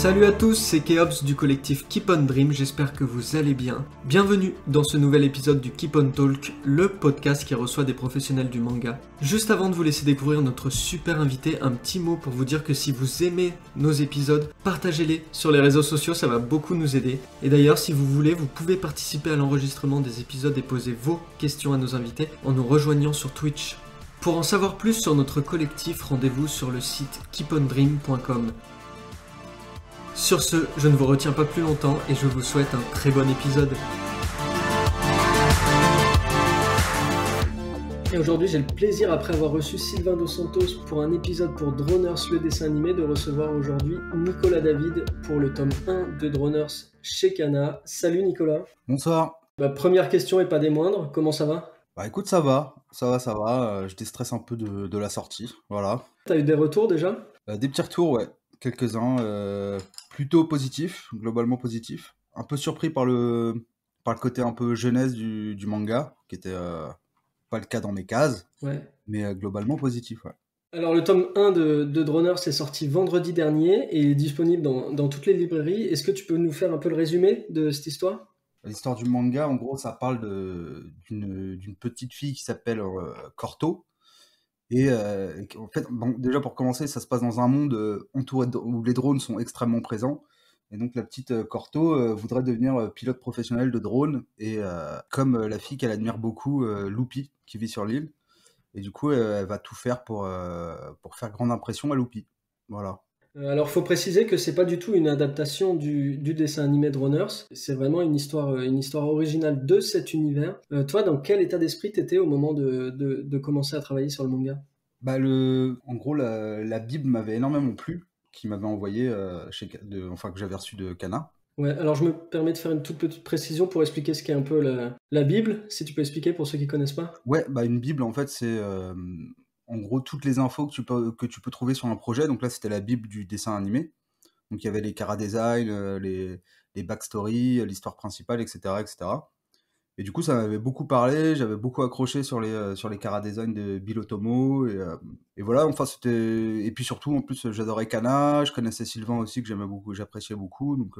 Salut à tous, c'est Keops du collectif Keep on Dream, j'espère que vous allez bien. Bienvenue dans ce nouvel épisode du Keep on Talk, le podcast qui reçoit des professionnels du manga. Juste avant de vous laisser découvrir notre super invité, un petit mot pour vous dire que si vous aimez nos épisodes, partagez-les sur les réseaux sociaux, ça va beaucoup nous aider. Et d'ailleurs, si vous voulez, vous pouvez participer à l'enregistrement des épisodes et poser vos questions à nos invités en nous rejoignant sur Twitch. Pour en savoir plus sur notre collectif, rendez-vous sur le site keepondream.com. Sur ce, je ne vous retiens pas plus longtemps et je vous souhaite un très bon épisode. Et aujourd'hui, j'ai le plaisir, après avoir reçu Sylvain Dos Santos pour un épisode pour Droners, le dessin animé, de recevoir aujourd'hui Nicolas David pour le tome 1 de Droners chez Kana. Salut Nicolas. Bonsoir. Première question et pas des moindres, comment ça va ? Bah écoute, ça va. Je déstresse un peu de la sortie, voilà. T'as eu des retours déjà ? Des petits retours, ouais. Quelques-uns, plutôt positifs, globalement positifs. Un peu surpris par le côté un peu jeunesse du manga, qui était pas le cas dans mes cases, Ouais. mais globalement positif, ouais. Alors le tome 1 de Droners est sorti vendredi dernier et est disponible dans toutes les librairies. Est-ce que tu peux nous faire un peu le résumé de cette histoire ? L'histoire du manga, en gros, ça parle d'une petite fille qui s'appelle Corto. Et en fait, bon, déjà pour commencer, ça se passe dans un monde entouré où les drones sont extrêmement présents. Et donc la petite Corto voudrait devenir pilote professionnel de drone. Et comme la fille qu'elle admire beaucoup, Loupi, qui vit sur l'île. Et du coup, elle va tout faire pour faire grande impression à Loupi. Voilà. Alors, faut préciser que c'est pas du tout une adaptation du dessin animé Droners. C'est vraiment une histoire originale de cet univers. Toi, dans quel état d'esprit t'étais au moment de commencer à travailler sur le manga ? Bah en gros, la Bible m'avait énormément plu, qui m'avait envoyé, que j'avais reçu de Kana. Ouais, alors je me permets de faire une toute petite précision pour expliquer ce qu'est un peu la Bible, si tu peux expliquer pour ceux qui connaissent pas. Ouais, bah une Bible, en fait, c'est en gros toutes les infos que tu peux trouver sur un projet. Donc là, c'était la Bible du dessin animé. Donc il y avait les chara-design, les backstories, l'histoire principale, etc., etc. Et du coup, ça m'avait beaucoup parlé, j'avais beaucoup accroché sur les chara-design de Bill Otomo, et voilà, enfin c'était... Et puis surtout, en plus, j'adorais Kana, je connaissais Sylvain aussi, que j'aimais beaucoup, j'appréciais beaucoup, donc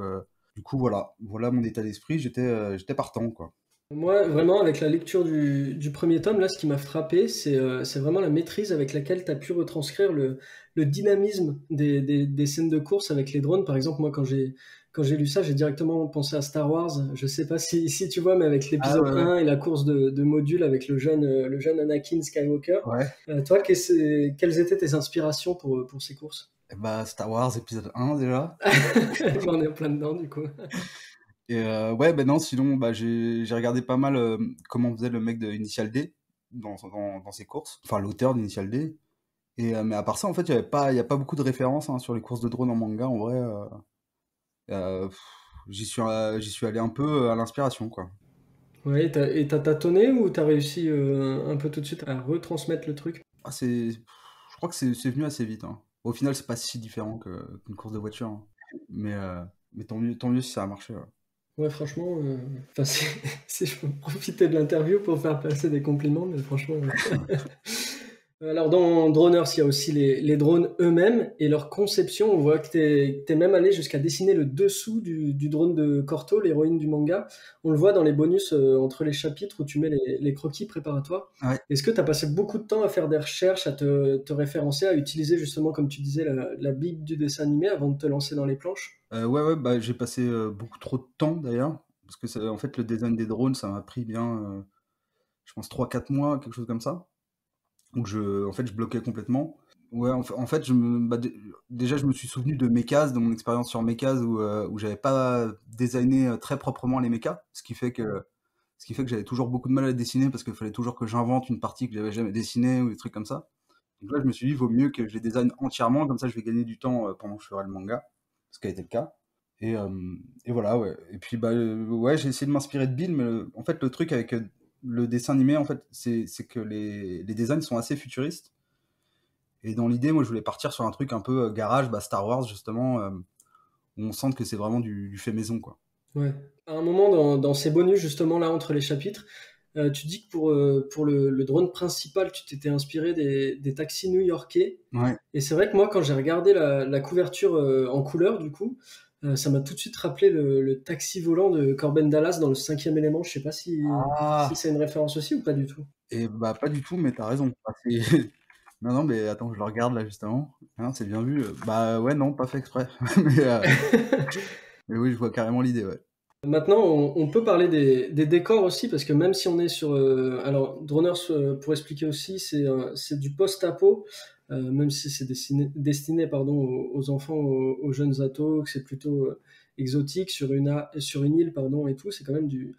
du coup, voilà mon état d'esprit, j'étais partant, quoi. Moi, vraiment, avec la lecture du premier tome, là, ce qui m'a frappé, c'est vraiment la maîtrise avec laquelle tu as pu retranscrire le dynamisme des scènes de course avec les drones. Par exemple, moi, quand j'ai lu ça, j'ai directement pensé à Star Wars. Je sais pas si tu vois, mais avec l'épisode Ah ouais, 1 et la course de module avec le jeune Anakin Skywalker. ouais. Toi, quelles étaient tes inspirations pour ces courses ? Et bah Star Wars épisode 1 déjà. On est en plein dedans, du coup. Et ouais, ben non, sinon, bah, j'ai regardé pas mal comment faisait le mec de Initial D dans ses courses, enfin l'auteur d'Initial D. Et mais à part ça, en fait, il y a pas beaucoup de références hein, sur les courses de drone en manga. En vrai, pff, j'y suis allé un peu à l'inspiration, quoi. Ouais, et t'as tâtonné ou t'as réussi un peu tout de suite à retransmettre le truc ? Ah, je crois que c'est venu assez vite, hein. Au final, c'est pas si différent qu'une course de voiture, hein. Mais, euh, mais tant mieux si ça a marché, ouais. Ouais, franchement, enfin, si je peux profiter de l'interview pour faire passer des compliments, mais franchement. Alors, dans Droners, il y a aussi les drones eux-mêmes et leur conception. On voit que t'es même allé jusqu'à dessiner le dessous du drone de Corto, l'héroïne du manga. On le voit dans les bonus entre les chapitres où tu mets les croquis préparatoires. Ouais. Est-ce que tu as passé beaucoup de temps à faire des recherches, à te référencer, à utiliser justement, comme tu disais, la bible du dessin animé avant de te lancer dans les planches ? Ouais, bah, j'ai passé beaucoup trop de temps d'ailleurs, parce que en fait, le design des drones, ça m'a pris bien, je pense, 3 4 mois, quelque chose comme ça. Donc en fait, je bloquais complètement. Ouais, en fait, déjà, je me suis souvenu de Mechas, de mon expérience sur Mechas, où j'avais pas designé très proprement les mechas, ce qui fait que j'avais toujours beaucoup de mal à dessiner, parce qu'il fallait toujours que j'invente une partie que j'avais jamais dessinée, ou des trucs comme ça. Donc là, je me suis dit, il vaut mieux que je les design entièrement, comme ça je vais gagner du temps pendant que je ferai le manga, ce qui a été le cas. Et, euh, et voilà, ouais. Et puis, bah, ouais, j'ai essayé de m'inspirer de Bill, mais en fait, le truc avec le dessin animé, en fait, c'est que les designs sont assez futuristes. Et dans l'idée, moi, je voulais partir sur un truc un peu garage, bah, Star Wars, justement, où on sente que c'est vraiment du fait maison, quoi. Ouais. À un moment dans ces bonus, justement, là, entre les chapitres, Tu dis que pour le drone principal, tu t'étais inspiré des taxis new-yorkais. Ouais. Et c'est vrai que moi, quand j'ai regardé la couverture en couleur, du coup, ça m'a tout de suite rappelé le taxi volant de Corbin Dallas dans le Cinquième élément. Je sais pas si Ah! c'est une référence aussi ou pas du tout. Et bah, pas du tout, mais t'as raison. Bah, c'est non, non, mais attends, je le regarde là justement. Ah non, c'est bien vu, bah, ouais, non, pas fait exprès. Mais, mais oui, je vois carrément l'idée, ouais. Maintenant, on peut parler des décors aussi, parce que même si on est sur... alors, Droners, pour expliquer aussi, c'est du post-apo, même si c'est destiné pardon, aux enfants, aux jeunes atos, que c'est plutôt exotique, sur une île pardon, et tout, c'est quand même du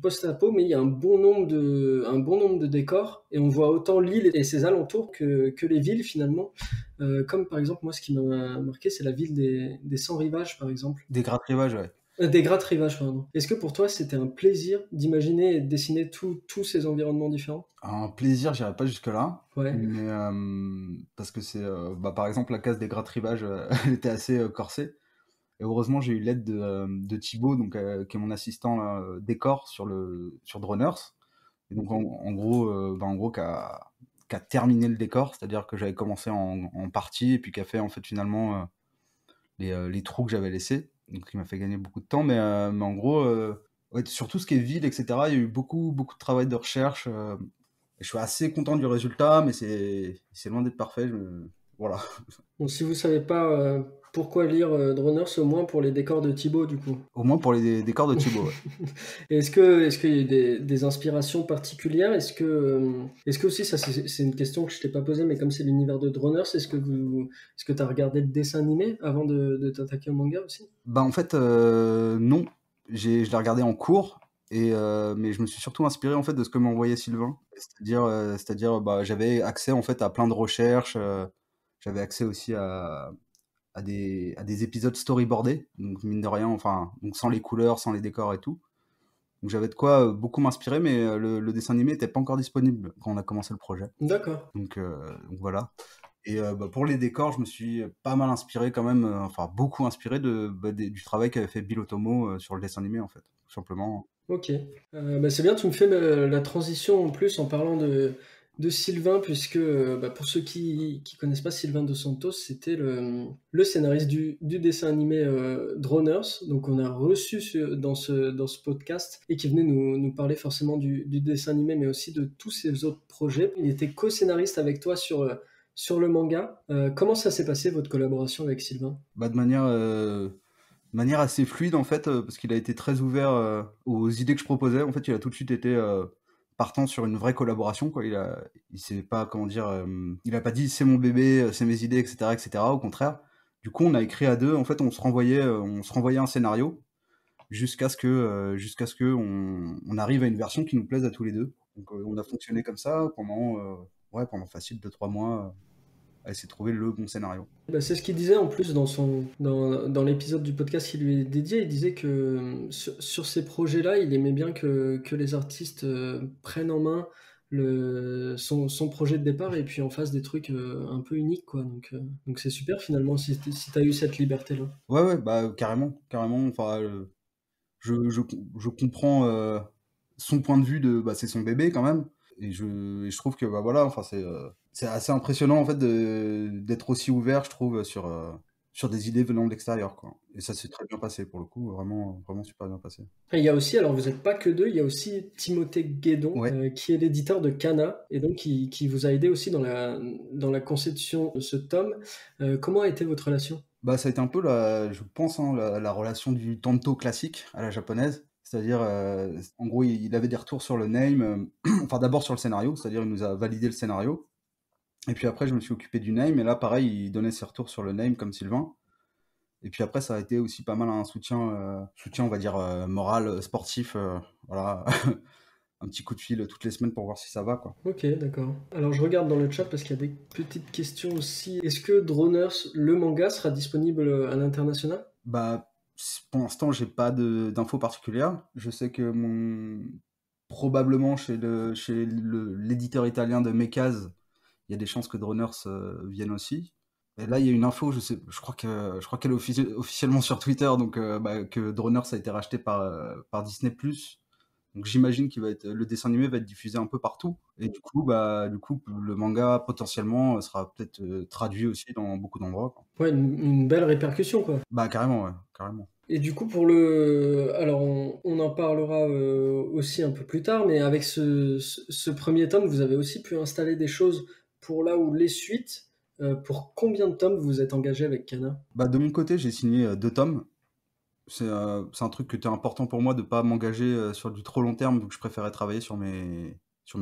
post-apo, mais il y a un bon nombre de décors, et on voit autant l'île et ses alentours que les villes finalement. Comme par exemple, moi, ce qui m'a marqué, c'est la ville des 100 rivages, par exemple. Des gratte-rivages, ouais. Des gratte-rivages, pardon. Est-ce que pour toi, c'était un plaisir d'imaginer et de dessiner tous ces environnements différents? Un plaisir, j'irai pas jusque-là, Ouais, mais parce que c'est, bah, par exemple, la case des gratte-rivages, elle était assez, corsée et heureusement, j'ai eu l'aide de Thibaut, donc qui est mon assistant là, décor sur Droners et donc en gros, bah, en gros, qui a terminé le décor. C'est-à-dire que j'avais commencé en partie et puis qui a fait, en fait, finalement, les trous que j'avais laissés. Donc il m'a fait gagner beaucoup de temps, mais en gros, ouais, sur tout ce qui est ville, etc., il y a eu beaucoup, beaucoup de travail de recherche. Et je suis assez content du résultat, mais c'est loin d'être parfait. Voilà. donc si vous savez pas pourquoi lire Droners, au moins pour les décors de Thibaut, du coup. Au moins pour les décors de Thibaut, ouais. Et est-ce qu'il y a eu des inspirations particulières? Est-ce que aussi, ça c'est une question que je t'ai pas posée, mais comme c'est l'univers de Droners, est-ce que tu as regardé le dessin animé avant de t'attaquer au manga aussi? Bah en fait, non. Je l'ai regardé en cours, mais je me suis surtout inspiré en fait de ce que m'envoyait Sylvain. C'est-à-dire, bah, j'avais accès en fait à plein de recherches. J'avais accès aussi à des épisodes storyboardés, donc mine de rien, enfin, donc sans les couleurs, sans les décors et tout. Donc j'avais de quoi beaucoup m'inspirer, mais le dessin animé n'était pas encore disponible quand on a commencé le projet. D'accord. Donc voilà. Et bah, pour les décors, je me suis pas mal inspiré quand même, enfin beaucoup inspiré du travail qu'avait fait Bill Otomo sur le dessin animé en fait, tout simplement. Ok. Bah, c'est bien, tu me fais la transition en plus en parlant de Sylvain, puisque bah, pour ceux qui connaissent pas Sylvain Dos Santos, c'était le scénariste du dessin animé Droners, donc on a reçu dans ce podcast, et qui venait nous parler forcément du dessin animé, mais aussi de tous ses autres projets. Il était co-scénariste avec toi sur le manga. Comment ça s'est passé, votre collaboration avec Sylvain? Bah, de manière assez fluide en fait, parce qu'il a été très ouvert aux idées que je proposais. En fait, il a tout de suite été partant sur une vraie collaboration, quoi. Il s'est pas, comment dire, il a pas dit c'est mon bébé, c'est mes idées, etc., etc. Au contraire. Du coup, on a écrit à deux. En fait, on se renvoyait un scénario jusqu'à ce que on arrive à une version qui nous plaise à tous les deux. Donc, on a fonctionné comme ça pendant facile 2-3 mois à essayer de trouver le bon scénario. Bah, c'est ce qu'il disait en plus dans l'épisode du podcast qui lui est dédié. Il disait que sur ces projets-là, il aimait bien que les artistes prennent en main son projet de départ et puis en fassent des trucs un peu uniques, quoi. Donc c'est super finalement si tu as eu cette liberté-là. Ouais, ouais, bah carrément, carrément. Enfin, je comprends son point de vue bah, c'est son bébé quand même. Et je trouve que bah voilà, enfin c'est assez impressionnant en fait d'être aussi ouvert, je trouve, sur des idées venant de l'extérieur, quoi. Et ça s'est très bien passé pour le coup, vraiment, vraiment super bien passé. Et il y a aussi, alors vous n'êtes pas que deux, il y a aussi Timothée Guédon, Ouais. qui est l'éditeur de Kana, et donc qui vous a aidé aussi dans la conception de ce tome. Comment a été votre relation? Bah, ça a été un peu, je pense, hein, la relation du tanto classique à la japonaise. C'est-à-dire, en gros, il avait des retours sur le name, enfin d'abord sur le scénario, c'est-à-dire il nous a validé le scénario. Et puis après, je me suis occupé du name, et là, pareil, il donnait ses retours sur le name comme Sylvain. Et puis après, ça a été aussi pas mal un soutien, on va dire, moral, sportif, voilà, un petit coup de fil toutes les semaines pour voir si ça va, quoi. Ok, d'accord. Alors je regarde dans le chat parce qu'il y a des petites questions aussi. Est-ce que Droners, le manga, sera disponible à l'international? Bah, pour l'instant, j'ai pas d'infos particulières. Je sais que probablement l'éditeur italien de Mekaz, il y a des chances que Droners vienne aussi. Et là, il y a une info, je crois qu'elle est officiellement sur Twitter, donc bah, que Droners a été racheté par Disney+. Donc j'imagine le dessin animé va être diffusé un peu partout. Et du coup, le manga potentiellement sera peut-être traduit aussi dans beaucoup d'endroits, quoi. Ouais, une belle répercussion, quoi. Bah carrément, ouais, carrément. Et du coup, alors on en parlera aussi un peu plus tard, mais avec ce premier tome, vous avez aussi pu installer des choses pour là où les suites. Pour combien de tomes vous êtes engagé avec Kana? Bah de mon côté, j'ai signé 2 tomes. C'est un truc qui était important pour moi de pas m'engager sur du trop long terme, donc je préférais travailler sur mes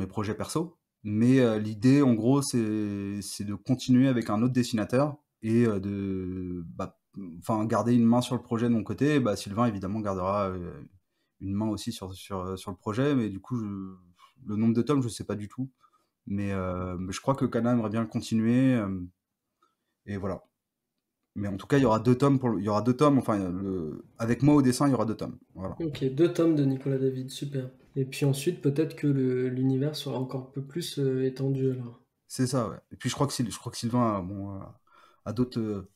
projets perso. Mais l'idée, en gros, c'est de continuer avec un autre dessinateur et enfin, garder une main sur le projet de mon côté. Et bah, Sylvain, évidemment, gardera une main aussi sur le projet. Mais du coup, le nombre de tomes, je sais pas du tout. Mais je crois que Kana aimerait bien continuer. Et voilà. Mais en tout cas, il y aura 2 tomes il y aura 2 tomes. Enfin, avec moi au dessin, il y aura 2 tomes. Voilà. Ok, 2 tomes de Nicolas David, super. Et puis ensuite, peut-être que l'univers sera encore un peu plus étendu alors. C'est ça, ouais. Et puis je crois que Sylvain a d'autres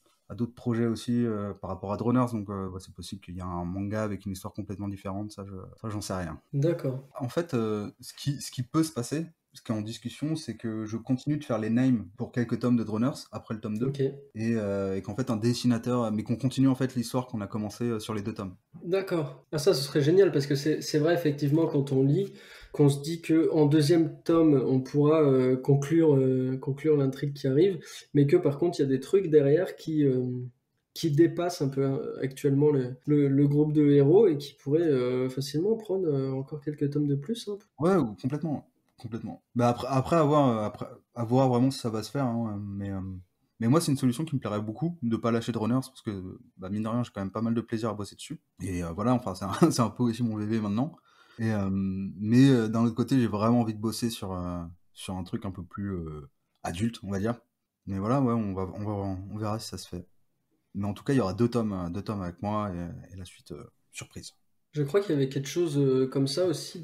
projets aussi par rapport à Droners, donc ouais, c'est possible qu'il y ait un manga avec une histoire complètement différente, ça j'en sais rien. D'accord. En fait, ce qui peut se passer, ce qui est en discussion, c'est que je continue de faire les names pour quelques tomes de Droners après le tome 2, Ok. et qu'en fait un dessinateur, mais qu'on continue en fait l'histoire qu'on a commencé sur les 2 tomes. D'accord. Ah ça, ce serait génial parce que c'est vrai effectivement quand on lit, qu'on se dit que en deuxième tome on pourra conclure l'intrigue qui arrive, mais que par contre il y a des trucs derrière qui dépassent un peu actuellement le groupe de héros et qui pourraient facilement prendre encore quelques tomes de plus, hein. Ouais, complètement, complètement. Bah après, à voir vraiment si ça va se faire, hein, mais moi, c'est une solution qui me plairait beaucoup, de pas lâcher Droners, parce que, bah, mine de rien, j'ai quand même pas mal de plaisir à bosser dessus. Et voilà, enfin, c'est un, c'est un peu aussi mon bébé maintenant. Mais d'un autre côté, j'ai vraiment envie de bosser sur un truc un peu plus adulte, on va dire. Mais voilà, ouais, on verra si ça se fait. Mais en tout cas, il y aura 2 tomes avec moi, et la suite, surprise. Je crois qu'il y avait quelque chose comme ça aussi,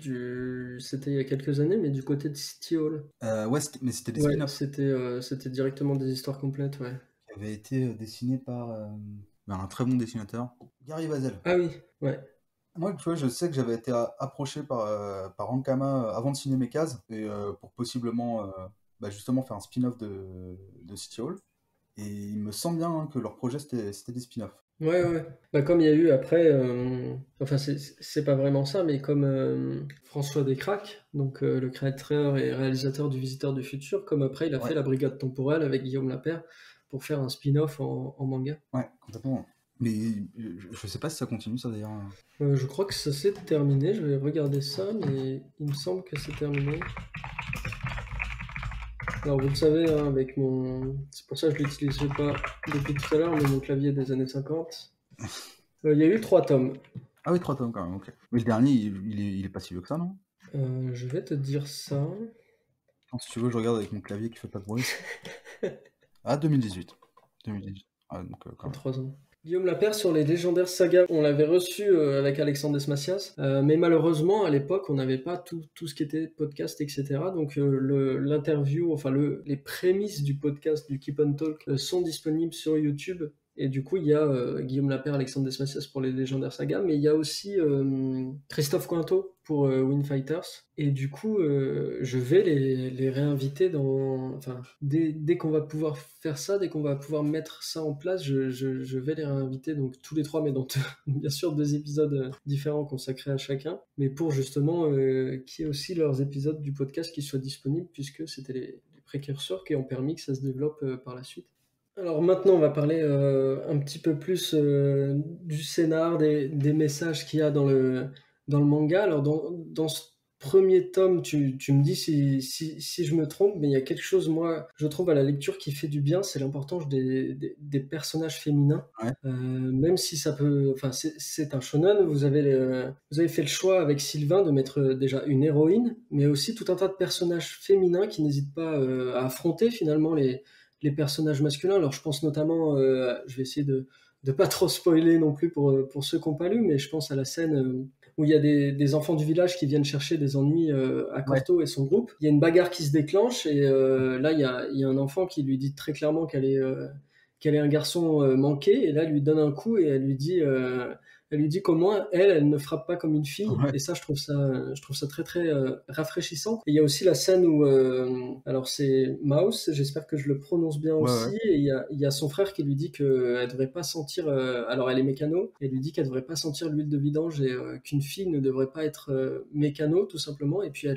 c'était il y a quelques années, mais du côté de City Hall. Ouais, mais c'était des Ouais, spin-offs. c'était directement des histoires complètes, ouais. Qui avait été dessiné par un très bon dessinateur, Gary Vazel. Ah oui, ouais. Moi, tu vois, je sais que j'avais été approché par Ankama avant de signer mes cases, et pour possiblement justement faire un spin-off de City Hall. Et il me semble bien que leur projet c'était des spin-offs. Ouais, ouais. Bah, comme il y a eu après, enfin c'est pas vraiment ça, mais comme François Descraques, donc le créateur et réalisateur du Visiteur du Futur, comme après il a Ouais, fait La Brigade Temporelle avec Guillaume Lapère pour faire un spin-off en manga. ouais, complètement. Mais je sais pas si ça continue, ça d'ailleurs. Je crois que ça s'est terminé, je vais regarder ça, mais il me semble que c'est terminé. Alors vous le savez, hein, avec c'est pour ça que je l'utilise pas depuis tout à l'heure, mais mon clavier des années 50. Il y a eu 3 tomes. Ah oui, 3 tomes quand même, ok. Mais le dernier, il est pas si vieux que ça, non? Je vais te dire ça. Attends, si tu veux, je regarde avec mon clavier qui fait pas de bruit. Ah, 2018. 2018. Ah, donc Il quand y a même. 3 ans. Guillaume Lapère sur les légendaires sagas, on l'avait reçu avec Alexandre Desmacias, mais malheureusement à l'époque on n'avait pas tout ce qui était podcast, etc. Donc l'interview, enfin les prémices du podcast du Keep on Talk sont disponibles sur YouTube. Et du coup, il y a Guillaume Lapère, Alexandre Desmacias pour les légendaires sagas, mais il y a aussi Christophe Cointeau pour Win Fighters. Et du coup, je vais les réinviter enfin, dès qu'on va pouvoir faire ça, dès qu'on va pouvoir mettre ça en place, je vais les réinviter, donc tous les 3, mais dans bien sûr 2 épisodes différents consacrés à chacun, mais pour justement qu'il y ait aussi leurs épisodes du podcast qui soient disponibles, puisque c'était les précurseurs qui ont permis que ça se développe par la suite. Alors maintenant, on va parler un petit peu plus du scénar, des messages qu'il y a dans le manga. Alors dans ce premier tome, tu me dis si je me trompe, mais il y a quelque chose, moi, je trouve à la lecture qui fait du bien, c'est l'importance des personnages féminins. Ouais, Même si ça peut... Enfin, c'est un shonen, vous avez fait le choix avec Sylvain de mettre déjà une héroïne, mais aussi tout un tas de personnages féminins qui n'hésitent pas à affronter finalement les personnages masculins. Alors je pense notamment, je vais essayer de pas trop spoiler non plus pour ceux qui n'ont pas lu, mais je pense à la scène où il y a des enfants du village qui viennent chercher des ennuis à ouais, Corto et son groupe. Il y a une bagarre qui se déclenche et là il y a un enfant qui lui dit très clairement qu'elle est un garçon manqué, et là elle lui donne un coup et elle lui dit Elle lui dit qu'au moins, elle ne frappe pas comme une fille. Ouais. Et ça, je trouve ça très, très rafraîchissant. Et il y a aussi la scène où, alors c'est Mouse, j'espère que je le prononce bien Ouais, ouais. aussi. Et il y a son frère qui lui dit qu'elle devrait pas sentir, alors elle est mécano, et lui dit qu'elle devrait pas sentir l'huile de vidange et qu'une fille ne devrait pas être mécano, tout simplement. Et puis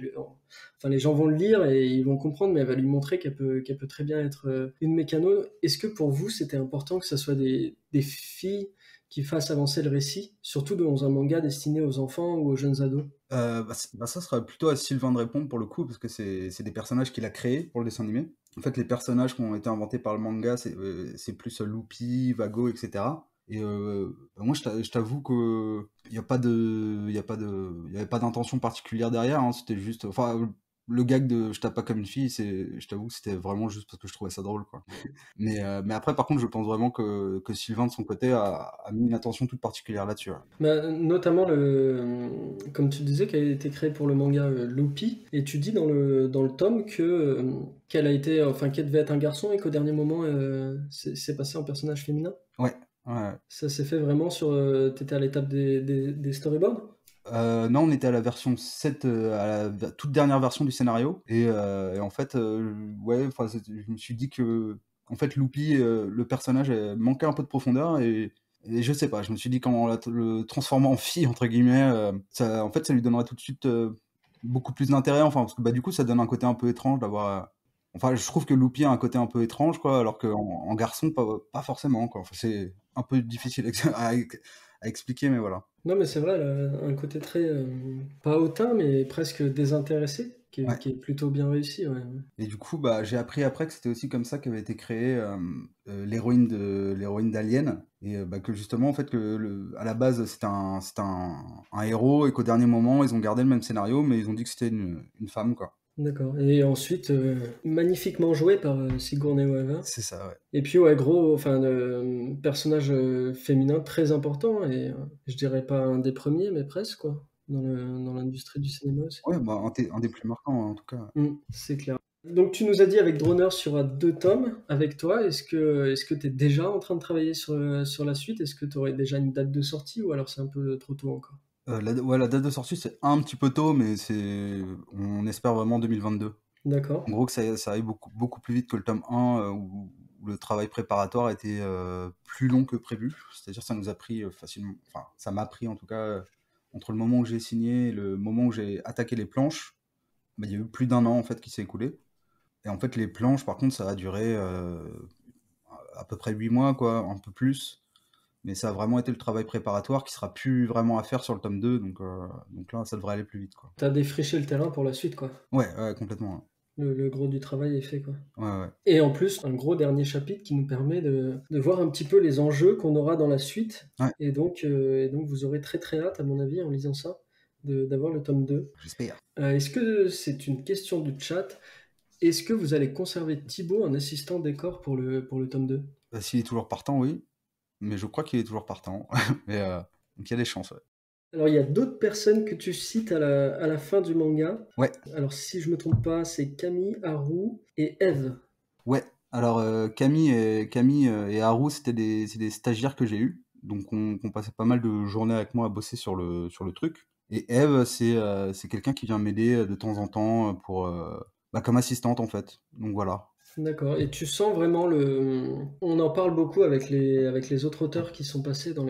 enfin, les gens vont le lire et ils vont comprendre, mais elle va lui montrer qu'elle peut très bien être une mécano. Est-ce que pour vous, c'était important que ce soit des filles qui fassent avancer le récit, surtout dans un manga destiné aux enfants ou aux jeunes ados? Ça sera plutôt à Sylvain de répondre pour le coup, parce que c'est des personnages qu'il a créés pour le dessin animé. En fait, les personnages qui ont été inventés par le manga, c'est plus Loopy, Vago, etc. Et moi, je t'avoue que il y avait pas d'intention particulière derrière, hein. C'était juste, enfin, le gag de je tape pas comme une fille, je t'avoue que c'était vraiment juste parce que je trouvais ça drôle, quoi. Mais après, par contre, je pense vraiment que Sylvain, de son côté, a mis une attention toute particulière là-dessus, ouais. Bah, notamment, comme tu disais, qu'elle a été créée pour le manga Loopy, et tu dis dans le tome qu'elle a été, enfin, qu'elle devait être un garçon et qu'au dernier moment, c'est passé en personnage féminin. Ouais, ouais, ouais. Ça s'est fait vraiment sur. T'étais à l'étape des storyboards? Non, on était à la version 7, à la toute dernière version du scénario. Et en fait, ouais, enfin, je me suis dit que, en fait, Loopy, le personnage, manquait un peu de profondeur. Et je sais pas, je me suis dit qu'en le transformant en fille, entre guillemets, ça, en fait, ça lui donnerait tout de suite beaucoup plus d'intérêt. Enfin, parce que bah, du coup, ça donne un côté un peu étrange d'avoir. Enfin, je trouve que Loopy a un côté un peu étrange, quoi, alors qu'en garçon, pas forcément, quoi. Enfin, c'est un peu difficile à expliquer, mais voilà. Non, mais c'est vrai, elle a un côté très, pas hautain, mais presque désintéressé, Ouais. qui est plutôt bien réussi, ouais. Et du coup, bah, j'ai appris après que c'était aussi comme ça qu'avait été créée l'héroïne d'Alien. Et bah, que justement, en fait, à la base, c'était un héros et qu'au dernier moment, ils ont gardé le même scénario, mais ils ont dit que c'était une femme, quoi. D'accord. Et ensuite, magnifiquement joué par Sigourney Weaver. C'est ça, ouais. Et puis, ouais, gros, enfin, personnage féminin très important, et je dirais pas un des premiers, mais presque, quoi, dans l'industrie du cinéma aussi. Ouais, bah, un des plus marquants, hein, en tout cas. C'est clair. Donc, tu nous as dit avec Droners, il y aura 2 tomes avec toi. Est-ce que tu es déjà en train de travailler sur la suite? Est-ce que tu aurais déjà une date de sortie ou alors c'est un peu trop tôt encore? Ouais, la date de sortie, c'est un petit peu tôt, mais on espère vraiment 2022. D'accord. En gros, que ça aille beaucoup, beaucoup plus vite que le tome 1, où le travail préparatoire était plus long que prévu. C'est-à-dire que ça nous a pris facilement, enfin, ça m'a pris en tout cas, entre le moment où j'ai signé et le moment où j'ai attaqué les planches, bah, il y a eu plus d'un an en fait qui s'est écoulé. Et en fait, les planches, par contre, ça a duré à peu près 8 mois, quoi, un peu plus. Mais ça a vraiment été le travail préparatoire qui sera plus vraiment à faire sur le tome 2, donc là, ça devrait aller plus vite, quoi. T'as défriché le terrain pour la suite, quoi. Ouais, ouais, complètement. Le gros du travail est fait, quoi. Ouais, ouais. Et en plus, un gros dernier chapitre qui nous permet de voir un petit peu les enjeux qu'on aura dans la suite. Ouais, Et donc, vous aurez très très hâte, à mon avis, en lisant ça, d'avoir le tome 2. j'espère. Est-ce que c'est une question du chat? Est-ce que vous allez conserver Thibaut en assistant décor pour le tome 2? Bah, s'il est toujours partant, oui. Mais je crois qu'il est toujours partant. Mais, donc il y a des chances, ouais. Alors, il y a d'autres personnes que tu cites à la fin du manga. Ouais, Alors, si je me trompe pas, c'est Camille, Haru et Eve. ouais. Alors, Camille et Haru, c'est des stagiaires que j'ai eus. Donc, on passait pas mal de journées avec moi à bosser sur le truc. Et Eve, c'est quelqu'un qui vient m'aider de temps en temps bah, comme assistante, en fait. Donc, voilà. D'accord. Et tu sens vraiment On en parle beaucoup avec les autres auteurs qui sont passés dans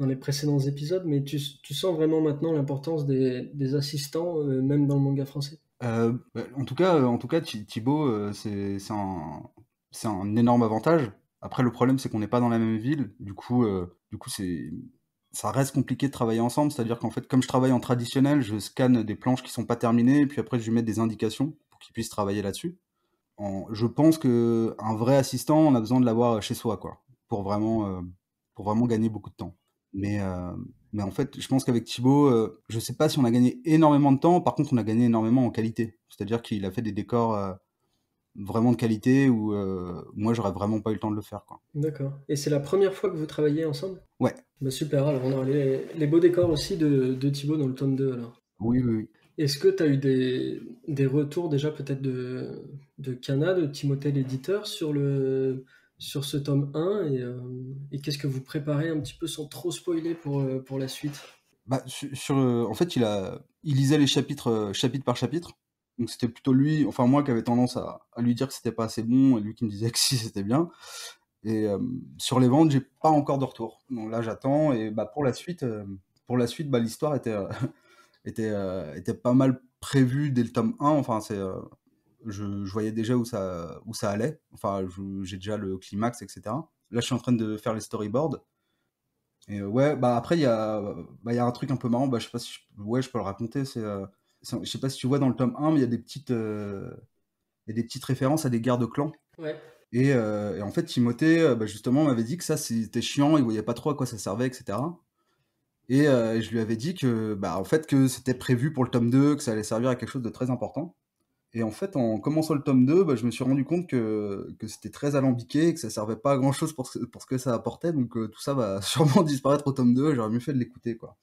les précédents épisodes, mais tu sens vraiment maintenant l'importance des assistants, même dans le manga français. Bah, en tout cas, Thibaut, c'est un énorme avantage. Après, le problème, c'est qu'on n'est pas dans la même ville. Du coup, ça reste compliqué de travailler ensemble. C'est-à-dire qu'en fait, comme je travaille en traditionnel, je scanne des planches qui sont pas terminées, et puis après, je lui mets des indications pour qu'il puisse travailler là-dessus. Je pense que un vrai assistant, on a besoin de l'avoir chez soi, quoi, pour vraiment gagner beaucoup de temps. Mais, euh, mais en fait, je pense qu'avec Thibaut, je sais pas si on a gagné énormément de temps. Par contre, on a gagné énormément en qualité. C'est-à-dire qu'il a fait des décors vraiment de qualité où moi, j'aurais vraiment pas eu le temps de le faire, quoi. D'accord. Et c'est la première fois que vous travaillez ensemble? Ouais, Bah super, alors on aura les beaux décors aussi de Thibaut dans le tome 2 alors. oui, oui, oui. Est-ce que tu as eu des retours déjà peut-être de Kana, de Timothée l'éditeur, sur ce tome 1 et qu'est-ce que vous préparez un petit peu sans trop spoiler pour la suite? Bah, en fait, il lisait les chapitres, chapitre par chapitre. Donc c'était plutôt lui, enfin moi, qui avait tendance à lui dire que c'était pas assez bon, et lui qui me disait que si, c'était bien. Et sur les ventes, j'ai pas encore de retour. Donc là, j'attends. Et bah, pour la suite, bah, l'histoire était pas mal prévue dès le tome 1. Enfin, je voyais déjà où ça allait. Enfin, j'ai déjà le climax, etc. Là, je suis en train de faire les storyboards. Et ouais, bah après, il y a un truc un peu marrant. Bah, je sais pas si ouais, je peux le raconter. Je sais pas si tu vois dans le tome 1, mais il y a des petites références à des guerres de clans. Ouais. Et en fait, Timothée, bah, justement, m'avait dit que ça, c'était chiant, il voyait pas trop à quoi ça servait, etc. Et je lui avais dit que, bah, en fait, que c'était prévu pour le tome 2, que ça allait servir à quelque chose de très important. Et en fait, en commençant le tome 2, bah, je me suis rendu compte que c'était très alambiqué, que ça servait pas à grand chose pour ce que ça apportait. Donc tout ça va sûrement disparaître au tome 2. J'aurais mieux fait de l'écouter, quoi.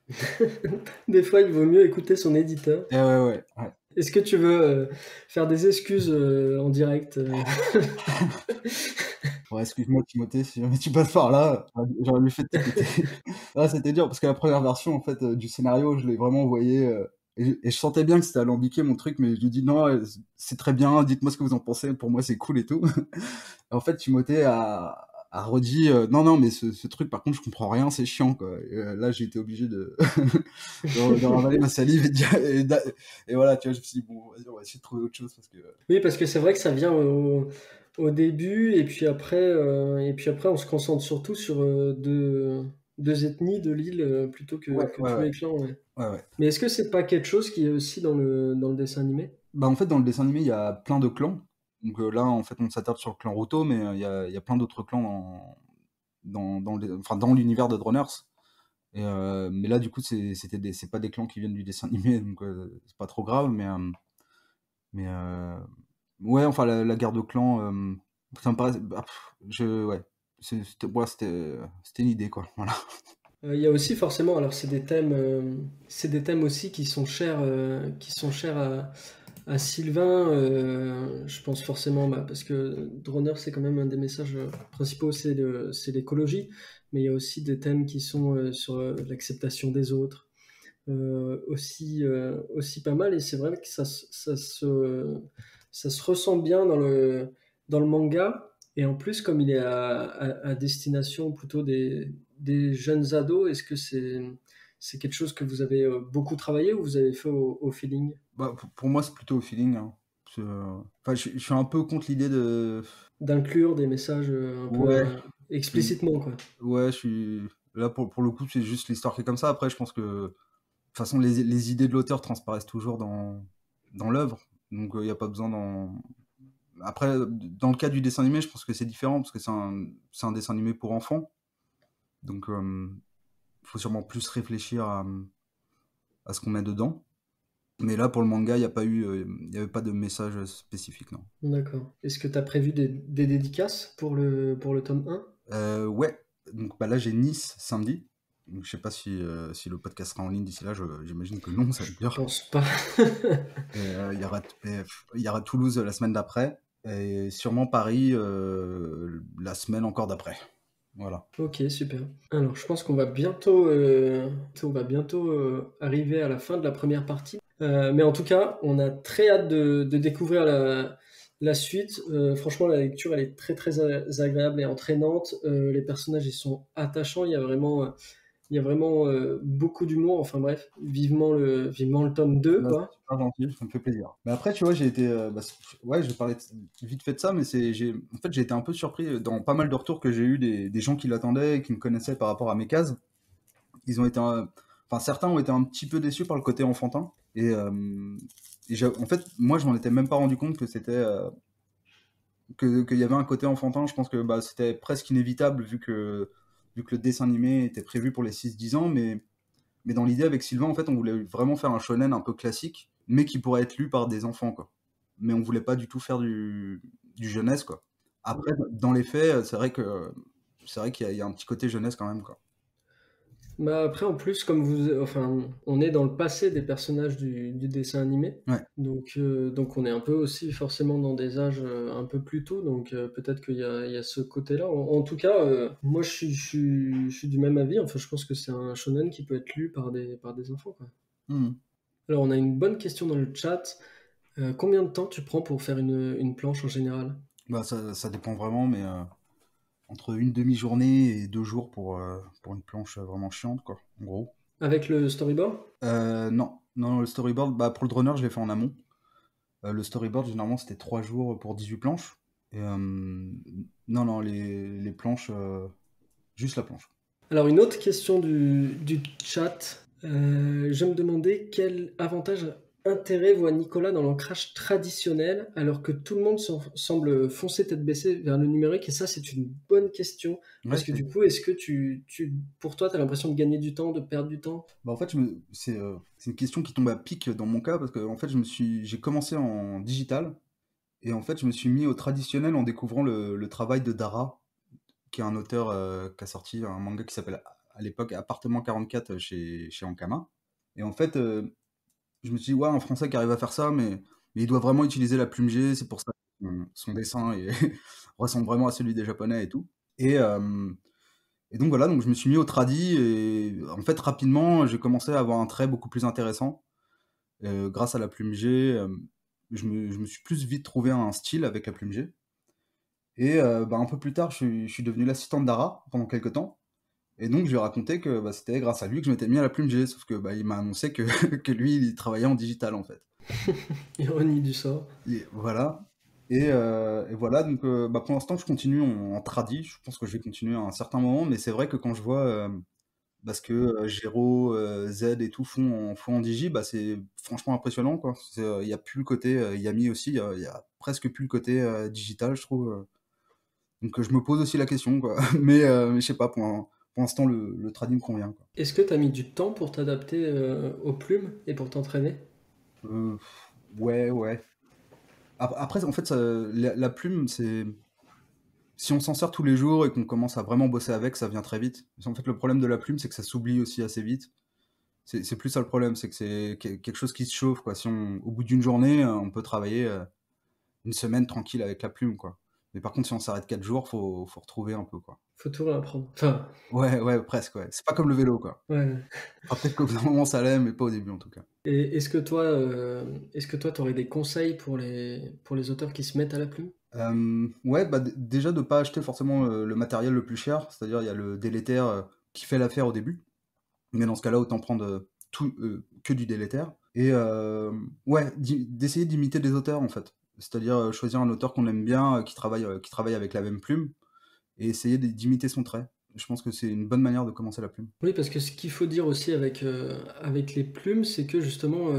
Des fois, il vaut mieux écouter son éditeur. Et ouais. Est-ce que tu veux faire des excuses en direct Ouais, excuse-moi, Timothée, si jamais tu passes par là, j'aurais mieux fait de t'écouter. Ah, c'était dur parce que la première version, en fait, du scénario, je l'ai vraiment envoyé, et je sentais bien que c'était alambiqué mon truc, mais je lui dis non, c'est très bien, dites-moi ce que vous en pensez, pour moi c'est cool et tout. Et en fait, Timothée a redit non, non, mais ce truc, par contre, je comprends rien, c'est chiant, quoi. Et, là, j'ai été obligé de ravaler ma salive et voilà, tu vois, je me suis dit, bon, vas-y, on va essayer de trouver autre chose parce que. Oui, parce que c'est vrai que ça vient au début, et puis après, on se concentre surtout sur deux ethnies de l'île plutôt Ouais, que ouais, tous ouais. les clans. Ouais. Ouais, ouais. Mais est-ce que c'est pas quelque chose qui est aussi dans le dessin animé? Bah, en fait, dans le dessin animé, il y a plein de clans. Donc là, en fait, on s'attarde sur le clan Ruto, mais il y a plein d'autres clans enfin, dans l'univers de Droners. Mais là, du coup, c'est pas des clans qui viennent du dessin animé, donc c'est pas trop grave. Mais ouais, enfin, la guerre de clans, ça me paraît. Bah, ouais. C'était une idée, quoi. Voilà. Il y a aussi forcément, alors c'est des thèmes aussi qui sont chers à Sylvain. Je pense forcément, bah, parce que Droner, c'est quand même un des messages principaux, c'est l'écologie, mais il y a aussi des thèmes qui sont sur l'acceptation des autres, aussi pas mal. Et c'est vrai que ça se ressent bien dans le manga. Et en plus, comme il est à destination plutôt des jeunes ados, est-ce que c'est quelque chose que vous avez beaucoup travaillé ou vous avez fait au feeling? Bah, pour moi, c'est plutôt au feeling, hein. Enfin, je suis un peu contre l'idée de. D'inclure des messages un peu Ouais, je explicitement, quoi. Ouais, je suis là pour le coup, c'est juste l'histoire qui est comme ça. Après, je pense que de toute façon, les idées de l'auteur transparaissent toujours dans l'œuvre. Donc, il n'y a pas besoin d'en. Après, dans le cas du dessin animé, je pense que c'est différent parce que c'est un dessin animé pour enfants. Donc, il faut sûrement plus réfléchir à ce qu'on met dedans. Mais là, pour le manga, il n'y avait pas de message spécifique, non. D'accord. Est-ce que tu as prévu des dédicaces pour le tome 1? Ouais, donc bah, là, j'ai Nice samedi. Donc, je sais pas si le podcast sera en ligne d'ici là, j'imagine que non, ça Je veut dire. pense pas. Il y aura Toulouse la semaine d'après et sûrement Paris la semaine encore d'après. Voilà. Ok, super. Alors, je pense on va bientôt arriver à la fin de la première partie. Mais en tout cas, on a très hâte de découvrir la suite. Franchement, la lecture, elle est très très agréable et entraînante. Les personnages, ils sont attachants. Il y a vraiment beaucoup d'humour. Enfin bref, vivement le tome 2, Bah, quoi. c'est super gentil, ça me fait plaisir. Mais après, tu vois, j'ai été. Ouais, je vais parler vite fait de ça, mais en fait, j'ai été un peu surpris dans pas mal de retours que j'ai eu des gens qui l'attendaient et qui me connaissaient par rapport à mes cases. Ils ont été. Enfin, certains ont été un petit peu déçus par le côté enfantin. En fait, moi, je m'en étais même pas rendu compte que qu'il y avait un côté enfantin. Je pense que bah, c'était presque inévitable vu que le dessin animé était prévu pour les 6-10 ans. Mais dans l'idée, avec Sylvain, en fait, on voulait vraiment faire un shonen un peu classique, mais qui pourrait être lu par des enfants, quoi. Mais on voulait pas du tout faire du jeunesse, quoi. Après, dans les faits, c'est vrai qu'il y a un petit côté jeunesse quand même, quoi. Bah, après, en plus, comme enfin, on est dans le passé des personnages du dessin animé, Ouais. donc on est un peu aussi forcément dans des âges un peu plus tôt, donc peut-être il y a ce côté-là. En tout cas, moi je suis du même avis, enfin je pense que c'est un shonen qui peut être lu par des enfants, quoi. Mhm. Alors on a une bonne question dans le chat. Combien de temps tu prends pour faire une planche en général? Bah, ça dépend vraiment, mais entre une demi-journée et 2 jours pour une planche vraiment chiante, quoi, en gros. Avec le storyboard? Non, non, le storyboard, bah, pour le drummer, je l'ai fait en amont. Le storyboard, généralement, c'était 3 jours pour 18 planches. Et non, non, les planches, juste la planche. Alors, une autre question du chat. Je me demandais quel avantage, intérêt voit Nicolas dans l'ancrage traditionnel alors que tout le monde semble foncer tête baissée vers le numérique. Et ça, c'est une bonne question. Ouais, Parce que du coup, est-ce que pour toi, tu as l'impression de gagner du temps, de perdre du temps? bah, en fait, c'est une question qui tombe à pic dans mon cas parce que en fait, j'ai commencé en digital et en fait, je me suis mis au traditionnel en découvrant le travail de Dara, qui est un auteur qui a sorti un manga qui s'appelle à l'époque Appartement 44 chez Ankama. Et en fait, je me suis dit, ouais, un Français qui arrive à faire ça, mais il doit vraiment utiliser la plume G, c'est pour ça que son dessin ressemble vraiment à celui des Japonais et tout. Et, euh, et donc voilà, donc je me suis mis au tradi et en fait, rapidement, j'ai commencé à avoir un trait beaucoup plus intéressant. Grâce à la plume G, je me suis plus vite trouvé un style avec la plume G. Et bah, un peu plus tard, je suis devenu l'assistant de Dara pendant quelques temps. Et donc, je lui ai raconté que bah, c'était grâce à lui que je m'étais mis à la plume G, sauf que bah, il m'a annoncé que, que lui, il travaillait en digital en fait. Ironie du sort. Et voilà. Et voilà, donc bah, pour l'instant, je continue en tradi. Je pense que je vais continuer à un certain moment, mais c'est vrai que quand je vois ce que Gero, Z et tout font en digi, bah, c'est franchement impressionnant, quoi. Il y a plus le côté Yami aussi, il y a presque plus le côté digital, je trouve. Donc je me pose aussi la question, quoi. Mais je sais pas, pour l'instant, le tradi me convient, quoi. Est-ce que tu as mis du temps pour t'adapter aux plumes et pour t'entraîner? Euh, ouais, ouais. Après, en fait, la plume, c'est. Si on s'en sert tous les jours et qu'on commence à vraiment bosser avec, ça vient très vite. En fait, le problème de la plume, c'est que ça s'oublie aussi assez vite. C'est plus ça le problème, c'est que c'est quelque chose qui se chauffe, quoi. Au bout d'une journée, on peut travailler une semaine tranquille avec la plume, quoi. Mais par contre, si on s'arrête 4 jours, faut retrouver un peu, quoi. Faut tout réapprendre. Enfin, Ouais, ouais, presque, ouais. C'est pas comme le vélo, quoi. ouais. Enfin, peut-être qu'au bout d'un moment, ça l'est, mais pas au début, en tout cas. Et est-ce que toi, t'aurais des conseils pour les auteurs qui se mettent à la plume? Ouais, bah, déjà de pas acheter forcément le matériel le plus cher, c'est-à-dire il y a le délétère qui fait l'affaire au début, mais dans ce cas-là, autant prendre que du délétère. Et ouais, d'essayer d'imiter des auteurs en fait. C'est-à-dire choisir un auteur qu'on aime bien, qui travaille avec la même plume, et essayer d'imiter son trait. Je pense que c'est une bonne manière de commencer la plume. Oui, parce que ce qu'il faut dire aussi avec les plumes, c'est que justement,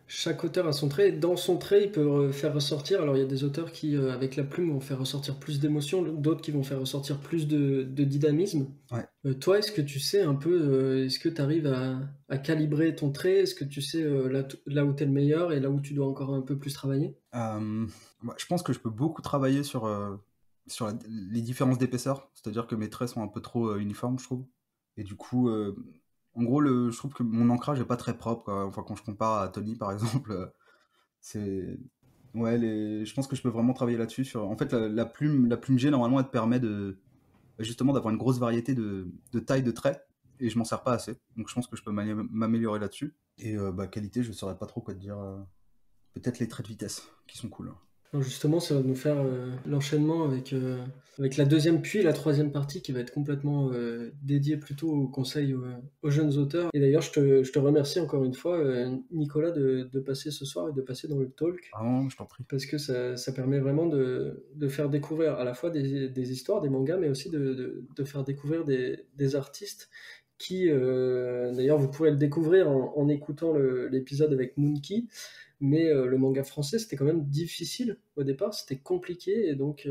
chaque auteur a son trait. Et dans son trait, il peut faire ressortir. Alors, il y a des auteurs qui, avec la plume, vont faire ressortir plus d'émotion, d'autres qui vont faire ressortir plus de dynamisme. Ouais. Toi, est-ce que tu sais un peu, est-ce que tu arrives à calibrer ton trait? Est-ce que tu sais là où tu es le meilleur et là où tu dois encore un peu plus travailler? Ouais, je pense que je peux beaucoup travailler sur les différences d'épaisseur, c'est-à-dire que mes traits sont un peu trop uniformes, je trouve. Et du coup, en gros, je trouve que mon ancrage est pas très propre, quoi. Enfin, quand je compare à Tony, par exemple, c'est. Ouais, je pense que je peux vraiment travailler là-dessus. En fait, la plume G, normalement, elle te permet justement d'avoir une grosse variété de tailles de traits, et je m'en sers pas assez. Donc, je pense que je peux m'améliorer là-dessus. Et bah, qualité, je saurais pas trop quoi te dire. Peut-être les traits de vitesse, qui sont cool. Alors justement, ça va nous faire l'enchaînement avec la deuxième puis la troisième partie qui va être complètement dédiée plutôt aux conseils aux jeunes auteurs. Et d'ailleurs, je te remercie encore une fois, Nicolas, de passer ce soir et de passer dans le talk, Vraiment, je t'en prie. parce que ça permet vraiment de faire découvrir à la fois des histoires, des mangas, mais aussi de faire découvrir des artistes qui, d'ailleurs, vous pourrez le découvrir en écoutant l'épisode avec Moonki. Mais le manga français, c'était quand même difficile au départ, c'était compliqué, et donc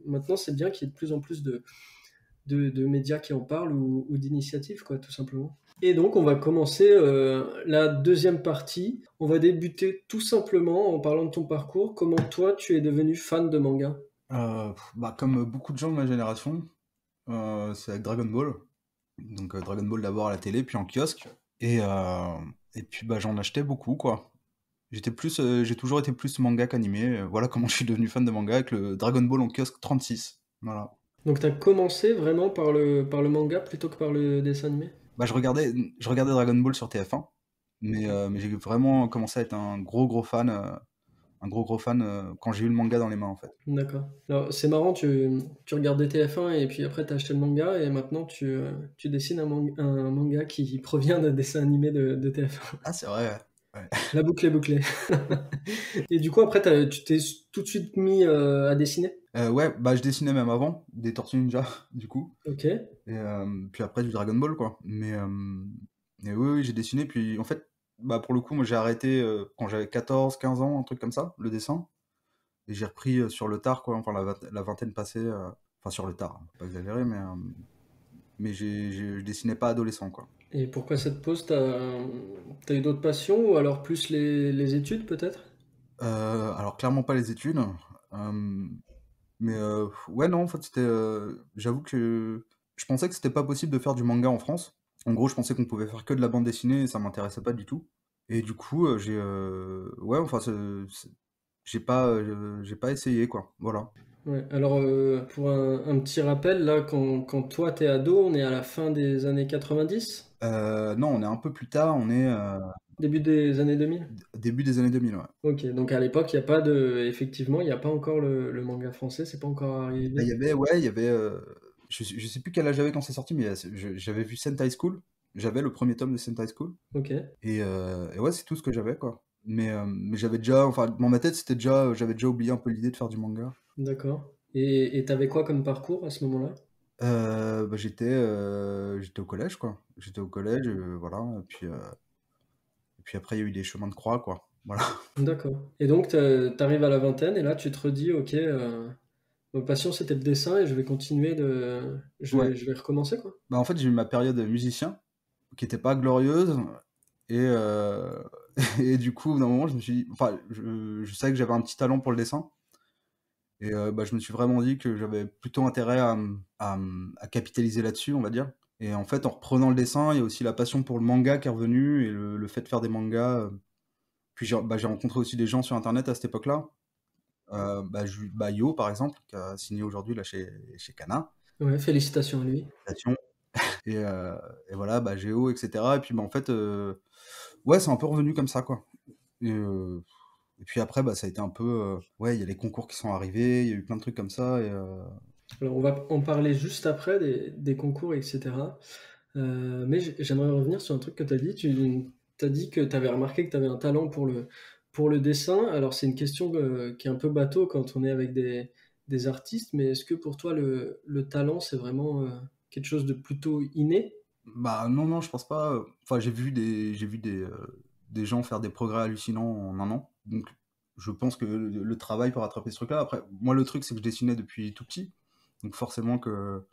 maintenant c'est bien qu'il y ait de plus en plus de médias qui en parlent ou d'initiatives, quoi, tout simplement. Et donc on va commencer la deuxième partie. On va débuter tout simplement en parlant de ton parcours. Comment toi tu es devenu fan de manga? Bah, comme beaucoup de gens de ma génération, c'est avec Dragon Ball. Donc Dragon Ball d'abord à la télé, puis en kiosque. Et puis bah, j'en achetais beaucoup, quoi. J'ai toujours été plus manga qu'animé. Voilà comment je suis devenu fan de manga avec le Dragon Ball en kiosque 36. Voilà. Donc tu as commencé vraiment par le manga plutôt que par le dessin animé? Bah, je regardais Dragon Ball sur TF1, mais j'ai vraiment commencé à être un gros fan quand j'ai eu le manga dans les mains, en fait. D'accord. Alors c'est marrant, tu regardais TF1 et puis après tu as acheté le manga et maintenant tu dessines un manga qui provient d'un dessin animé de TF1. Ah, c'est vrai, ouais. Ouais. La boucle est bouclée. Et du coup après tu t'es tout de suite mis à dessiner? Ouais, bah je dessinais même avant, des Tortues Ninja, du coup. Ok. Puis après du Dragon Ball, quoi. Mais oui, oui, j'ai dessiné. Puis en fait, bah pour le coup, moi j'ai arrêté quand j'avais 14, 15 ans, un truc comme ça, le dessin. Et j'ai repris sur le tard, quoi, enfin la vingtaine passée. Enfin sur le tard, faut pas exagérer, mais je dessinais pas adolescent, quoi. Et pourquoi cette pause? T'as eu d'autres passions ou alors plus les études peut-être? Alors clairement pas les études. euh, mais ouais, non, en fait, j'avoue que je pensais que c'était pas possible de faire du manga en France. En gros, je pensais qu'on pouvait faire que de la bande dessinée et ça m'intéressait pas du tout. Et du coup, ouais, enfin, j'ai pas essayé, quoi. Voilà. Ouais, alors pour un petit rappel, là, quand toi t'es ado, on est à la fin des années 90, Non, on est un peu plus tard, on est début des années 2000. début des années 2000, ouais. Ok, donc à l'époque, il n'y a pas de. Effectivement, il n'y a pas encore le manga français, c'est pas encore Bah, arrivé. ouais, je sais plus quel âge j'avais quand c'est sorti, mais j'avais vu Sentai School. J'avais le premier tome de Sentai School. Ok, Et ouais, c'est tout ce que j'avais, quoi. Mais j'avais déjà, enfin, dans ma tête, j'avais déjà oublié un peu l'idée de faire du manga. d'accord. Et t'avais quoi comme parcours à ce moment-là? Bah, j'étais au collège, quoi. J'étais au collège, voilà. Et puis après, il y a eu des chemins de croix, quoi. Voilà. D'accord. Et donc t'arrives à la vingtaine et là tu te redis, ok, ma passion c'était le dessin et je vais continuer de. Ouais. Je vais recommencer quoi. Bah, en fait, j'ai eu ma période musicien, qui était pas glorieuse. Et, et du coup, d'un moment, je me suis dit, enfin, je savais que j'avais un petit talent pour le dessin. Et bah, je me suis vraiment dit que j'avais plutôt intérêt à capitaliser là-dessus, on va dire. Et en fait, en reprenant le dessin, il y a aussi la passion pour le manga qui est revenue et le fait de faire des mangas. Puis j'ai rencontré aussi des gens sur Internet à cette époque-là. Bah, Yo, par exemple, qui a signé aujourd'hui là chez Kana. Ouais, félicitations à lui. Félicitations. Et voilà, bah, Géo, etc. Et puis bah, en fait, ouais, c'est un peu revenu comme ça, quoi. Et puis après, bah, ça a été un peu. Ouais, il y a les concours qui sont arrivés, il y a eu plein de trucs comme ça. Alors on va en parler juste après des concours, etc. Mais j'aimerais revenir sur un truc que tu as dit. Tu as dit que tu avais remarqué que tu avais un talent pour le dessin. Alors c'est une question qui est un peu bateau quand on est avec des artistes, mais est-ce que pour toi le talent c'est vraiment quelque chose de plutôt inné? Bah non, non, je pense pas. Enfin, j'ai vu des gens faire des progrès hallucinants en un an. Donc, je pense que le travail pour rattraper ce truc-là. Après, moi, le truc, c'est que je dessinais depuis tout petit. Donc, forcément que,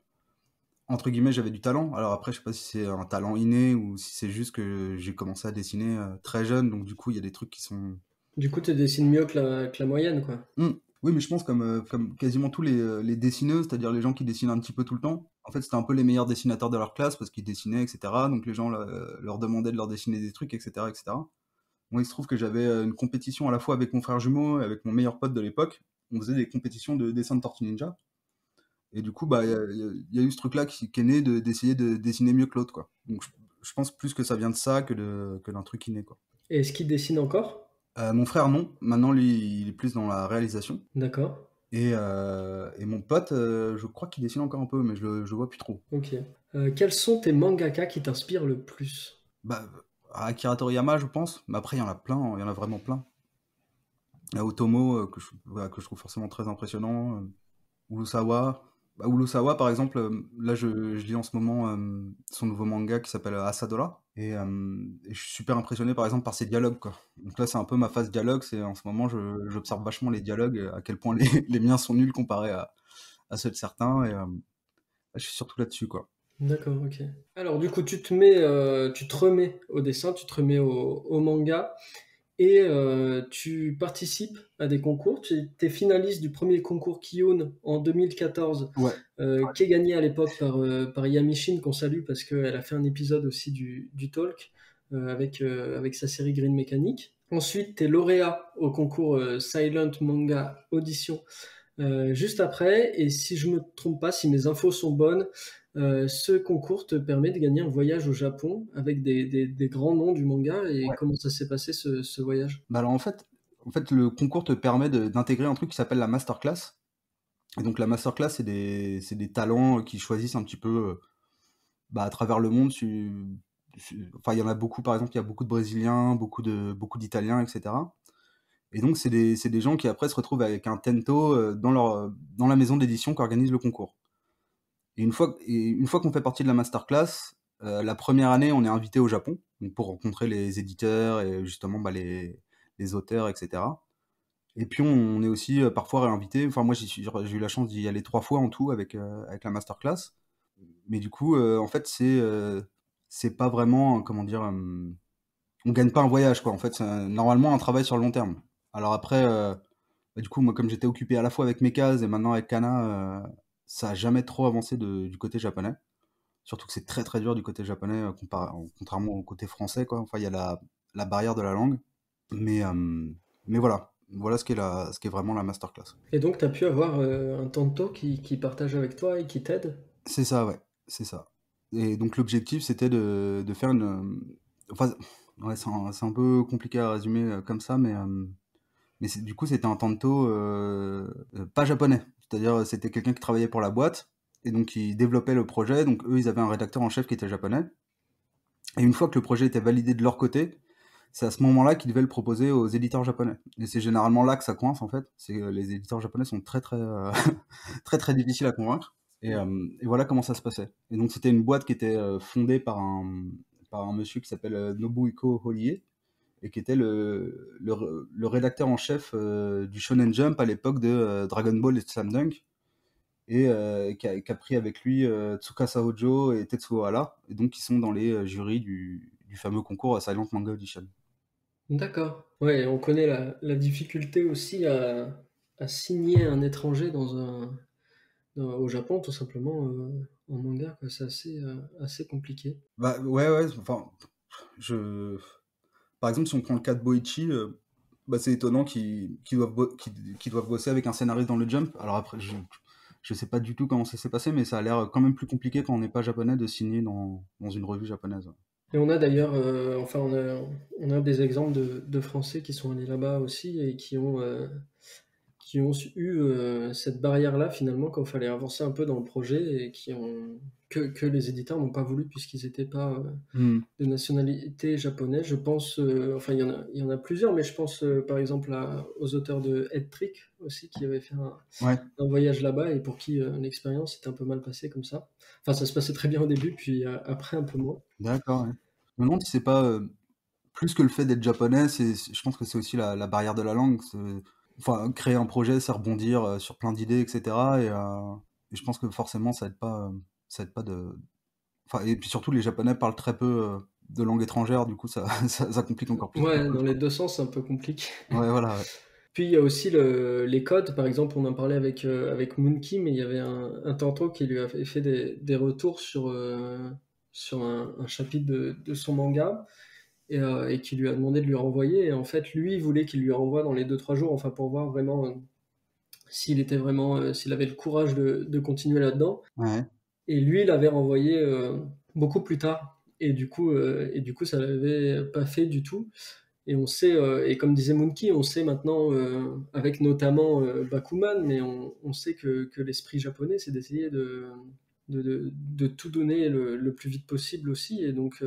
entre guillemets, j'avais du talent. Alors après, je sais pas si c'est un talent inné ou si c'est juste que j'ai commencé à dessiner très jeune. Donc, du coup, il y a des trucs qui sont. Du coup, tu dessines mieux que la moyenne, quoi. Hmm. Oui, mais je pense comme quasiment tous les dessineux, c'est-à-dire les gens qui dessinent un petit peu tout le temps. En fait, c'était un peu les meilleurs dessinateurs de leur classe parce qu'ils dessinaient, etc. Donc les gens leur demandaient de leur dessiner des trucs, etc., etc. Moi, il se trouve que j'avais une compétition à la fois avec mon frère jumeau et avec mon meilleur pote de l'époque. On faisait des compétitions de dessin de Tortue Ninja. Et du coup, bah, il y a eu ce truc-là qui est né d'essayer de dessiner mieux que l'autre, quoi. Donc je pense plus que ça vient de ça que d'un truc inné, quoi. Et est-ce qu'il dessine encore? Mon frère, non. Maintenant, lui, il est plus dans la réalisation. D'accord. Et mon pote, je crois qu'il dessine encore un peu, mais je vois plus trop. Ok. Quels sont tes mangaka qui t'inspirent le plus? Bah, Akira Toriyama, je pense. Mais après, il y en a plein, il y en a vraiment plein. Il y a Otomo, voilà, que je trouve forcément très impressionnant. Urusawa. Bah, Urusawa, par exemple, là, je lis en ce moment son nouveau manga qui s'appelle Asadora. Et je suis super impressionné, par exemple, par ses dialogues, quoi. Donc là, c'est un peu ma phase dialogue. C'est en ce moment, j'observe vachement les dialogues, à quel point les miens sont nuls comparés à ceux de certains. Je suis surtout là-dessus, quoi. D'accord, ok. Alors du coup, tu te remets au dessin, tu te remets au manga. et tu participes à des concours. Tu es finaliste du premier concours Kiyun en 2014, Ouais, qui est gagné à l'époque par Yamishin, qu'on salue parce qu'elle a fait un épisode aussi du Talk avec sa série Green Mechanic. Ensuite, tu es lauréat au concours Silent Manga Audition juste après. Et si je me trompe pas, si mes infos sont bonnes, ce concours te permet de gagner un voyage au Japon avec des grands noms du manga. Et ouais. comment ça s'est passé ce voyage? Bah alors en fait, le concours te permet d'intégrer un truc qui s'appelle la masterclass. Et donc la masterclass, c'est des talents qui choisissent un petit peu à travers le monde. Enfin, il y en a beaucoup, par exemple, il y a beaucoup de Brésiliens, beaucoup d'Italiens, etc. Et donc c'est des gens qui après se retrouvent avec un tento dans la maison d'édition qui organise le concours. Et une fois qu'on fait partie de la masterclass, la première année, on est invité au Japon donc pour rencontrer les éditeurs et justement les auteurs, etc. Et puis on est aussi parfois réinvité. Enfin, moi, j'ai eu la chance d'y aller 3 fois en tout avec la masterclass. Mais du coup, en fait, c'est pas vraiment, comment dire, on gagne pas un voyage, quoi. En fait, c'est normalement un travail sur le long terme. Alors après, du coup, moi, comme j'étais occupé à la fois avec mes cases et maintenant avec Kana, ça a jamais trop avancé du côté japonais. Surtout que c'est très très dur du côté japonais, contrairement au côté français, quoi. Enfin, il y a la barrière de la langue. Mais, voilà ce qu'est vraiment la masterclass. Et donc, tu as pu avoir un tanto qui partage avec toi et qui t'aide? C'est ça, ouais, c'est ça. Et donc l'objectif, c'était de faire une. Enfin, ouais, c'est un peu compliqué à résumer comme ça, mais du coup, c'était un tanto pas japonais. C'est-à-dire, c'était quelqu'un qui travaillait pour la boîte et donc qui développait le projet. Donc eux, ils avaient un rédacteur en chef qui était japonais. Et une fois que le projet était validé de leur côté, c'est à ce moment-là qu'ils devaient le proposer aux éditeurs japonais. Et c'est généralement là que ça coince en fait. C'est que les éditeurs japonais sont très très très très difficiles à convaincre. Et voilà comment ça se passait. Et donc c'était une boîte qui était fondée par un monsieur qui s'appelle Nobuhiko Horie et qui était le rédacteur en chef du Shonen Jump à l'époque de Dragon Ball et Slam Dunk et qui a pris avec lui Tsukasa Hojo et Tetsuo Hara, et donc qui sont dans les jurys du fameux concours Silent Manga Audition. D'accord. Ouais, on connaît la difficulté aussi à signer un étranger au Japon, tout simplement, en manga, quoi. C'est assez compliqué. Bah ouais, ouais, enfin, je... par exemple, si on prend le cas de Boichi, c'est étonnant qu'ils doivent bosser avec un scénariste dans le Jump. Alors après, je sais pas du tout comment ça s'est passé, mais ça a l'air quand même plus compliqué quand on n'est pas japonais de signer dans une revue japonaise. Et on a d'ailleurs, enfin, on a des exemples de Français qui sont allés là-bas aussi et qui ont eu cette barrière-là finalement quand il fallait avancer un peu dans le projet et que les éditeurs n'ont pas voulu puisqu'ils n'étaient pas Hmm. de nationalité japonaise. Je pense, enfin il y en a plusieurs, mais je pense par exemple aux auteurs de Head Trick aussi qui avaient fait Ouais, un voyage là-bas et pour qui l'expérience s'était un peu mal passée comme ça. Enfin ça se passait très bien au début, puis après un peu moins. d'accord. Ouais. Je me demande si c'est pas plus que le fait d'être japonais, je pense que c'est aussi la barrière de la langue. Enfin, créer un projet, c'est rebondir sur plein d'idées, etc. Et je pense que forcément, ça aide pas de. Enfin, et puis surtout, les Japonais parlent très peu de langue étrangère, du coup, ça, ça complique encore plus les Ouais, choses, dans les quoi. deux sens, c'est un peu compliqué. Ouais, voilà. Ouais. Puis il y a aussi les codes, par exemple, on en parlait avec Moonki, mais il y avait un tanto qui lui avait fait des retours sur un chapitre de son manga et qui lui a demandé de lui renvoyer. Et en fait, lui, il voulait qu'il lui renvoie dans les 2-3 jours, enfin pour voir vraiment s'il avait le courage de continuer là-dedans. Ouais. Et lui, il avait renvoyé beaucoup plus tard. Et du coup, ça l'avait pas fait du tout. Et on sait, et comme disait Moonki, on sait maintenant, avec notamment Bakuman, mais on sait que l'esprit japonais, c'est d'essayer de tout donner le plus vite possible aussi. Et donc,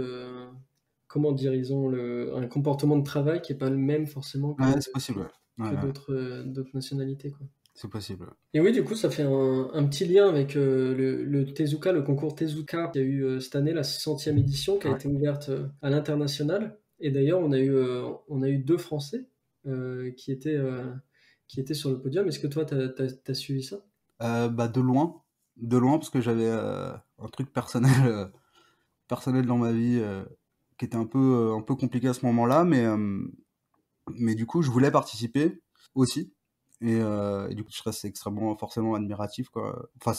comment dire, ils ont un comportement de travail qui n'est pas le même forcément que, Ouais, c'est possible. Ouais. Ouais, que ouais, d'autres nationalités, quoi. c'est possible. Et oui, du coup, ça fait un petit lien avec le Tezuka, le concours Tezuka, qui a eu cette année la 60e édition, qui a Ouais. été ouverte à l'international. Et d'ailleurs, on a eu 2 Français qui étaient sur le podium. Est-ce que toi, t'as suivi ça? De loin, parce que j'avais un truc personnel, personnel dans ma vie qui était un peu compliqué à ce moment-là, Mais du coup, je voulais participer aussi. Et du coup, je reste extrêmement forcément admiratif, quoi. Enfin,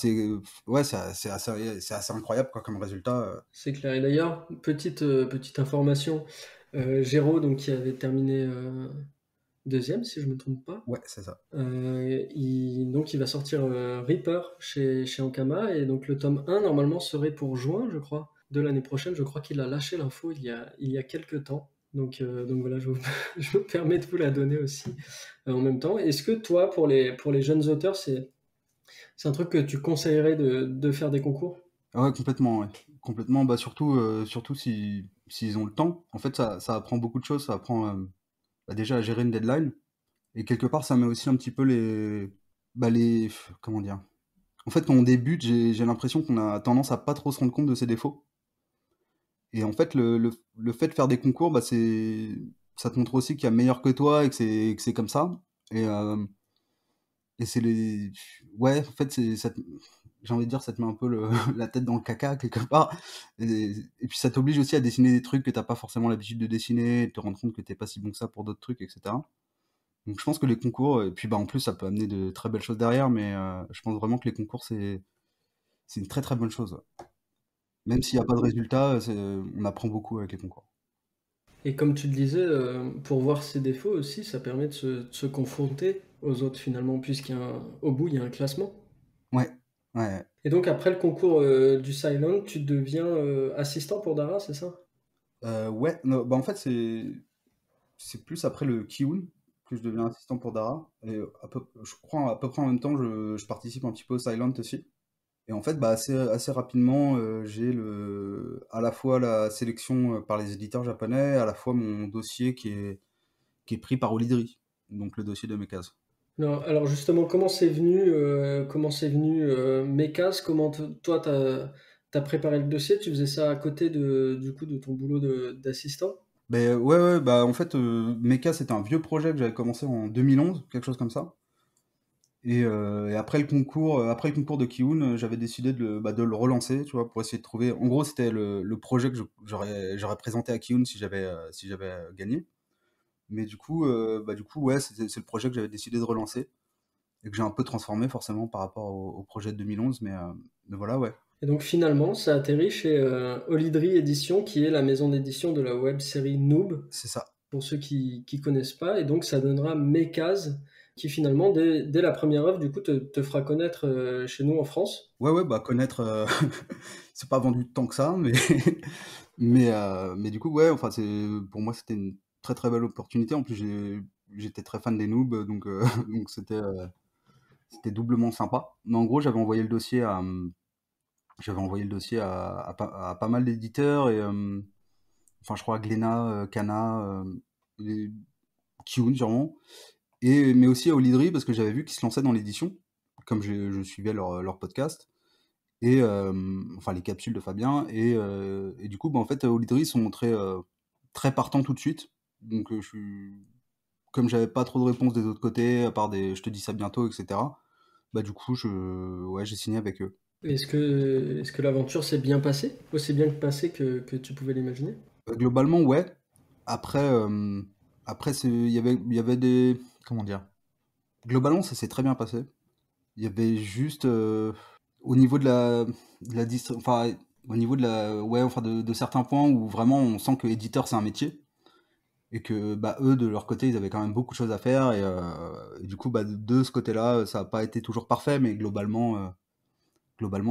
ouais, c'est assez incroyable, quoi, comme résultat. C'est clair. Et d'ailleurs, petite information, Géraud, donc, qui avait terminé deuxième, si je me trompe pas, Ouais, c'est ça. donc il va sortir Reaper chez Ankama, et donc le tome 1 normalement serait pour juin, je crois, de l'année prochaine. Je crois qu'il a lâché l'info il y a quelques temps. Donc voilà, je me permets de vous la donner aussi en même temps. Est-ce que toi, pour les jeunes auteurs, c'est un truc que tu conseillerais de faire des concours? Ah ouais, complètement, ouais. Complètement, bah surtout s'ils ont le temps. En fait, ça apprend beaucoup de choses. Ça apprend bah, déjà à gérer une deadline. Et quelque part, ça met aussi un petit peu comment dire? En fait, quand on débute, j'ai l'impression qu'on a tendance à pas trop se rendre compte de ses défauts. Et en fait, le fait de faire des concours, bah, ça te montre aussi qu'il y a meilleur que toi et que c'est comme ça. Et, euh, et c'est les. Ouais, en fait, j'ai envie de dire, ça te met un peu la tête dans le caca quelque part. Et puis ça t'oblige aussi à dessiner des trucs que t'as pas forcément l'habitude de dessiner, et de te rendre compte que t'es pas si bon que ça pour d'autres trucs, etc. Donc je pense que les concours, et puis bah en plus ça peut amener de très belles choses derrière, mais je pense vraiment que les concours c'est une très très bonne chose, ouais. Même s'il n'y a pas de résultat, on apprend beaucoup avec les concours. Et comme tu le disais, pour voir ses défauts aussi, ça permet de se confronter aux autres finalement, puisqu'au bout, il y a un classement. Ouais, ouais. Et donc après le concours du Silent, tu deviens assistant pour Dara, c'est ça? Ouais, non, bah en fait c'est plus après le Kiun que je deviens assistant pour Dara. Et je crois à peu près en même temps, je participe un petit peu au Silent aussi. Et en fait, bah, assez rapidement, j'ai à la fois la sélection par les éditeurs japonais, à la fois mon dossier qui est pris par Olidri, donc le dossier de mes cases. Alors justement, comment c'est venu Mécas? Toi, t'as préparé le dossier? Tu faisais ça à côté du coup de ton boulot d'assistant? Ben ouais, ouais, bah en fait, Mecha c'était un vieux projet que j'avais commencé en 2011, quelque chose comme ça. Et après le concours de Kiun, j'avais décidé de le relancer, tu vois, pour essayer de trouver. En gros, c'était le projet que j'aurais présenté à Kiun si j'avais gagné. Mais du coup, ouais, c'est le projet que j'avais décidé de relancer et que j'ai un peu transformé forcément par rapport au projet de 2011. Mais voilà, ouais, Et donc finalement, ça atterrit chez Olidri Édition, qui est la maison d'édition de la web série Noob, c'est ça. pour ceux qui connaissent pas. Et donc ça donnera Mécas, qui finalement, dès la première œuvre, du coup, te fera connaître chez nous en France. Ouais, ouais, bah connaître, c'est pas vendu tant que ça, mais mais du coup, ouais, enfin, pour moi, c'était une très très belle opportunité. En plus, j'étais très fan des noobs, donc donc c'était doublement sympa. Mais en gros, j'avais envoyé le dossier à pas mal d'éditeurs et enfin, je crois à Glénat, Kana, les- Kiun sûrement, mais aussi à Olidri parce que j'avais vu qu'ils se lançaient dans l'édition, comme je suivais leur podcast. Enfin les capsules de Fabien et du coup bah, en fait Olidri sont très partants tout de suite, donc comme j'avais pas trop de réponses des autres côtés à part des je te dis ça bientôt, etc. Bah du coup ouais, j'ai signé avec eux. Est-ce que l'aventure s'est bien passée? Aussi bien passée que tu pouvais l'imaginer? Globalement ouais. Après il y avait des comment dire, globalement ça s'est très bien passé. Il y avait juste au niveau enfin au niveau de la ouais, enfin de certains points où vraiment on sent que éditeur c'est un métier et que bah eux de leur côté ils avaient quand même beaucoup de choses à faire et du coup bah de ce côté-là ça n'a pas été toujours parfait, mais globalement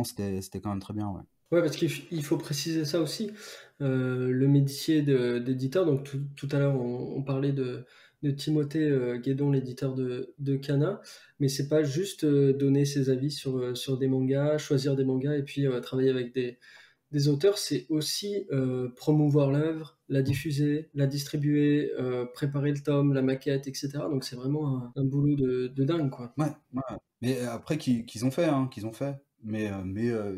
c'était quand même très bien, ouais. Ouais, parce qu'il faut préciser ça aussi. Le métier d'éditeur, donc tout à l'heure on parlait de Timothée Guédon, l'éditeur de Kana, mais c'est pas juste donner ses avis sur des mangas, choisir des mangas et puis travailler avec des auteurs, c'est aussi promouvoir l'œuvre, la diffuser, la distribuer, préparer le tome, la maquette, etc. Donc c'est vraiment un boulot de dingue, quoi. Ouais, ouais. Mais après qu'ils ont fait, hein, qu'ils ont fait, mais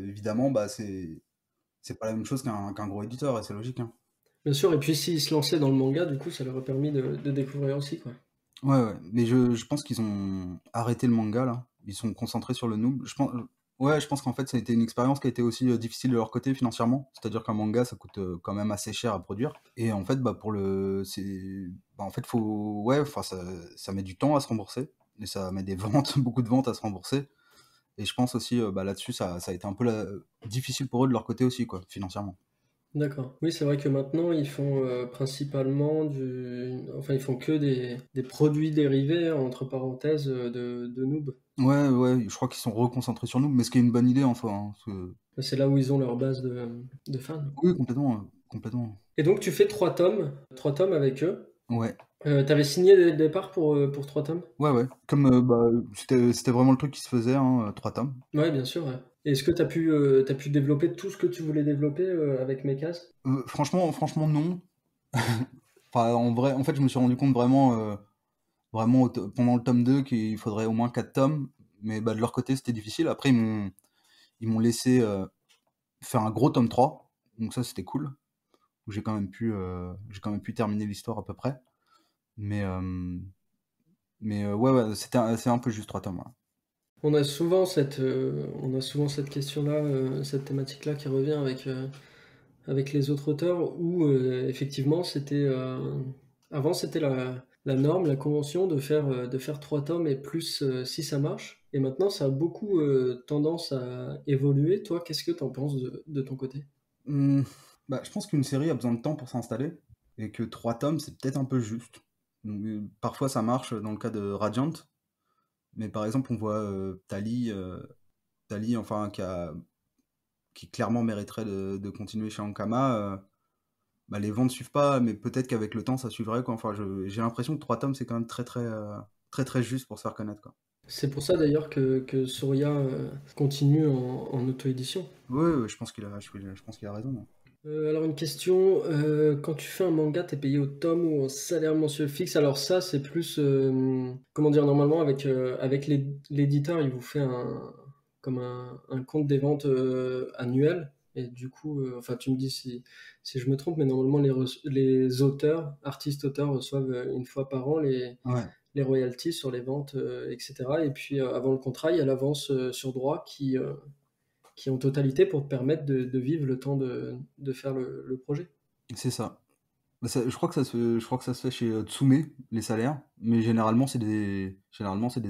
évidemment bah c'est pas la même chose qu'un gros éditeur et c'est logique, hein. Bien sûr, et puis s'ils se lançaient dans le manga, du coup, ça leur a permis de découvrir aussi, quoi. Ouais, ouais, mais je pense qu'ils ont arrêté le manga là. Ils sont concentrés sur le noob. Je pense, Ouais, je pense qu'en fait, ça a été une expérience qui a été aussi difficile de leur côté financièrement. C'est-à-dire qu'un manga, ça coûte quand même assez cher à produire. Et en fait, bah, en fait, ouais, enfin, ça met du temps à se rembourser. Et ça met des ventes, beaucoup de ventes à se rembourser. Et je pense aussi, bah, là-dessus, ça a été un peu difficile pour eux de leur côté aussi, quoi, financièrement. D'accord. Oui, c'est vrai que maintenant, ils font principalement enfin, ils font que des produits dérivés, entre parenthèses, de noob. Ouais, ouais, je crois qu'ils sont reconcentrés sur nous, mais ce qui est une bonne idée en soi, hein, C'est là où ils ont leur base de fans. oui, complètement, complètement. Et donc, tu fais trois tomes avec eux. Ouais, T'avais signé dès le départ pour trois tomes? ouais, ouais. Comme bah, c'était vraiment le truc qui se faisait, hein, 3 tomes. Ouais, bien sûr, ouais. Et est-ce que t'as pu développer tout ce que tu voulais développer avec Mekaz? Franchement, non. Enfin, en vrai, en fait, je me suis rendu compte vraiment, vraiment pendant le tome 2 qu'il faudrait au moins 4 tomes. Mais bah, de leur côté, c'était difficile. Après, ils m'ont laissé faire un gros tome 3. Donc ça, c'était cool. Où j'ai quand même pu terminer l'histoire à peu près. Mais, ouais, ouais, c'est un peu juste 3 tomes. Ouais. On a souvent cette question-là, cette thématique-là qui revient avec les autres auteurs où effectivement avant c'était la norme, la convention de faire trois tomes et plus si ça marche. Et maintenant ça a beaucoup tendance à évoluer. Toi, qu'est-ce que tu en penses de ton côté? Hum, Bah, je pense qu'une série a besoin de temps pour s'installer. Et que 3 tomes, c'est peut-être un peu juste. Donc, parfois, ça marche dans le cas de Radiant. Mais par exemple, on voit Tali, enfin, qui clairement mériterait de continuer chez Ankama. Bah, les ventes suivent pas, mais peut-être qu'avec le temps, ça suivrait, quoi. Enfin, j'ai l'impression que 3 tomes, c'est quand même très, très, très, très juste pour se faire connaître, quoi. C'est pour ça d'ailleurs que Surya continue en auto-édition. Oui, oui, je pense qu'il a raison, hein. Alors une question, quand tu fais un manga, t'es payé au tome ou au salaire mensuel fixe? Alors ça, c'est plus, comment dire, normalement avec l'éditeur, il vous fait comme un compte des ventes annuel. Et du coup, enfin tu me dis si je me trompe, mais normalement les auteurs, artistes-auteurs reçoivent une fois par an Ouais, les royalties sur les ventes, etc. Et puis avant le contrat, il y a l'avance sur droit qui en totalité pour te permettre de vivre le temps de faire le projet. c'est ça. Bah, je crois que ça se fait chez Tsume, les salaires, mais généralement, c'est des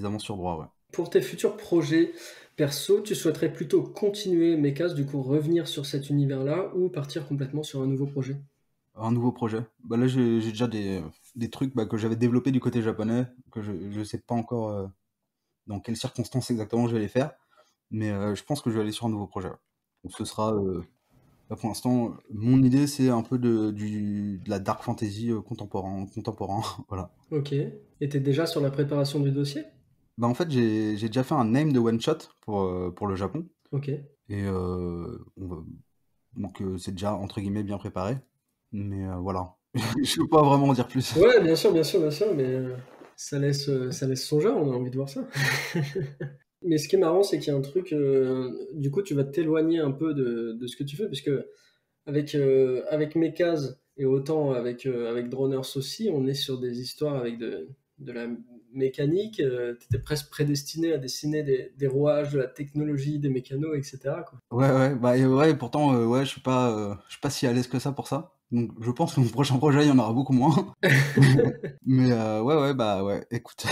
avances sur droit, ouais. Pour tes futurs projets perso, tu souhaiterais plutôt continuer Mekas, du coup revenir sur cet univers-là, ou partir complètement sur un nouveau projet? Un nouveau projet. Bah là, j'ai déjà des trucs bah, que j'avais développés du côté japonais, que je sais pas encore dans quelles circonstances exactement je vais les faire, mais je pense que je vais aller sur un nouveau projet. Ouais. Donc ce sera, là, pour l'instant, mon idée, c'est un peu de la dark fantasy contemporain, voilà. Ok. Et t'es déjà sur la préparation du dossier? Bah en fait, j'ai déjà fait un name de one shot pour le Japon, Ok. et donc c'est déjà entre guillemets bien préparé, mais voilà. Je peux pas vraiment en dire plus. Ouais, bien sûr, mais ça laisse songeur, on a envie de voir ça. Mais ce qui est marrant, c'est qu'il y a un truc, du coup, tu vas t'éloigner un peu de ce que tu fais, parce que avec Mekaz et autant avec Droners aussi, on est sur des histoires avec de la mécanique. Tu étais presque prédestiné à dessiner des rouages, de la technologie, des mécanos, etc., quoi. Ouais, ouais, bah, et ouais, pourtant, ouais, je suis pas si à l'aise que ça pour ça. Donc, je pense que mon prochain projet, il y en aura beaucoup moins. Mais, ouais, ouais, bah, ouais, écoute.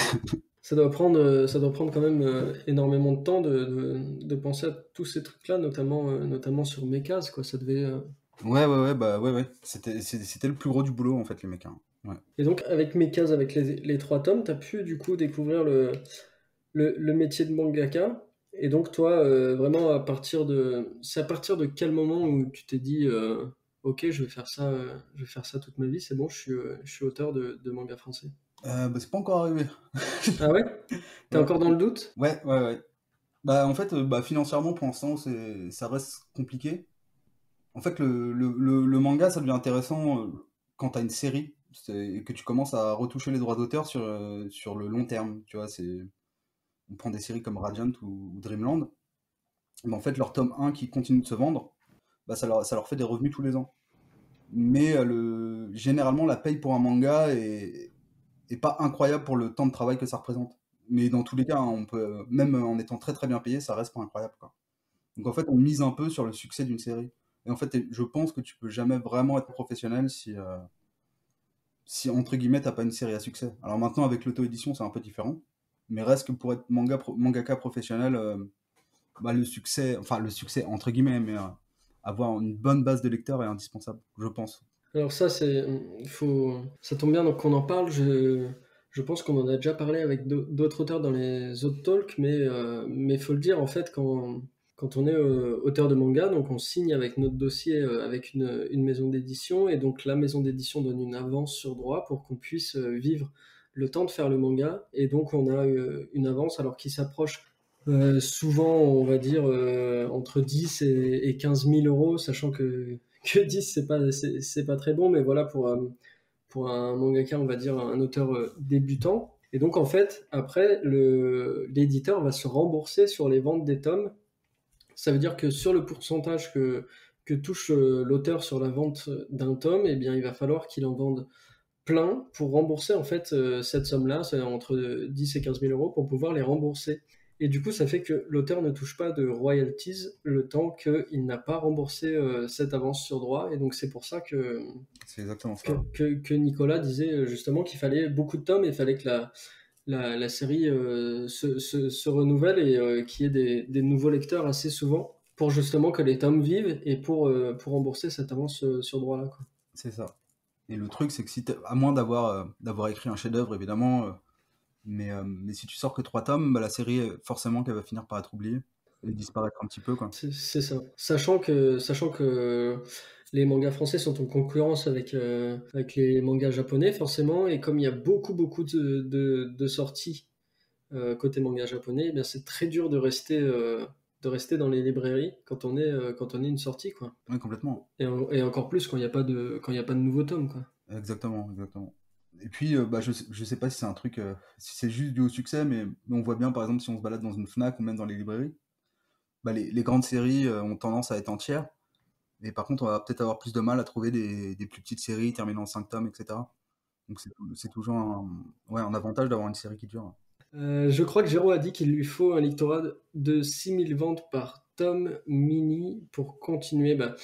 Ça doit prendre quand même énormément de temps de penser à tous ces trucs-là, notamment sur Mekaz, quoi. Ça devait, Ouais, ouais, ouais, bah, ouais, ouais. C'était le plus gros du boulot, en fait, les mecs, hein. Ouais. Et donc, avec Mekaz, avec les trois tomes, tu as pu du coup découvrir le métier de mangaka. Et donc, toi, vraiment, c'est à partir de quel moment où tu t'es dit, ok, je vais faire ça toute ma vie, c'est bon, je suis auteur de manga français. Bah, c'est pas encore arrivé. Ah ouais? T'es Ouais, encore dans le doute? ouais, ouais, ouais. Bah, en fait, bah, financièrement, pour l'instant, ça reste compliqué. En fait, le manga, ça devient intéressant quand t'as une série et que tu commences à retoucher les droits d'auteur sur le long terme. Tu vois, on prend des séries comme Radiant ou Dreamland. Mais en fait, leur tome 1 qui continue de se vendre, bah, ça leur fait des revenus tous les ans. Mais généralement, la paye pour un manga est pas incroyable pour le temps de travail que ça représente. Mais dans tous les cas, hein, même en étant très très bien payé, ça reste pas incroyable, quoi. Donc en fait, on mise un peu sur le succès d'une série. Et en fait, je pense que tu peux jamais vraiment être professionnel si entre guillemets, t'as pas une série à succès. Alors maintenant, avec l'auto-édition, c'est un peu différent. Mais reste que pour être mangaka professionnel, bah, le succès entre guillemets, mais avoir une bonne base de lecteurs est indispensable, je pense. Alors ça, ça tombe bien donc qu'on en parle. Je pense qu'on en a déjà parlé avec d'autres auteurs dans les autres talks, mais faut le dire en fait quand on est auteur de manga, donc on signe avec notre dossier avec une maison d'édition et donc la maison d'édition donne une avance sur droit pour qu'on puisse vivre le temps de faire le manga et donc on a une avance alors qui s'approche souvent on va dire entre 10 et 15 000 euros, sachant que 10 c'est pas très bon, mais voilà pour un mangaka, on va dire un auteur débutant. Et donc en fait, après, l'éditeur va se rembourser sur les ventes des tomes. Ça veut dire que sur le pourcentage que touche l'auteur sur la vente d'un tome, eh bien, il va falloir qu'il en vende plein pour rembourser en fait cette somme-là, c'est entre 10 et 15 000 euros pour pouvoir les rembourser. Et du coup, ça fait que l'auteur ne touche pas de royalties le temps qu'il n'a pas remboursé cette avance sur droit. Et donc c'est pour ça C'est exactement ça. que Nicolas disait justement qu'il fallait beaucoup de tomes et il fallait que la série se renouvelle et qu'il y ait des nouveaux lecteurs assez souvent pour justement que les tomes vivent et pour rembourser cette avance sur droit là, quoi. C'est ça. Et le truc, c'est que à moins d'avoir écrit un chef-d'œuvre, évidemment, mais si tu sors que 3 tomes, bah, la série, forcément, qu'elle va finir par être oubliée et disparaître un petit peu, quoi. C'est ça. Sachant que les mangas français sont en concurrence avec les mangas japonais, forcément, et comme il y a beaucoup de sorties côté manga japonais, eh bien c'est très dur de rester dans les librairies quand on est une sortie, quoi. Oui, complètement. Et encore plus quand il n'y a pas quand il y a pas de nouveaux tomes, quoi. Exactement, exactement. Et puis, bah, je sais pas si c'est un truc, si c'est juste dû au succès, mais on voit bien, par exemple, si on se balade dans une Fnac ou même dans les librairies, bah, les grandes séries ont tendance à être entières. Et par contre, on va peut-être avoir plus de mal à trouver des plus petites séries terminant en 5 tomes, etc. Donc c'est toujours ouais, un avantage d'avoir une série qui dure. Je crois que Jero a dit qu'il lui faut un lectorat de 6000 ventes par tome mini pour continuer. Bah,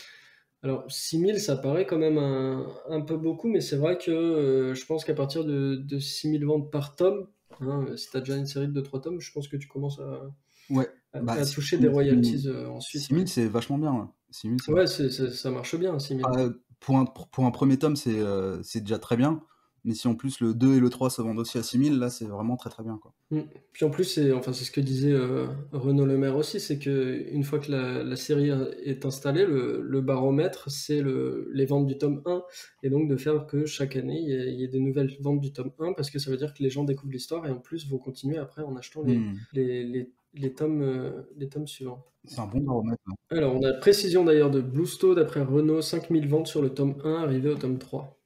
alors 6000, ça paraît quand même un peu beaucoup, mais c'est vrai que je pense qu'à partir de 6000 ventes par tome, hein, si tu as déjà une série de 2-3 tomes, je pense que tu commences Ouais, bah, à toucher des royalties ensuite. 6000, c'est vachement bien. Ouais. 6000, Ouais, ça marche bien, 6000. pour un premier tome, c'est déjà très bien. Mais si en plus le 2 et le 3 se vendent aussi à 6000, là, c'est vraiment très très bien, quoi. Puis en plus, c'est ce que disait Renaud Le Maire aussi, c'est que une fois que la série est installée, le baromètre, c'est les ventes du tome 1, et donc de faire que chaque année, il y ait des nouvelles ventes du tome 1, parce que ça veut dire que les gens découvrent l'histoire, et en plus vont continuer après en achetant les tomes suivants. C'est un bon baromètre. Hein. Alors, on a précision d'ailleurs de Bluesto, d'après Renaud, 5000 ventes sur le tome 1, arrivé au tome 3.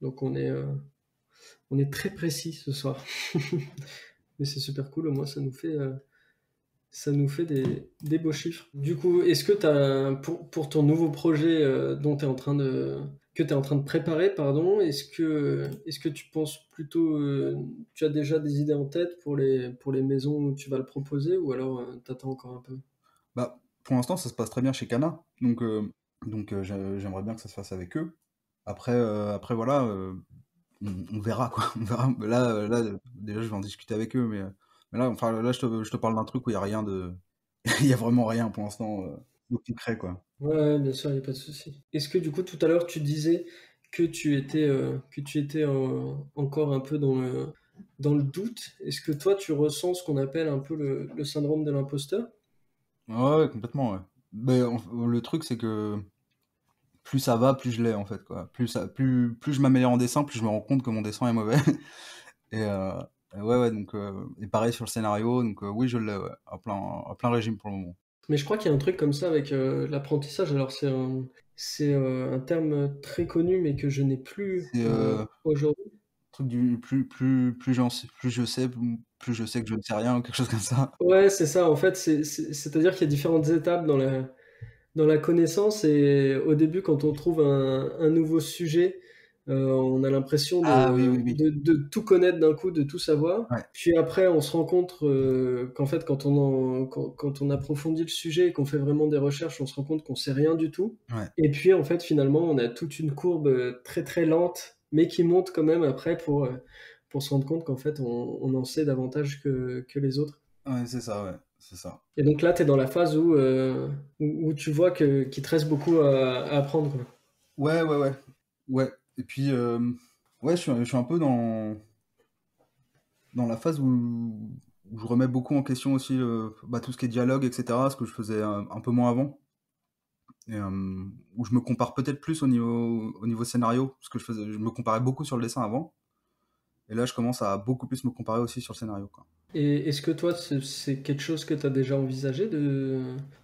Donc on est très précis ce soir. Mais c'est super cool, au moins ça nous fait des beaux chiffres. Du coup, est-ce que pour ton nouveau projet dont que tu es en train de préparer, pardon, est-ce que tu penses plutôt, tu as déjà des idées en tête pour les maisons où tu vas le proposer, ou alors t'attends encore un peu? Bah, pour l'instant, ça se passe très bien chez Kana, donc j'aimerais bien que ça se fasse avec eux. Après voilà, on verra quoi. On verra. Là, déjà, je vais en discuter avec eux, mais là, enfin, là, je te parle d'un truc où il y a rien de, il y a vraiment rien pour l'instant de concret quoi. Ouais, bien sûr, il n'y a pas de souci. Est-ce que du coup, tout à l'heure, tu disais que que tu étais encore un peu dans le doute? Est-ce que toi, tu ressens ce qu'on appelle un peu le syndrome de l'imposteur? Ouais, complètement, ouais. Mais le truc, c'est que plus ça va, plus je l'ai en fait quoi. Plus je m'améliore en dessin, plus je me rends compte que mon dessin est mauvais. Et ouais, donc et pareil sur le scénario, donc oui, je l'ai, ouais, à plein régime pour le moment. Mais je crois qu'il y a un truc comme ça avec l'apprentissage. Alors, c'est un terme très connu, mais que je n'ai plus C'est aujourd'hui. truc du plus je sais, plus je sais que je ne sais rien ou quelque chose comme ça. Ouais, c'est ça. En fait, c'est-à-dire qu'il y a différentes étapes dans la connaissance. Et au début, quand on trouve un nouveau sujet, On a l'impression Ah oui, oui, oui. de tout connaître d'un coup, de tout savoir. Ouais. Puis après, on se rend compte qu'en fait, quand on approfondit le sujet et qu'on fait vraiment des recherches, on se rend compte qu'on sait rien du tout. Ouais. Et puis, en fait, finalement, on a toute une courbe très très lente, mais qui monte quand même après pour se rendre compte qu'en fait, on en sait davantage que les autres. Ouais, c'est ça, ouais. C'est ça. Et donc là, tu es dans la phase où tu vois qu'il te reste beaucoup à apprendre, quoi. Ouais, ouais, ouais. Ouais. Et puis, ouais, je suis un peu dans la phase où je remets beaucoup en question aussi bah, tout ce qui est dialogue, etc., ce que je faisais un peu moins avant. Et, où je me compare peut-être plus au niveau scénario, parce que je me comparais beaucoup sur le dessin avant. Et là, je commence à beaucoup plus me comparer aussi sur le scénario, quoi. Et est-ce que toi, c'est quelque chose que tu as déjà envisagé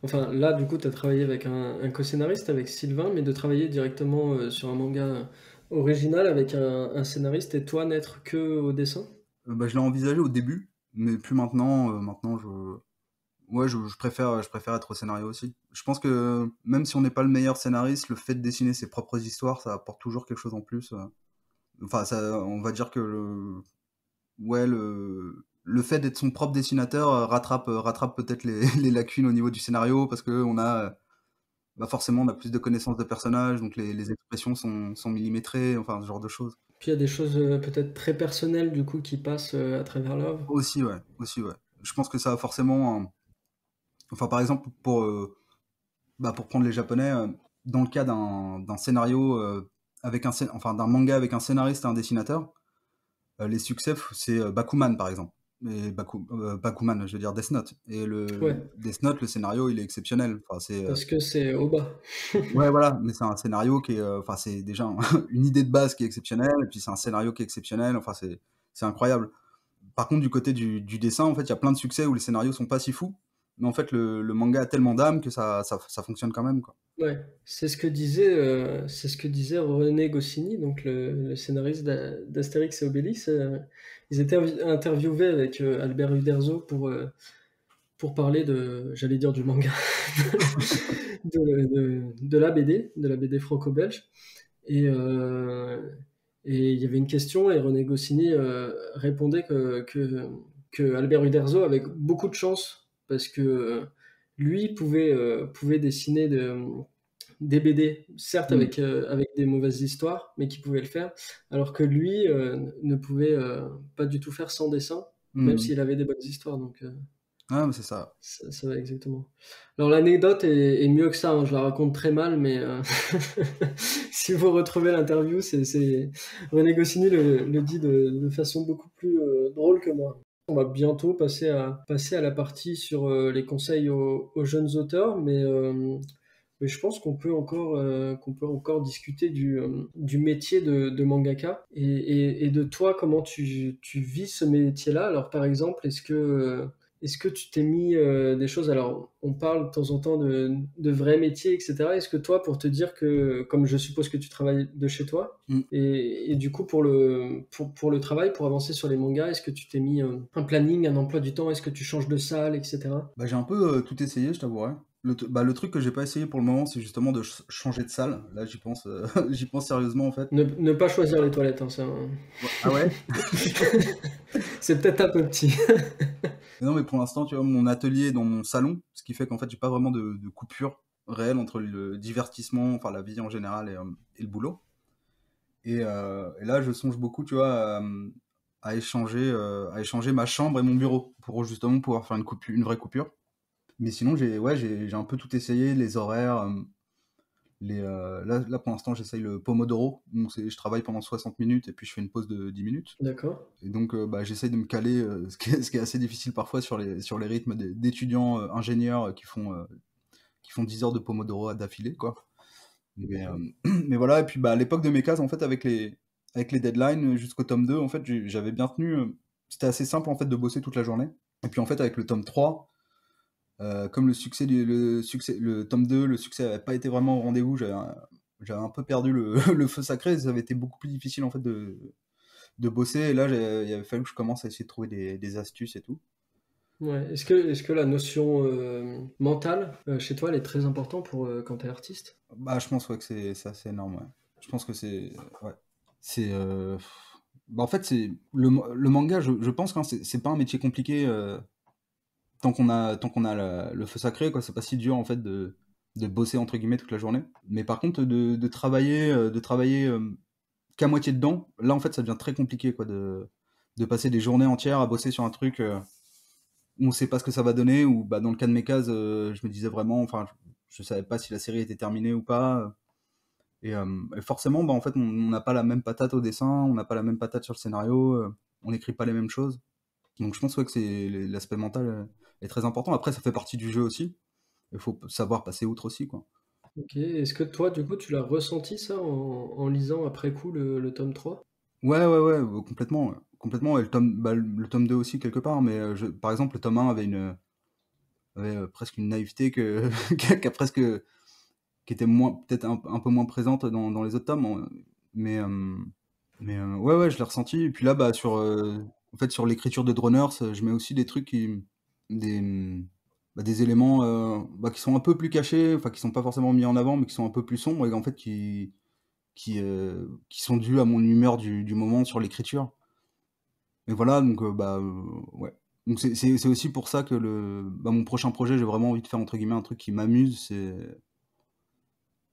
Enfin, là, du coup, tu as travaillé avec un co-scénariste, avec Sylvain, mais de travailler directement sur un manga original avec un scénariste et toi n'être que au dessin? Bah, je l'ai envisagé au début, mais plus maintenant. Maintenant, ouais, je préfère être au scénario aussi. Je pense que même si on n'est pas le meilleur scénariste, le fait de dessiner ses propres histoires, ça apporte toujours quelque chose en plus. Enfin, ça, on va dire que ouais, le fait d'être son propre dessinateur rattrape peut-être les lacunes au niveau du scénario, parce que bah forcément, on a plus de connaissances de personnages, donc les expressions sont millimétrées, enfin, ce genre de choses. Puis il y a des choses peut-être très personnelles, du coup, qui passent à travers l'œuvre. Aussi, ouais, aussi, ouais. Je pense que ça a forcément enfin, par exemple, bah, pour prendre les Japonais, dans le cas d'un scénario enfin d'un manga avec un scénariste et un dessinateur, les succès, c'est Bakuman par exemple. Et Bakuman, je veux dire Death Note. Et Ouais, Death Note, le scénario, il est exceptionnel. Enfin, parce que c'est au bas. ouais, voilà, mais c'est un scénario qui est, enfin, c'est déjà une idée de base qui est exceptionnelle, et puis c'est un scénario qui est exceptionnel. Enfin, c'est incroyable. Par contre, du côté du dessin, en fait, il y a plein de succès où les scénarios sont pas si fous, mais en fait, le manga a tellement d'âme que ça fonctionne quand même, quoi. Ouais, c'est ce que disait René Goscinny, donc le scénariste d'Astérix et Obélix. Ils étaient interviewés avec Albert Uderzo pour parler j'allais dire du manga, de la BD franco-belge. Et, euh, et il y avait une question et René Goscinny répondait que Albert Uderzo avait beaucoup de chance parce que lui pouvait dessiner des BD, certes Mm. avec des mauvaises histoires, mais qui pouvait le faire, alors que lui ne pouvait pas du tout faire sans dessin, même Mm. s'il avait des bonnes histoires. Donc Ah, mais c'est ça. ça va exactement. Alors l'anecdote est mieux que ça, hein, je la raconte très mal, mais si vous retrouvez l'interview, René Goscinny le dit de façon beaucoup plus drôle que moi. On va bientôt passer à la partie sur les conseils aux jeunes auteurs, mais je pense qu'on peut encore discuter du métier de mangaka et de toi, comment tu vis ce métier-là. Alors, par exemple, est-ce que tu t'es mis des choses? Alors, on parle de temps en temps de vrais métiers, etc. Est-ce que toi, pour te dire que, comme je suppose que tu travailles de chez toi, Mm. et du coup, pour le travail, pour avancer sur les mangas, est-ce que tu t'es mis un planning, un emploi du temps? Est-ce que tu changes de salle, etc.? Bah, j'ai un peu tout essayé, je t'avouerai. Le truc que j'ai pas essayé pour le moment, c'est justement de changer de salle. Là, j'y pense, j'y pense sérieusement en fait. Ne pas choisir les toilettes, hein, Ouais. Ah ouais? c'est peut-être un peu petit. Mais non, mais pour l'instant, tu vois, mon atelier est dans mon salon, ce qui fait qu'en fait, j'ai pas vraiment de coupure réelle entre le divertissement, enfin la vie en général et le boulot. Et là, je songe beaucoup, tu vois, à échanger ma chambre et mon bureau pour justement pouvoir faire une vraie coupure. Mais sinon, ouais, j'ai un peu tout essayé, les horaires. Là, pour l'instant, j'essaye le Pomodoro. Donc, je travaille pendant 60 minutes et puis je fais une pause de 10 minutes. D'accord. Et donc, bah, j'essaye de me caler, ce qui est assez difficile parfois sur les rythmes d'étudiants ingénieurs qui font 10 heures de Pomodoro d'affilée, quoi. Mais, mais voilà, et puis bah, à l'époque de mes cases, en fait, avec les deadlines jusqu'au tome 2, en fait, j'avais bien tenu. C'était assez simple, en fait, de bosser toute la journée. Et puis, en fait, avec le tome 3, comme le tome 2, le succès n'avait pas été vraiment au rendez-vous, j'avais un peu perdu le feu sacré, ça avait été beaucoup plus difficile en fait de bosser, et là il avait fallu que je commence à essayer de trouver des astuces et tout. Ouais. Est-ce que la notion mentale chez toi, elle est très importante pour quand tu es artiste? Bah je pense ouais, que c'est assez énorme, ouais. Je pense que ouais. C'est, bah, en fait, c'est le manga, je pense que c'est pas un métier compliqué, tant qu'on a le feu sacré, quoi. C'est pas si dur, en fait, de «bosser» entre guillemets toute la journée. Mais par contre, de travailler, qu'à moitié dedans, là, en fait, ça devient très compliqué, quoi, de passer des journées entières à bosser sur un truc, où on sait pas ce que ça va donner, ou bah, dans le cas de mes cases, je me disais vraiment, enfin, je savais pas si la série était terminée ou pas. Et forcément, bah, en fait, on n'a pas la même patate au dessin, on n'a pas la même patate sur le scénario, on n'écrit pas les mêmes choses. Donc je pense, ouais, que l'aspect mental est très important. Après, ça fait partie du jeu aussi. Il faut savoir passer outre aussi, quoi. Ok, est-ce que toi, du coup, tu l'as ressenti ça en lisant après coup le tome 3? Ouais, ouais, ouais, complètement. Ouais. Complètement. Et le tome 2 aussi, quelque part. Mais par exemple, le tome 1 avait presque une naïveté qui a presque, qui était peut-être un peu moins présente dans les autres tomes. Mais, euh, mais ouais, ouais, je l'ai ressenti. Et puis là, bah, en fait, sur l'écriture de Droners, je mets aussi des trucs des, des éléments, bah, qui sont un peu plus cachés, enfin, qui sont pas forcément mis en avant, mais qui sont un peu plus sombres et en fait, qui sont dus à mon humeur du moment sur l'écriture. Et voilà, donc, ouais. Donc, c'est aussi pour ça que mon prochain projet, j'ai vraiment envie de faire, entre guillemets, un truc qui m'amuse.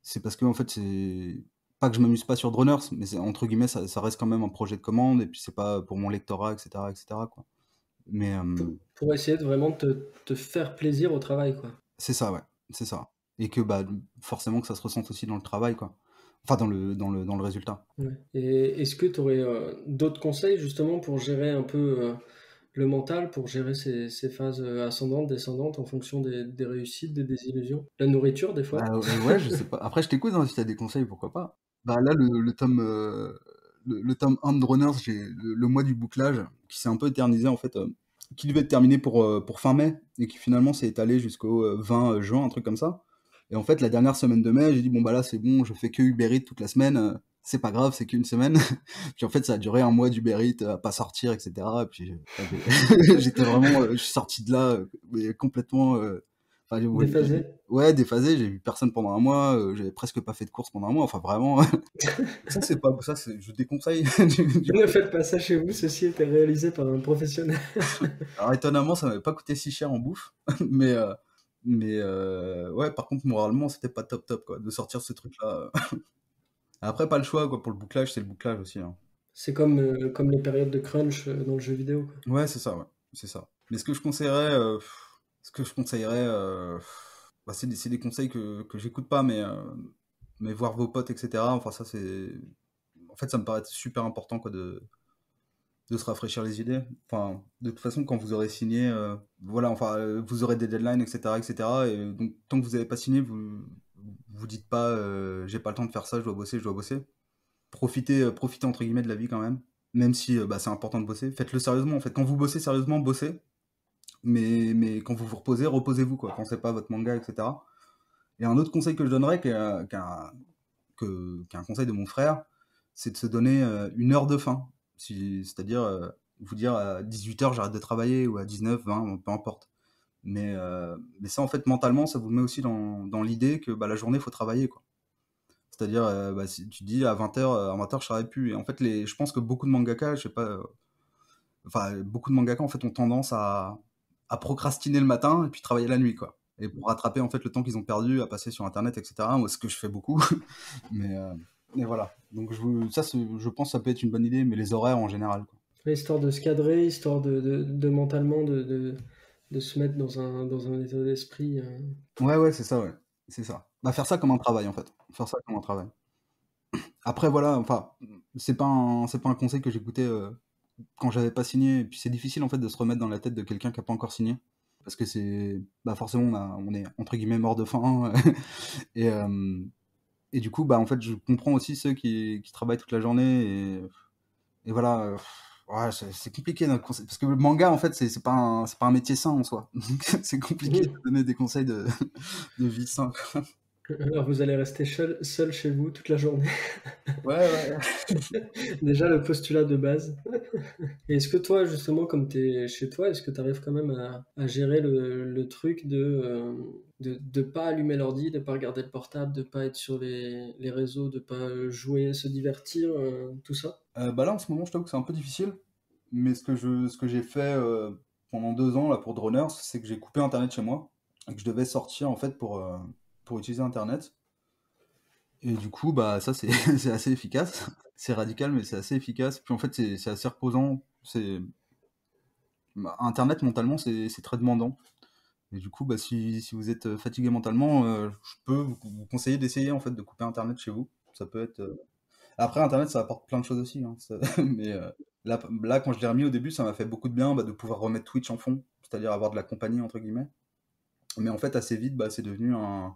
C'est parce que, en fait, c'est pas que je m'amuse pas sur Droners, mais entre guillemets, ça reste quand même un projet de commande, et puis c'est pas pour mon lectorat, etc., etc., quoi. Mais Pour essayer de vraiment te faire plaisir au travail, quoi. c'est ça, ouais, c'est ça. Et que bah, forcément que ça se ressente aussi dans le travail, quoi. Enfin, dans le résultat. Ouais. Et est-ce que tu aurais d'autres conseils justement pour gérer un peu le mental, pour gérer ces phases ascendantes, descendantes en fonction des réussites, des désillusions? La nourriture, des fois? Bah, ouais, je sais pas. Après, je t'écoute, hein, si t'as des conseils, pourquoi pas. Bah là, le tome 1 de Runners, j'ai le mois du bouclage, qui s'est un peu éternisé, en fait, qui devait être terminé pour fin mai, et qui finalement s'est étalé jusqu'au 20 juin, un truc comme ça. Et en fait, la dernière semaine de mai, j'ai dit, bon, bah là, c'est bon, je fais que Uber Eats toute la semaine, c'est pas grave, c'est qu'une semaine. Puis en fait, ça a duré un mois d'Uber Eats à pas sortir, etc. Et puis, j'étais vraiment, je suis sorti de là, mais complètement, enfin, Déphasé? ouais, déphasé, j'ai vu personne pendant un mois, j'avais presque pas fait de course pendant un mois, enfin vraiment, je déconseille. Ne faites pas ça chez vous, ceci était réalisé par un professionnel. Alors étonnamment, ça m'avait pas coûté si cher en bouffe, mais, ouais, par contre, moralement, c'était pas top top, quoi, de sortir ce truc-là. Après, pas le choix, quoi, pour le bouclage, c'est le bouclage aussi, hein. C'est comme les périodes de crunch dans le jeu vidéo, quoi. Ouais, c'est ça, ouais, c'est ça. Mais ce que je conseillerais, bah, c'est des conseils que j'écoute pas, mais voir vos potes, etc. Enfin, ça, en fait, ça me paraît super important, quoi, de se rafraîchir les idées. Enfin, de toute façon, quand vous aurez signé, voilà, enfin, vous aurez des deadlines, etc., etc. Et donc, tant que vous n'avez pas signé, vous dites pas, j'ai pas le temps de faire ça, je dois bosser, je dois bosser. Profitez entre guillemets de la vie quand même si bah, c'est important de bosser. Faites-le sérieusement, en fait. Quand vous bossez sérieusement, bossez. Mais quand vous vous reposez, reposez-vous, quoi. Pensez pas à votre manga, etc. Et un autre conseil que je donnerais, qui est un conseil de mon frère, c'est de se donner une heure de fin. C'est-à-dire vous dire à 18h j'arrête de travailler, ou à 19, 20, peu importe. Mais ça, en fait, mentalement, ça vous met aussi dans l'idée que bah, la journée, il faut travailler, quoi. C'est-à-dire, bah, si tu dis à 20h je travaille plus. Et en fait, je pense que beaucoup de mangaka, je sais pas, enfin, beaucoup de mangaka, en fait, ont tendance à procrastiner le matin et puis travailler la nuit, quoi. Et pour rattraper, en fait, le temps qu'ils ont perdu à passer sur Internet, etc. Moi, ce que je fais beaucoup. Mais, euh, mais voilà. Donc, je pense que ça peut être une bonne idée, mais les horaires en général, quoi. Histoire de se cadrer, histoire de mentalement de se mettre dans un état d'esprit. Ouais, ouais, c'est ça, ouais. C'est ça. Bah, faire ça comme un travail, en fait. Faire ça comme un travail. Après, voilà, enfin, c'est pas un conseil que j'écoutais quand j'avais pas signé. Et puis, c'est difficile, en fait, de se remettre dans la tête de quelqu'un qui a pas encore signé. Parce que bah, forcément, on est, entre guillemets, mort de faim. Et, et du coup, bah, en fait, je comprends aussi ceux qui travaillent toute la journée. Et voilà, ouais, c'est compliqué notre conseil. Parce que le manga, en fait, c'est pas un métier sain en soi. Donc, c'est compliqué de donner des conseils de vie sain, quoi. Alors vous allez rester seul chez vous toute la journée. Ouais, ouais. Déjà le postulat de base. Et est-ce que toi, justement, comme tu es chez toi, est-ce que tu arrives quand même à gérer le truc de pas allumer l'ordi, de pas regarder le portable, de pas être sur les réseaux, de pas jouer, se divertir, tout ça? Bah là, en ce moment, je t'avoue que c'est un peu difficile, mais ce que j'ai fait pendant 2 ans là, pour Droners, c'est que j'ai coupé Internet chez moi et que je devais sortir en fait pour utiliser Internet. Et du coup, bah ça, c'est c'est assez efficace. C'est radical, mais c'est assez efficace. Puis en fait, c'est assez reposant. Internet, mentalement, c'est très demandant. Et du coup, bah, si vous êtes fatigué mentalement, je peux vous conseiller d'essayer en fait de couper Internet chez vous. Ça peut être. Après, Internet, ça apporte plein de choses aussi, hein. Mais là, quand je l'ai remis au début, ça m'a fait beaucoup de bien bah, de pouvoir remettre Twitch en fond, c'est-à-dire avoir de la compagnie entre guillemets. Mais en fait, assez vite, bah, c'est devenu un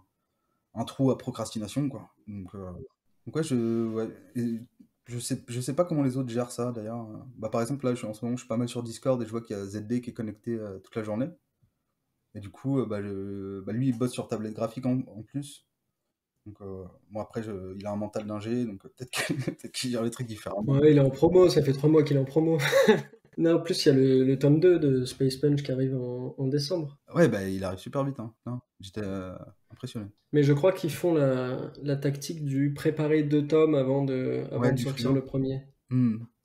trou à procrastination, quoi. Donc ouais, et je sais pas comment les autres gèrent ça d'ailleurs. Bah, par exemple, là, en ce moment, je suis pas mal sur Discord et je vois qu'il y a ZD qui est connecté toute la journée. Et du coup, bah, lui, il bosse sur tablette graphique en plus. Donc, bon, après, il a un mental d'ingé, donc peut-être peut-être qu'il gère les trucs différemment. Ouais, il est en promo, ça fait 3 mois qu'il est en promo. Non, en plus, il y a le tome 2 de Space Punch qui arrive en décembre. Ouais, bah, il arrive super vite, hein. Non, j'étais impressionné. Mais je crois qu'ils font la tactique du préparer 2 tomes avant Ouais, de du sortir frigo. le premier.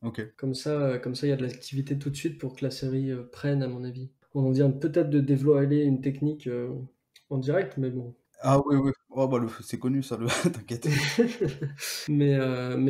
Ok. Comme ça, il y a de l'activité tout de suite pour que la série prenne, à mon avis. On vient peut-être de dévoiler une technique en direct, mais bon. Ah oui, oui. Oh, bah, c'est connu ça, t'inquiète. Mais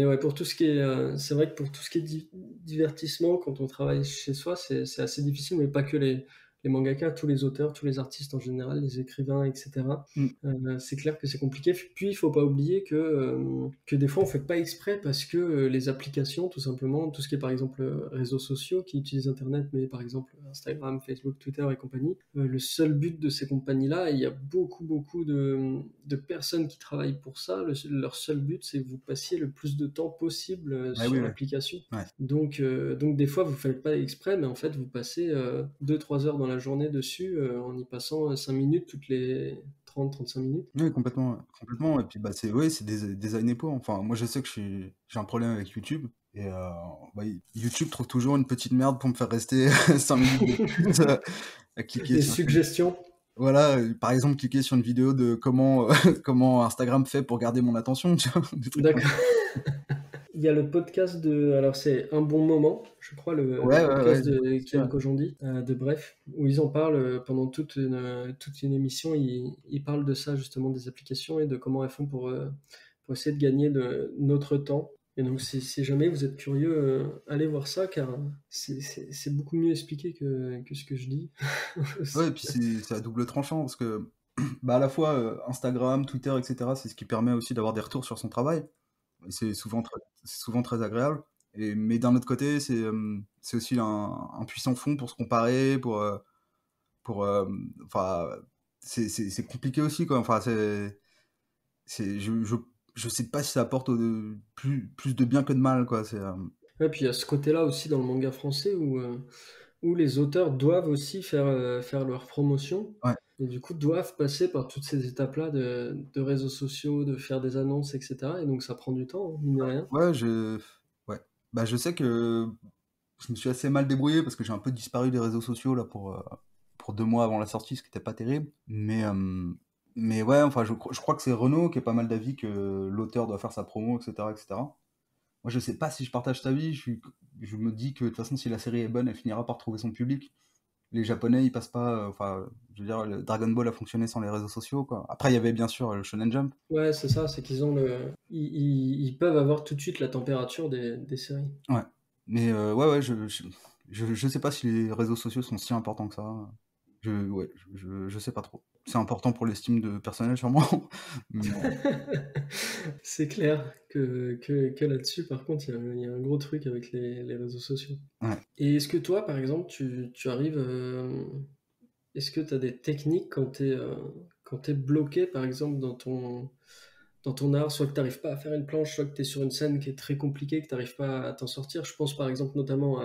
ouais, pour tout ce qui est, c'est vrai que pour tout ce qui est divertissement, quand on travaille chez soi, c'est assez difficile, mais pas que les mangaka, tous les auteurs, tous les artistes en général, les écrivains, etc. Hmm. C'est clair que c'est compliqué. Puis il faut pas oublier que des fois on fait pas exprès parce que les applications, tout simplement, tout ce qui est par exemple réseaux sociaux qui utilisent Internet, mais par exemple Instagram, Facebook, Twitter et compagnie, le seul but de ces compagnies-là, il y a beaucoup de personnes qui travaillent pour ça. Leur seul but, c'est que vous passiez le plus de temps possible Ouais, oui, sur oui. l'application. Ouais. Donc des fois, vous faites pas exprès, mais en fait, vous passez 2-3 heures dans la journée dessus en y passant 5 minutes toutes les 30-35 minutes. Oui, complètement, ouais. Complètement. Et puis, bah, c'est des années pour. Enfin, moi, je sais que j'ai un problème avec YouTube. Et bah, YouTube trouve toujours une petite merde pour me faire rester 5 minutes de plus à cliquer Des sur. suggestions. Voilà, par exemple, cliquer sur une vidéo de comment, comment Instagram fait pour garder mon attention, tu vois, des trucs comme D'accord. Il y a le podcast alors c'est Un bon moment, je crois, ça. le Ouais, ouais, ouais, podcast de c'est vrai. Kian Kojandi, de Bref, où ils en parlent pendant toute une émission, ils parlent de ça justement, des applications et de comment elles font pour essayer de gagner notre temps. Et donc si jamais vous êtes curieux, allez voir ça, car c'est beaucoup mieux expliqué que ce que je dis. Ouais, et puis c'est à double tranchant parce que, bah, à la fois Instagram, Twitter, etc., c'est ce qui permet aussi d'avoir des retours sur son travail. Et c'est souvent très agréable. Mais d'un autre côté, c'est aussi un puissant fond pour se comparer, pour enfin, c'est compliqué aussi, quoi. Enfin, c'est, je sais pas si ça apporte plus de bien que de mal, quoi. Ouais, puis il y a ce côté-là aussi dans le manga français où les auteurs doivent aussi faire leur promotion Ouais, et du coup doivent passer par toutes ces étapes-là de réseaux sociaux, de faire des annonces, etc. Et donc ça prend du temps, hein, mine de rien. ouais, ouais. Bah, je sais que je me suis assez mal débrouillé parce que j'ai un peu disparu des réseaux sociaux là pour 2 mois avant la sortie, ce qui n'était pas terrible. Mais ouais, enfin, je crois que c'est Renaud qui est pas mal d'avis que l'auteur doit faire sa promo, etc., etc. Moi, je sais pas si je partage ta vie. Je me dis que de toute façon, si la série est bonne, elle finira par trouver son public. Les Japonais, ils passent pas. Enfin, je veux dire, le Dragon Ball a fonctionné sans les réseaux sociaux, quoi. Après, il y avait bien sûr le Shonen Jump. Ouais, c'est ça, c'est qu'ils ont ils peuvent avoir tout de suite la température des séries. Ouais. Mais ouais, ouais, je sais pas si les réseaux sociaux sont si importants que ça. Ouais, je sais pas trop. C'est important pour l'estime de personnel, sûrement. Mais, C'est clair que là-dessus, par contre, il y a un gros truc avec les réseaux sociaux. ouais. Et est-ce que toi, par exemple, tu arrives, est-ce que tu as des techniques quand t'es bloqué, par exemple, dans ton art, soit que tu n'arrives pas à faire une planche, soit que tu es sur une scène qui est très compliquée, que tu n'arrives pas à t'en sortir? Je pense par exemple notamment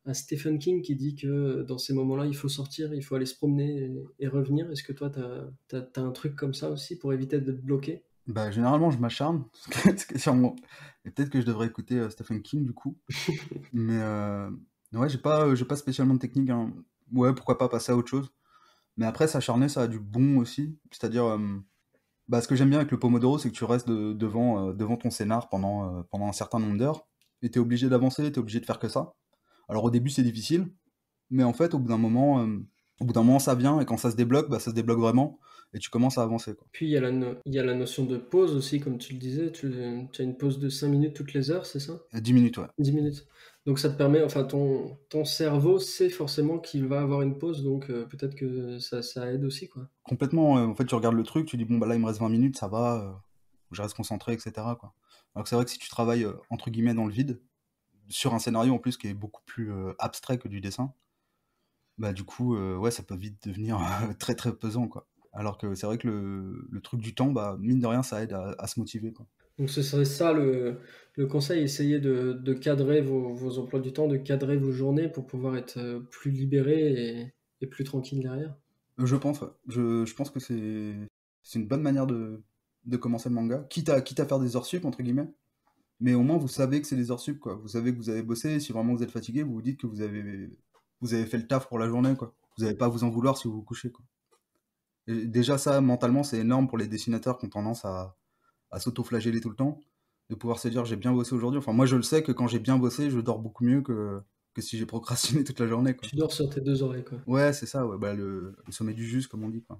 à Stephen King qui dit que dans ces moments-là, il faut sortir, il faut aller se promener et revenir. Est-ce que toi, t'as un truc comme ça aussi pour éviter d'être bloqué? Bah, généralement, je m'acharne. Ce qui est sûrement. Et peut-être que je devrais écouter Stephen King, du coup. Mais ouais, j'ai pas spécialement de technique, hein. Ouais, pourquoi pas passer à autre chose. Mais après, s'acharner, ça a du bon aussi. C'est-à-dire, bah, ce que j'aime bien avec le Pomodoro, c'est que tu restes devant ton scénar pendant un certain nombre d'heures. Et tu es obligé d'avancer, tu es obligé de faire que ça. Alors au début, c'est difficile, mais en fait, au bout d'un moment, ça vient, et quand ça se débloque, bah, ça se débloque vraiment, et tu commences à avancer, quoi. Puis il y a la notion de pause aussi, comme tu le disais. Tu as une pause de 5 minutes toutes les heures, c'est ça? 10 minutes, ouais. 10 minutes. Donc ça te permet, enfin ton cerveau sait forcément qu'il va avoir une pause, donc peut-être que ça aide aussi, quoi. Complètement, en fait, tu regardes le truc, tu dis, bon, bah là, il me reste 20 minutes, ça va, je reste concentré, etc., quoi. Alors que c'est vrai que si tu travailles, entre guillemets, dans le vide, sur un scénario en plus qui est beaucoup plus abstrait que du dessin, bah du coup, ouais, ça peut vite devenir très très pesant, quoi. Alors que c'est vrai que le truc du temps, bah mine de rien, ça aide à se motiver, quoi. Donc ce serait ça le conseil, essayer de cadrer vos emplois du temps, de cadrer vos journées pour pouvoir être plus libéré et plus tranquille derrière. Je pense, ouais. Je pense que c'est une bonne manière de commencer le manga, quitte à faire des heures sup, entre guillemets, mais au moins vous savez que c'est des heures sup, quoi. Vous savez que vous avez bossé, et si vraiment vous êtes fatigué, vous vous dites que vous avez fait le taf pour la journée, quoi. Vous n'avez pas à vous en vouloir si vous vous couchez, quoi. Et déjà ça, mentalement, c'est énorme pour les dessinateurs qui ont tendance à s'auto-flageller tout le temps, de pouvoir se dire j'ai bien bossé aujourd'hui. Enfin, moi je le sais que quand j'ai bien bossé, je dors beaucoup mieux que si j'ai procrastiné toute la journée, quoi. Tu dors sur tes deux oreilles, quoi. Ouais, c'est ça, ouais, bah, le sommet du juste, comme on dit, quoi.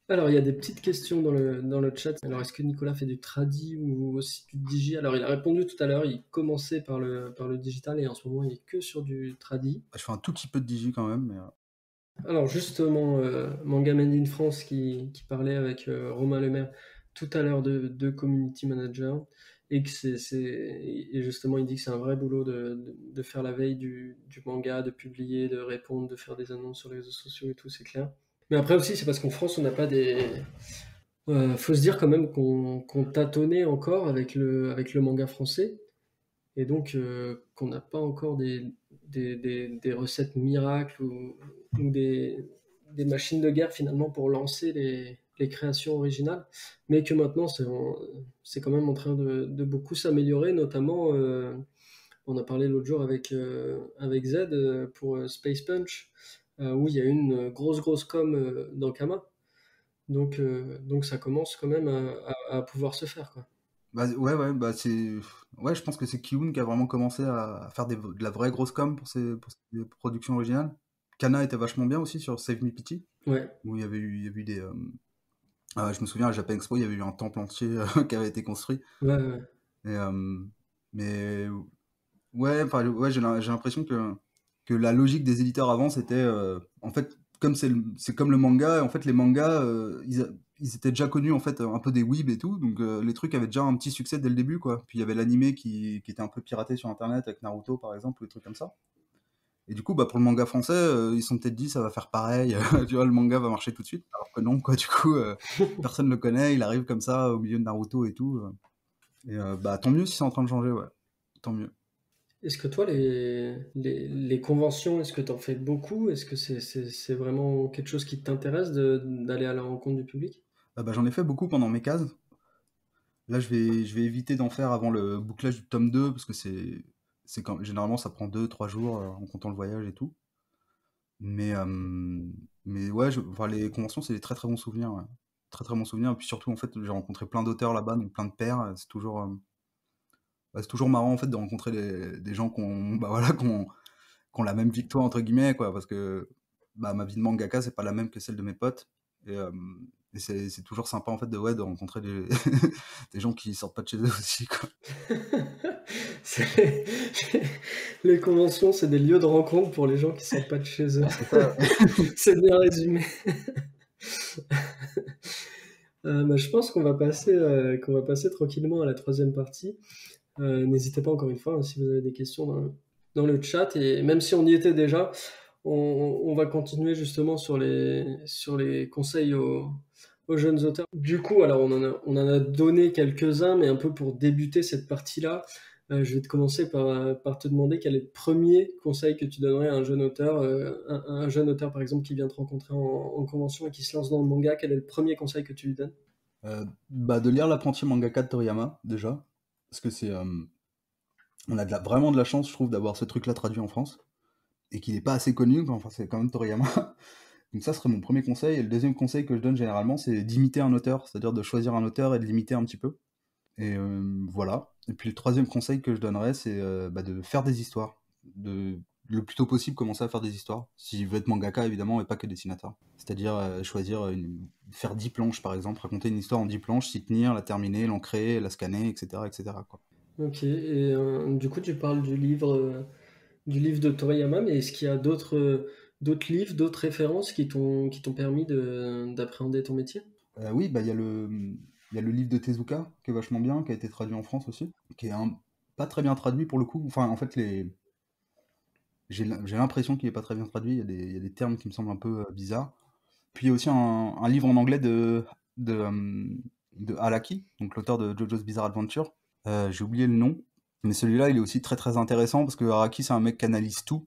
Alors, il y a des petites questions dans le chat. Alors, est-ce que Nicolas fait du tradi ou aussi du digi? Alors, il a répondu tout à l'heure, il commençait par le digital et en ce moment, il est que sur du tradi. Je fais un tout petit peu de digi quand même, mais Alors, justement, Manga Made in France qui parlait avec Romain Lemaire tout à l'heure de community manager et et justement, il dit que c'est un vrai boulot de faire la veille du manga, de publier, de répondre, de faire des annonces sur les réseaux sociaux et tout, c'est clair. Mais après aussi, c'est parce qu'en France, on n'a pas des. Faut se dire quand même qu'on tâtonnait encore avec le manga français et donc qu'on n'a pas encore des recettes miracles ou des machines de guerre finalement pour lancer les créations originales, mais que maintenant c'est quand même en train de beaucoup s'améliorer, notamment on a parlé l'autre jour avec Z pour Space Punch, où il y a eu une grosse com dans Kama. Donc ça commence quand même à pouvoir se faire, quoi. bah, ouais, ouais, bah ouais, je pense que c'est Kiun qui a vraiment commencé à faire de la vraie grosse com pour ses productions originales. Kana était vachement bien aussi sur Save Me Pity, Ouais, où il y avait eu des. Je me souviens à Japan Expo, il y avait eu un temple entier qui avait été construit. ouais, ouais. Et, mais ouais, enfin, ouais, j'ai l'impression que la logique des éditeurs avant, c'était en fait, comme c'est comme le manga, en fait, les mangas, ils étaient déjà connus en fait un peu des weebs et tout, donc les trucs avaient déjà un petit succès dès le début, quoi. Puis il y avait l'animé qui était un peu piraté sur internet avec Naruto par exemple, ou des trucs comme ça. Et du coup, bah, pour le manga français, ils se sont peut-être dit ça va faire pareil, tu vois, le manga va marcher tout de suite, alors que non, quoi. Du coup, personne le connaît, il arrive comme ça au milieu de Naruto et tout. Et bah tant mieux si c'est en train de changer, ouais. Tant mieux. Est-ce que toi, les conventions, est-ce que tu en fais beaucoup? Est-ce que c'est vraiment quelque chose qui t'intéresse d'aller à la rencontre du public? Bah, j'en ai fait beaucoup pendant mes cases. Là, je vais éviter d'en faire avant le bouclage du tome 2 parce que généralement ça prend 2 3 jours en comptant le voyage et tout. Mais, ouais, enfin, les conventions, c'est des très très bons souvenirs, ouais. Très très bons souvenirs. Et puis surtout, en fait, j'ai rencontré plein d'auteurs là-bas, donc plein de pairs. C'est toujours marrant en fait de rencontrer des gens bah, voilà, qui ont la même vie que toi, entre guillemets, quoi. Parce que bah, ma vie de mangaka, c'est pas la même que celle de mes potes. Et c'est toujours sympa en fait de rencontrer des gens qui sortent pas de chez eux aussi, quoi. C'est- Les conventions, c'est des lieux de rencontre pour les gens qui sortent pas de chez eux. Ah, c'est ça. C'est bien résumé. Bah, je pense qu'on va passer tranquillement à la troisième partie. N'hésitez pas encore une fois, hein, si vous avez des questions dans le chat. Et même si on y était déjà, on va continuer justement sur les conseils aux jeunes auteurs. Du coup, alors on en a donné quelques-uns, mais un peu pour débuter cette partie-là, je vais te commencer par te demander quel est le premier conseil que tu donnerais à un jeune auteur, un jeune auteur par exemple qui vient te rencontrer en convention et qui se lance dans le manga. Quel est le premier conseil que tu lui donnes? Bah, de lire l'apprenti mangaka de Toriyama, déjà. Parce que on a vraiment de la chance, je trouve, d'avoir ce truc-là traduit en France. Et qu'il n'est pas assez connu, quoi. Enfin, c'est quand même Toriyama. Donc ça serait mon premier conseil. Et le deuxième conseil que je donne généralement, c'est d'imiter un auteur, c'est-à-dire de choisir un auteur et de l'imiter un petit peu. Et voilà. Et puis le troisième conseil que je donnerais, c'est de faire des histoires. Le plus tôt possible, commencer à faire des histoires. S'il veut être mangaka, évidemment, et pas que dessinateur. C'est-à-dire choisir, faire 10 planches, par exemple, raconter une histoire en 10 planches, s'y tenir, la terminer, l'ancrer, la scanner, etc. etc. quoi. Ok, et du coup, tu parles du livre de Toriyama, mais est-ce qu'il y a d'autres livres, d'autres références qui t'ont permis d'appréhender ton métier? Oui, il y a le livre de Tezuka, qui est vachement bien, qui a été traduit en France aussi, qui est pas très bien traduit pour le coup. Enfin, en fait, j'ai l'impression qu'il est pas très bien traduit. Il y a des termes qui me semblent un peu bizarres. Puis il y a aussi un livre en anglais de Araki, donc l'auteur de JoJo's Bizarre Adventure. J'ai oublié le nom, mais celui-là, il est aussi très très intéressant parce que Araki, c'est un mec qui analyse tout.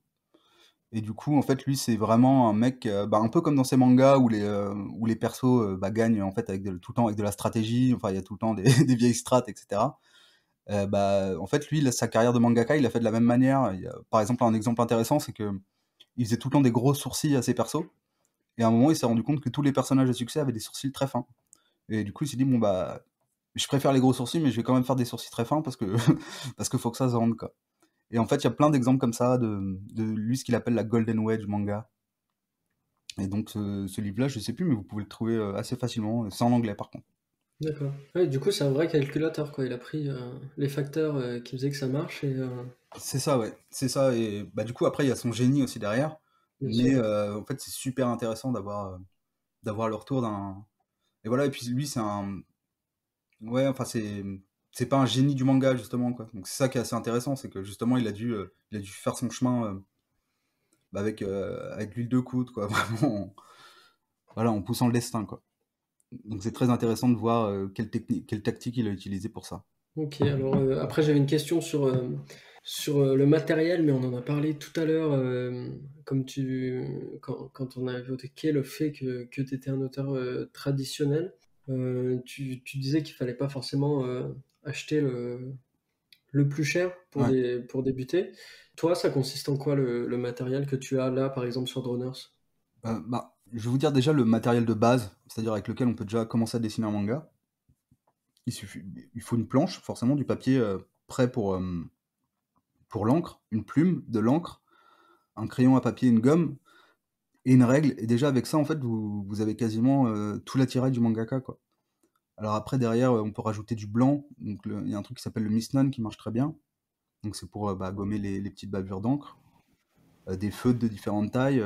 Et du coup, en fait, lui, c'est vraiment un mec, un peu comme dans ces mangas où les persos gagnent en fait tout le temps avec de la stratégie. Enfin, il y a tout le temps des, des vieilles strates, etc. En fait, lui, sa carrière de mangaka, il l'a fait de la même manière. Par exemple, un exemple intéressant, c'est que il faisait tout le temps des gros sourcils à ses persos. Et à un moment, il s'est rendu compte que tous les personnages à succès avaient des sourcils très fins. Et du coup, il s'est dit, bon, je préfère les gros sourcils, mais je vais quand même faire des sourcils très fins parce que, parce qu'il faut que ça se rende, quoi. Et en fait, il y a plein d'exemples comme ça de lui, ce qu'il appelle la Golden Wedge manga. Et donc, ce livre-là, je sais plus, mais vous pouvez le trouver assez facilement. C'est en anglais, par contre. D'accord. Ouais, du coup, c'est un vrai calculateur, quoi. Il a pris les facteurs qui faisaient que ça marche et C'est ça, ouais. C'est ça. Et du coup, après, il y a son génie aussi derrière. bien Mais sûr. en fait, c'est super intéressant d'avoir le retour d'un. Et voilà, et puis lui, c'est un. Ouais, enfin, c'est pas un génie du manga, justement, quoi. Donc, c'est ça qui est assez intéressant, c'est que justement, il a dû faire son chemin avec l'huile de coude, quoi. Vraiment, voilà, en poussant le destin, quoi. Donc, c'est très intéressant de voir quelle technique, quelle tactique il a utilisé pour ça. Ok, alors après j'avais une question sur le matériel, mais on en a parlé tout à l'heure, quand on a évoqué le fait que tu étais un auteur traditionnel. Tu disais qu'il fallait pas forcément acheter le plus cher pour, Ouais. pour débuter. Toi, ça consiste en quoi le matériel que tu as là, par exemple sur Droners? Je vais vous dire déjà le matériel de base, c'est-à-dire avec lequel on peut déjà commencer à dessiner un manga. Il faut une planche, forcément, du papier prêt pour l'encre, une plume, de l'encre, un crayon à papier, une gomme et une règle. Et déjà avec ça, en fait, vous avez quasiment tout l'attirail du mangaka, quoi. Alors après, derrière, on peut rajouter du blanc. Donc il y a un truc qui s'appelle le Mistnon qui marche très bien. Donc c'est pour gommer les petites bavures d'encre. Des feutres de différentes tailles,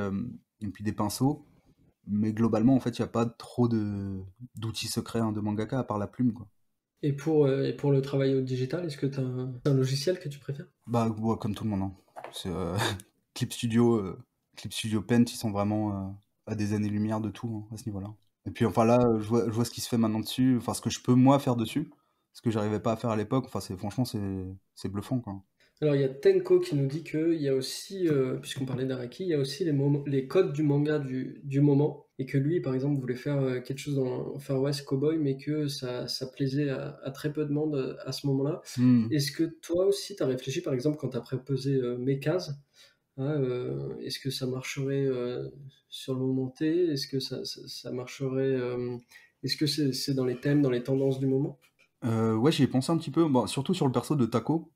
et puis des pinceaux. Mais globalement, en fait, il n'y a pas trop d'outils secrets de mangaka à part la plume, quoi. Et pour le travail au digital, est-ce que tu as un logiciel que tu préfères? Ouais, comme tout le monde, hein. C'est, Clip Studio, Clip Studio Paint, ils sont vraiment à des années-lumière de tout, hein, à ce niveau-là. Et puis enfin là, je vois ce qui se fait maintenant dessus, enfin ce que je peux moi faire dessus, ce que j'arrivais pas à faire à l'époque. Enfin franchement c'est bluffant, quoi. Alors, il y a Tenko qui nous dit qu'il y a aussi, puisqu'on parlait d'Araki, il y a aussi les codes du manga du moment, et que lui, par exemple, voulait faire quelque chose dans Far West Cowboy, mais que ça plaisait à très peu de monde à ce moment-là. Hmm. Est-ce que toi aussi, tu as réfléchi, par exemple, quand tu as proposé mes cases, hein, est-ce que ça marcherait sur le moment T? Est-ce que ça marcherait est-ce que c'est dans les thèmes, dans les tendances du moment? Ouais, j'y ai pensé un petit peu, bon, surtout sur le perso de Taco,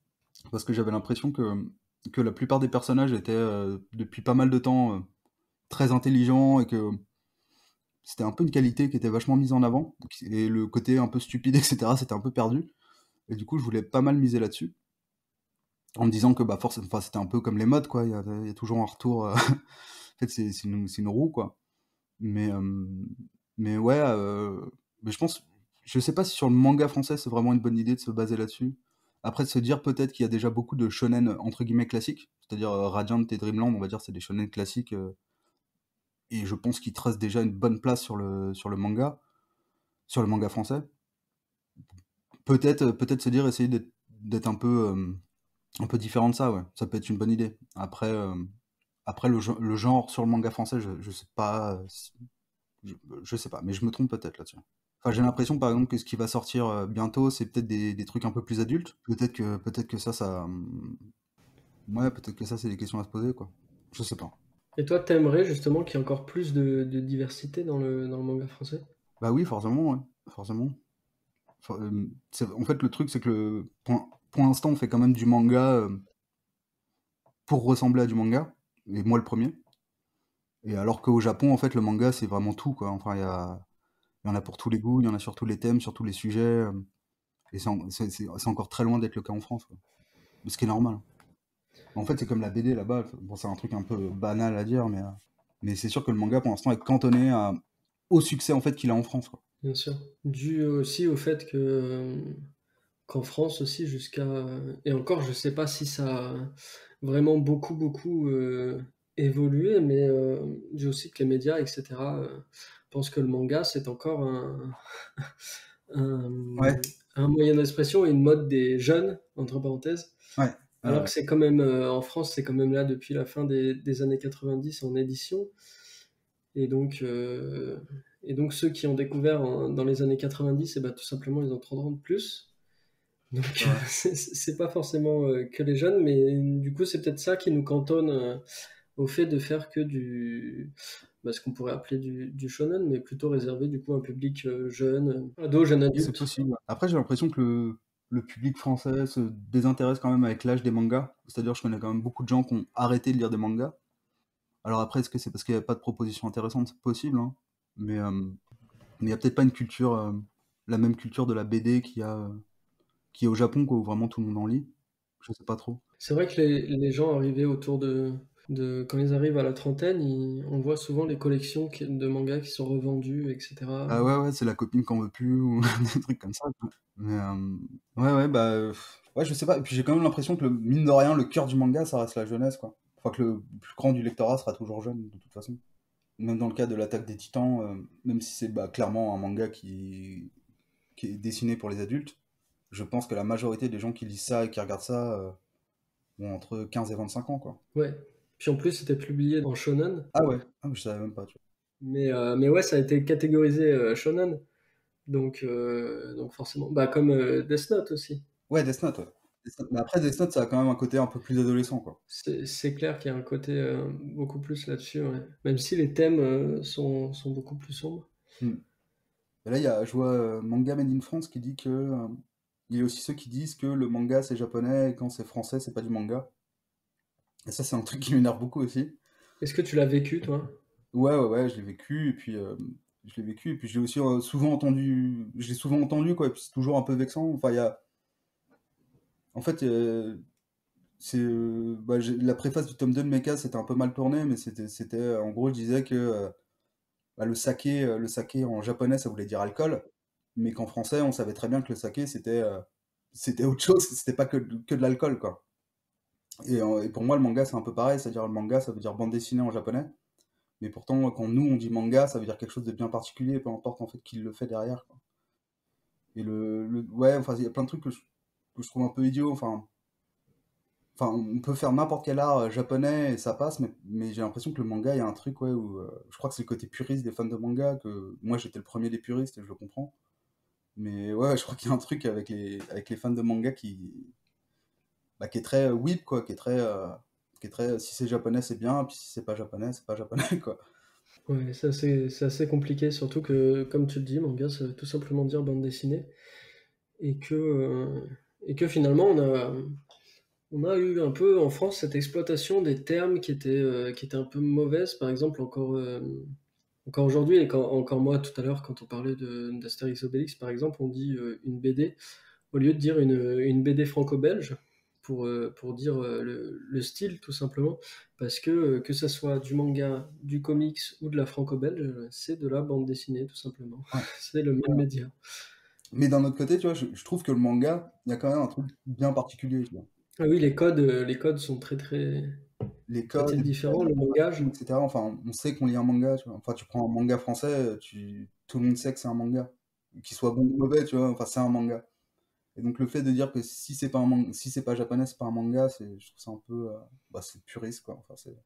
parce que j'avais l'impression que la plupart des personnages étaient depuis pas mal de temps très intelligents et que c'était un peu une qualité qui était vachement mise en avant. Et le côté un peu stupide, etc., c'était un peu perdu. Et du coup, je voulais pas mal miser là-dessus. En me disant que forcément, enfin, c'était un peu comme les modes, quoi. Il y a toujours un retour. En fait, c'est une roue, quoi. Mais, euh, mais ouais, mais je pense, je sais pas si sur le manga français, c'est vraiment une bonne idée de se baser là-dessus. Après, de se dire peut-être qu'il y a déjà beaucoup de shonen entre guillemets classiques, c'est-à-dire Radiant et Dreamland, on va dire, c'est des shonen classiques, et je pense qu'ils tracent déjà une bonne place sur le manga français. Peut-être se dire, essayer d'être un peu différent de ça, ouais. Ça peut être une bonne idée. Après le genre sur le manga français, je sais pas, je sais pas, mais je me trompe peut-être là-dessus. Enfin, j'ai l'impression, par exemple, que ce qui va sortir bientôt, c'est peut-être des trucs un peu plus adultes. Peut-être que ça, ouais, peut-être que ça, c'est des questions à se poser, quoi. Je sais pas. Et toi, t'aimerais justement qu'il y ait encore plus de diversité dans le manga français? Bah oui, forcément, ouais, forcément. En fait, le truc, c'est que pour l'instant, on fait quand même du manga pour ressembler à du manga, et moi le premier. Et alors qu'au Japon, en fait, le manga, c'est vraiment tout, quoi. Enfin, il y en a pour tous les goûts, il y en a sur tous les thèmes, sur tous les sujets, et c'est encore très loin d'être le cas en France, quoi. Ce qui est normal. En fait, c'est comme la BD là-bas. Bon, c'est un truc un peu banal à dire, mais c'est sûr que le manga, pour l'instant, est cantonné au succès en fait qu'il a en France, quoi. Bien sûr. Dû aussi au fait que qu'en France aussi jusqu'à et encore je sais pas si ça a vraiment beaucoup évolué, mais dû aussi que les médias et cetera, pensent que le manga c'est encore un Ouais, un moyen d'expression et une mode des jeunes, entre parenthèses, ouais, ouais, alors ouais. que c'est quand même, en France, c'est quand même là depuis la fin des années 90 en édition et donc heu et donc ceux qui ont découvert dans les années 90 et bah, tout simplement ils ont 30 ans de plus. Donc C'est vrai. c'est pas forcément, que les jeunes, mais du coup, c'est peut-être ça qui nous cantonne, au fait de faire que ce qu'on pourrait appeler du shonen, mais plutôt réservé du coup à un public, jeune, ado, jeune C'est adulte. possible. Après, j'ai l'impression que le public français se désintéresse quand même avec l'âge des mangas. C'est-à-dire, je connais quand même beaucoup de gens qui ont arrêté de lire des mangas. Alors après, est-ce que c'est parce qu'il n'y avait pas de propositions intéressantes? C'est possible, hein. Mais il n'y a peut-être pas une culture, la même culture de la BD qu'il y a au Japon, quoi, où vraiment tout le monde en lit. Je sais pas trop. C'est vrai que les gens arrivés autour de quand ils arrivent à la trentaine, on voit souvent les collections de mangas qui sont revendues, etc. Ah ouais, ouais, c'est la copine qu'on veut plus, ou des trucs comme ça, quoi. Mais ouais, ouais, bah, ouais, je sais pas. Et puis j'ai quand même l'impression que, mine de rien, le cœur du manga, ça reste la jeunesse, quoi. Enfin, que le plus grand du lectorat sera toujours jeune, de toute façon. Même dans le cas de l'Attaque des Titans, même si c'est bah, clairement un manga qui est dessiné pour les adultes, je pense que la majorité des gens qui lisent ça et qui regardent ça ont entre 15 et 25 ans, quoi. Ouais. Puis en plus, c'était publié en shonen, Ah ouais, ah, mais je savais même pas, tu mais ouais, ça a été catégorisé, shonen. Donc forcément, bah comme Death Note aussi. vois. Ouais, Death Note, ouais. Mais après, Death Note, ça a quand même un côté un peu plus adolescent, quoi. C'est clair qu'il y a un côté beaucoup plus là-dessus, ouais. Même si les thèmes sont beaucoup plus sombres. Hmm. Et là, je vois Manga Made in France qui dit que il y a aussi ceux qui disent que le manga c'est japonais et quand c'est français c'est pas du manga. Et ça, c'est un truc qui m'énerve beaucoup aussi. Est-ce que tu l'as vécu, toi? Ouais, ouais, ouais, je l'ai vécu et puis je l'ai aussi souvent entendu, je l'ai souvent entendu quoi. Et puis c'est toujours un peu vexant. Enfin, en fait, la préface du tome 2 de Mecha c'était un peu mal tourné, mais en gros, je disais que bah, le saké en japonais ça voulait dire alcool, mais qu'en français on savait très bien que le saké c'était autre chose, c'était pas que de l'alcool quoi. Et pour moi le manga c'est un peu pareil, c'est-à-dire le manga ça veut dire bande dessinée en japonais, mais pourtant quand nous on dit manga ça veut dire quelque chose de bien particulier, peu importe en fait qui le fait derrière, quoi. Et ouais, enfin il y a plein de trucs que je trouve un peu idiots, enfin on peut faire n'importe quel art japonais et ça passe, mais j'ai l'impression que le manga il y a un truc ouais où je crois que c'est le côté puriste des fans de manga, que moi j'étais le premier des puristes et je le comprends. Mais ouais, je crois qu'il y a un truc avec les fans de manga qui est très whip, quoi, qui est très, si c'est japonais, c'est bien, puis si c'est pas japonais, quoi. Ouais, c'est assez compliqué, surtout que, comme tu le dis, manga, ça veut tout simplement dire bande dessinée. Et que, euh, et que finalement, on a eu un peu en France cette exploitation des termes qui étaient un peu mauvaises. Par exemple, encore aujourd'hui, et encore moi tout à l'heure, quand on parlait d'Astérix Obélix, par exemple, on dit une BD, au lieu de dire une BD franco-belge, pour dire le style tout simplement, parce que ça soit du manga, du comics ou de la franco-belge, c'est de la bande dessinée tout simplement. Ouais. C'est le même média. Mais d'un autre côté, tu vois, je trouve que le manga, il y a quand même un truc bien particulier, tu vois. Ah oui, les codes sont Les très codes, très les différents, détails, le la narration, langage. etc. Enfin, on sait qu'on lit un manga, tu vois. Enfin, tu prends un manga français, tout le monde sait que c'est un manga. Qu'il soit bon ou mauvais, tu vois, enfin, c'est un manga. Et donc le fait de dire que si c'est pas si c'est pas japonais, c'est pas un manga, je trouve ça un peu, bah, c'est puriste, quoi. Enfin, c'est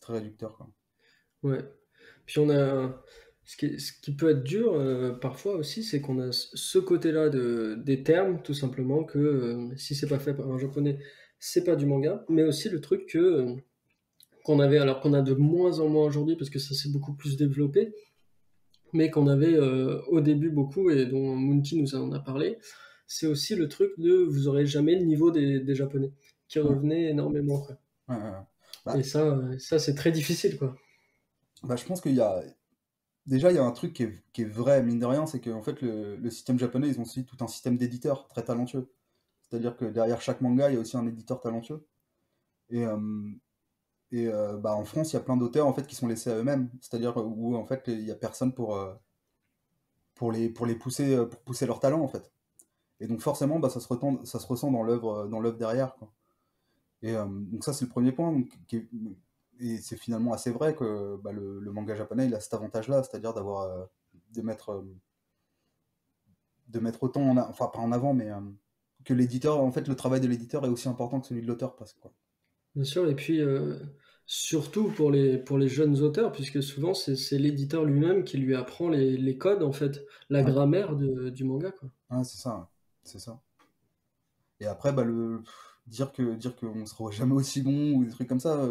très réducteur, quoi. Ouais. Puis on a ce qui peut être dur parfois aussi, c'est qu'on a ce côté-là des termes, tout simplement, que si c'est pas fait par un japonais, c'est pas du manga, mais aussi le truc que qu'on avait, alors qu'on a de moins en moins aujourd'hui parce que ça s'est beaucoup plus développé, mais qu'on avait au début beaucoup et dont Moonki nous en a parlé, c'est aussi le truc de vous aurez jamais le niveau des Japonais, qui Ouais, revenait énormément, quoi. ouais, ouais. Et Bah, ça c'est très difficile, quoi. je pense qu'il y a. Déjà, il y a un truc qui est vrai, mine de rien, c'est qu'en fait, le système japonais, ils ont aussi tout un système d'éditeurs très talentueux. C'est-à-dire que derrière chaque manga, il y a aussi un éditeur talentueux. Et, bah, en France, il y a plein d'auteurs en fait, qui sont laissés à eux-mêmes. C'est-à-dire où en fait, il n'y a personne pour les pousser, pour pousser leur talent, en fait. Et donc forcément, bah, ça se ressent dans l'œuvre derrière, quoi. Et donc ça, c'est le premier point. Et c'est finalement assez vrai que bah, le manga japonais, il a cet avantage-là, c'est-à-dire de mettre, euh, de mettre autant enfin pas en avant, mais que l'éditeur, en fait, le travail de l'éditeur est aussi important que celui de l'auteur, parce que quoi. Bien sûr, et puis surtout pour les jeunes auteurs, puisque souvent c'est l'éditeur lui-même qui lui apprend les codes, en fait, la Ouais, grammaire du manga, quoi. ouais, c'est ça, ouais. C'est ça. Et après, bah, dire qu'on sera jamais aussi bon ou des trucs comme ça.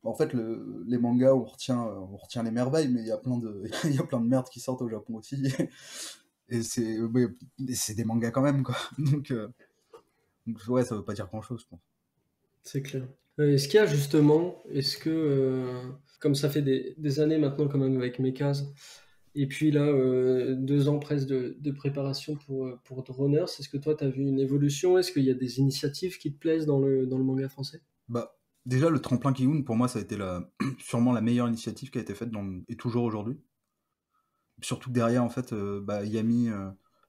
En fait, les mangas, on retient les merveilles, mais il y a plein de, il y a plein de merde qui sortent au Japon aussi. Et c'est des mangas quand même, quoi. Donc, ouais, ça veut pas dire grand-chose, je pense. C'est clair. Est-ce qu'il y a justement, comme ça fait des années maintenant quand même avec mes cases, et puis là, 2 ans presque de préparation pour Droners, est-ce que toi, tu as vu une évolution? Est-ce qu'il y a des initiatives qui te plaisent dans le manga français? Bah, déjà, le tremplin Kiyun, pour moi, ça a été sûrement la meilleure initiative qui a été faite et toujours aujourd'hui. Surtout que derrière, en fait, bah, Yami,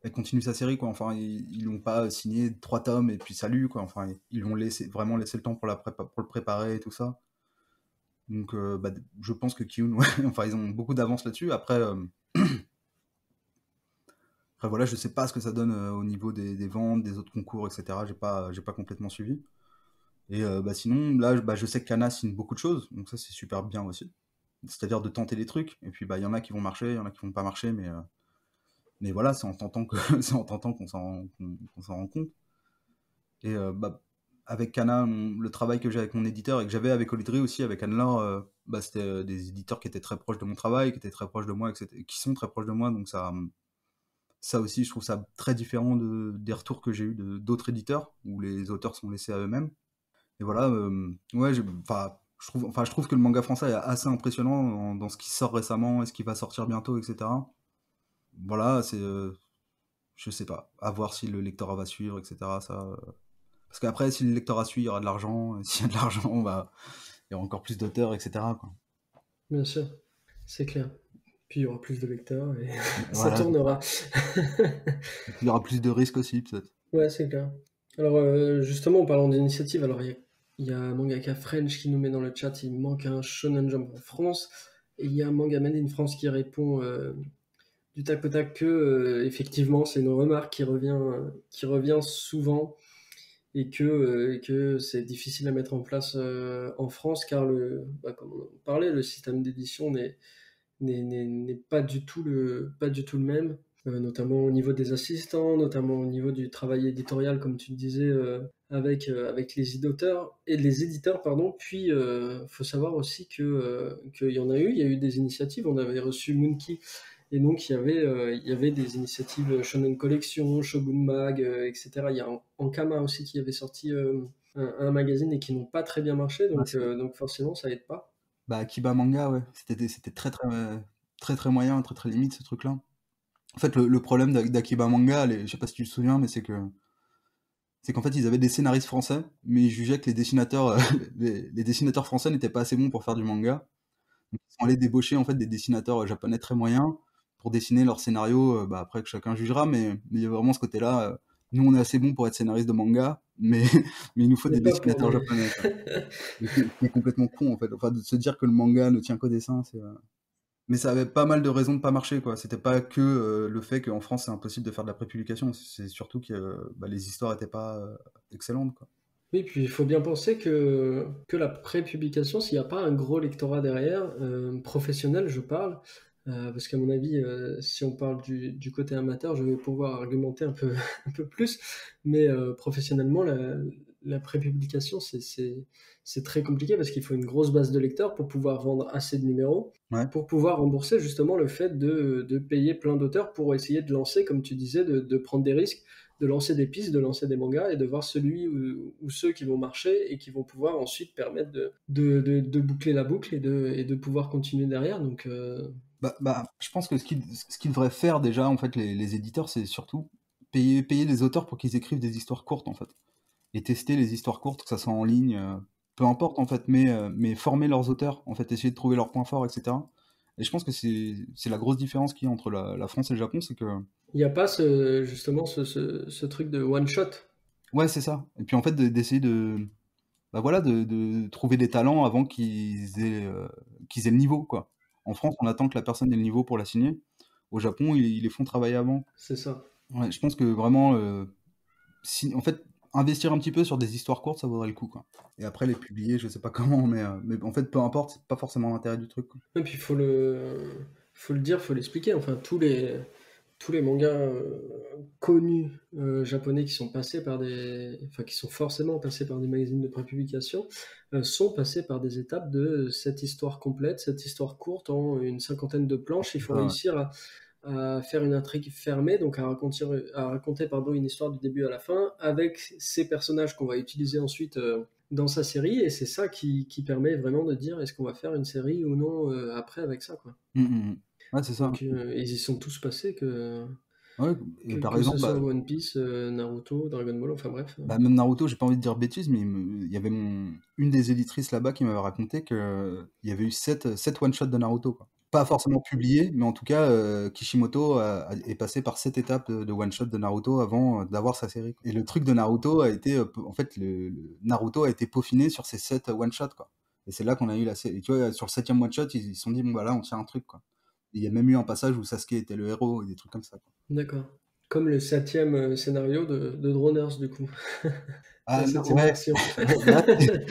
elle continue sa série, quoi. Enfin, ils l'ont pas signé 3 tomes et puis salut, quoi. Enfin, ils l'ont vraiment laissé le temps pour le préparer et tout ça. Donc, bah, je pense que Kiyun, ouais, enfin, ils ont beaucoup d'avance là-dessus. Après, voilà, je sais pas ce que ça donne au niveau des ventes, des autres concours, etc. J'ai pas complètement suivi. Et bah, sinon, là, bah, je sais que Kana signe beaucoup de choses, donc ça, c'est super bien aussi. C'est-à-dire de tenter des trucs. Et puis, bah, il y en a qui vont marcher, il y en a qui vont pas marcher, mais voilà, c'est en tentant c'est en tentant qu'on s'en rend compte. Et bah, avec Kana, le travail que j'ai avec mon éditeur et que j'avais avec Olydri aussi, avec Anne-Laure, bah, c'était des éditeurs qui étaient très proches de mon travail, qui étaient très proches de moi, qui sont très proches de moi. Donc ça aussi, je trouve ça très différent des retours que j'ai eu d'autres éditeurs, où les auteurs sont laissés à eux-mêmes. Et voilà, ouais, enfin, je trouve que le manga français est assez impressionnant dans ce qui sort récemment et ce qui va sortir bientôt, etc. Voilà, je sais pas, à voir si le lectorat va suivre, etc. Ça, parce qu'après, si le lectorat suit, il y aura de l'argent. Et s'il y a de l'argent, bah, il y aura encore plus d'auteurs, etc., quoi. Bien sûr, c'est clair. Puis il y aura plus de lecteurs et ça Voilà. tournera. Il y aura plus de risques aussi, peut-être. Ouais, c'est clair. Alors, justement, en parlant d'initiative, alors il y a Mangaka French qui nous met dans le chat, il manque un Shonen Jump en France, et il y a Manga Made in France qui répond du tac au tac que, effectivement, c'est une remarque qui revient souvent, et que c'est difficile à mettre en place en France, car comme on en parlait, le système d'édition n'est pas du tout le même, notamment au niveau des assistants, notamment au niveau du travail éditorial, comme tu disais, avec les éditeurs, pardon. Puis, faut savoir aussi qu'il y en a eu, il y a eu des initiatives. On avait reçu Moonki, et donc il y avait des initiatives Shonen Collection, Shogun Mag, etc. Il y a Ankama aussi qui avait sorti un magazine et qui n'ont pas très bien marché, Ah, donc forcément ça aide pas. bah, Akiba Manga, ouais. C'était très, très, très, très moyen, très, très limite, ce truc-là. En fait, le problème d'Akiba Manga, je sais pas si tu te souviens, mais c'est qu'en fait, ils avaient des scénaristes français, mais ils jugeaient que les dessinateurs, les dessinateurs français n'étaient pas assez bons pour faire du manga. Donc, ils sont allés débaucher en fait des dessinateurs japonais très moyens pour dessiner leur scénario. Bah, après que chacun jugera, mais il y a vraiment ce côté-là. Nous, on est assez bons pour être scénaristes de manga, mais mais il nous faut Mais des pas pour dessinateurs des... japonais, quoi. Et qui est complètement con en fait. Enfin, de se dire que le manga ne tient qu'au dessin, mais ça avait pas mal de raisons de pas marcher, quoi. C'était pas que le fait qu'en France c'est impossible de faire de la prépublication, c'est surtout que bah, les histoires étaient pas excellentes, quoi. Oui, puis il faut bien penser que la prépublication, s'il n'y a pas un gros lectorat derrière, professionnel, je parle, parce qu'à mon avis, si on parle du côté amateur, je vais pouvoir argumenter un peu, un peu plus, mais professionnellement, la prépublication, c'est très compliqué parce qu'il faut une grosse base de lecteurs pour pouvoir vendre assez de numéros, Ouais. pour pouvoir rembourser justement le fait de payer plein d'auteurs pour essayer de lancer, comme tu disais, de prendre des risques, de lancer des pistes, de lancer des mangas et de voir celui ou ceux qui vont marcher et qui vont pouvoir ensuite permettre de boucler la boucle et de pouvoir continuer derrière. Donc, Je pense que ce qu'ils devraient faire déjà, en fait, les éditeurs, c'est surtout payer les auteurs pour qu'ils écrivent des histoires courtes, en fait. Et tester les histoires courtes, que ça soit en ligne, peu importe, en fait, mais former leurs auteurs, en fait, essayer de trouver leurs points forts, etc. Et je pense que c'est la grosse différence qu'il y a entre la France et le Japon, c'est que, il n'y a pas justement ce truc de one shot. ouais, c'est ça. Et puis, en fait, d'essayer voilà, de trouver des talents avant qu'ils aient le niveau, quoi. En France, on attend que la personne ait le niveau pour la signer. Au Japon, ils les font travailler avant. C'est ça. Ouais, je pense que vraiment, en fait, investir un petit peu sur des histoires courtes, ça vaudrait le coup, quoi. Et après, les publier, je sais pas comment, mais en fait, peu importe, c'est pas forcément l'intérêt du truc, quoi. Et puis faut le dire, faut l'expliquer. Enfin, tous les mangas connus japonais qui sont passés par enfin qui sont forcément passés par des magazines de prépublication, sont passés par des étapes de cette histoire complète, cette histoire courte en une cinquantaine de planches. Il faut Ah ouais. réussir à faire une intrigue fermée, donc à raconter pardon, une histoire du début à la fin, avec ces personnages qu'on va utiliser ensuite dans sa série, et c'est ça qui permet vraiment de dire est-ce qu'on va faire une série ou non après avec ça, quoi. Ouais, c'est ça. Donc ils y sont tous passés, Ouais, et par que ce exemple, soit One Piece, Naruto, Dragon Ball, enfin bref. même Naruto, j'ai pas envie de dire bêtises, mais il y avait une des éditrices là-bas qui m'avait raconté qu'il y avait eu 7 one-shots de Naruto, quoi. Pas forcément publiés, mais en tout cas, Kishimoto est passé par 7 étapes de one-shot de Naruto avant d'avoir sa série, quoi. Et le truc de Naruto a été, en fait, le Naruto a été peaufiné sur ces 7 one-shots, quoi. Et c'est là qu'on a eu la série. Et tu vois, sur le 7e one-shot, ils se sont dit, bon, bah là, on tient un truc, quoi. Et il y a même eu un passage où Sasuke était le héros et des trucs comme ça, quoi. D'accord. Comme le 7e scénario de Droners, du coup. La Ah non, 7e ouais, version. là, ouais.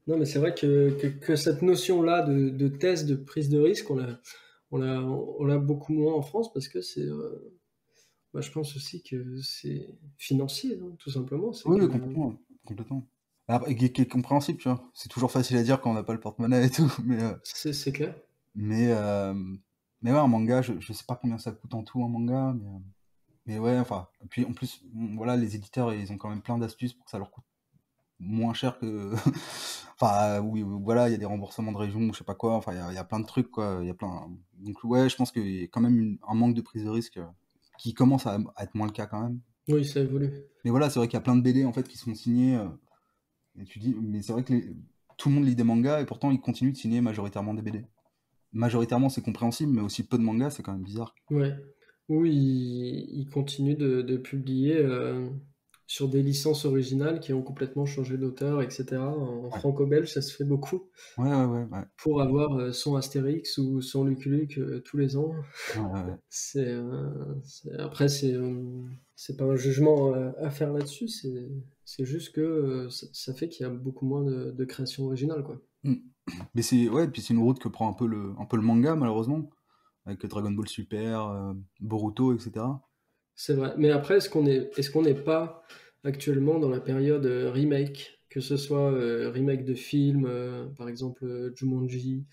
Non, mais c'est vrai que cette notion-là de test, de prise de risque, on l'a beaucoup moins en France parce que je pense aussi que c'est financier, hein, tout simplement. C'est Oui, que oui, complètement, complètement. Alors, et qui est compréhensible, tu vois. C'est toujours facile à dire quand on n'a pas le porte-monnaie et tout, c'est clair. mais, euh, mais ouais, un manga, je sais pas combien ça coûte en tout un manga, mais ouais, enfin. Et puis en plus, bon, voilà, les éditeurs, ils ont quand même plein d'astuces pour que ça leur coûte moins cher que. Enfin, oui, voilà, il y a des remboursements de région, je sais pas quoi, enfin, il y a plein de trucs, quoi. Il y a plein. Donc, ouais, je pense qu'il y a quand même un manque de prise de risque qui commence à être moins le cas quand même. Oui, ça évolue. Mais voilà, c'est vrai qu'il y a plein de BD en fait qui sont signés. Et tu dis, mais c'est vrai que tout le monde lit des mangas et pourtant ils continuent de signer majoritairement des BD. Majoritairement, c'est compréhensible, mais aussi peu de mangas, c'est quand même bizarre. Ouais. Oui, il continue de publier sur des licences originales qui ont complètement changé d'auteur, etc. En Ouais, franco-belge, ça se fait beaucoup ouais, ouais, ouais, ouais. pour avoir son Astérix ou son Lucky Luke tous les ans. Ouais, ouais, ouais. Après, c'est pas un jugement à faire là-dessus, c'est juste que ça fait qu'il y a beaucoup moins de création originale, quoi. Mm. Mais c'est ouais, puis c'est une route que prend un peu le manga malheureusement, avec Dragon Ball Super, Boruto, etc. C'est vrai. Mais après, est-ce qu'on n'est pas actuellement dans la période remake, que ce soit remake de films, par exemple Jumanji,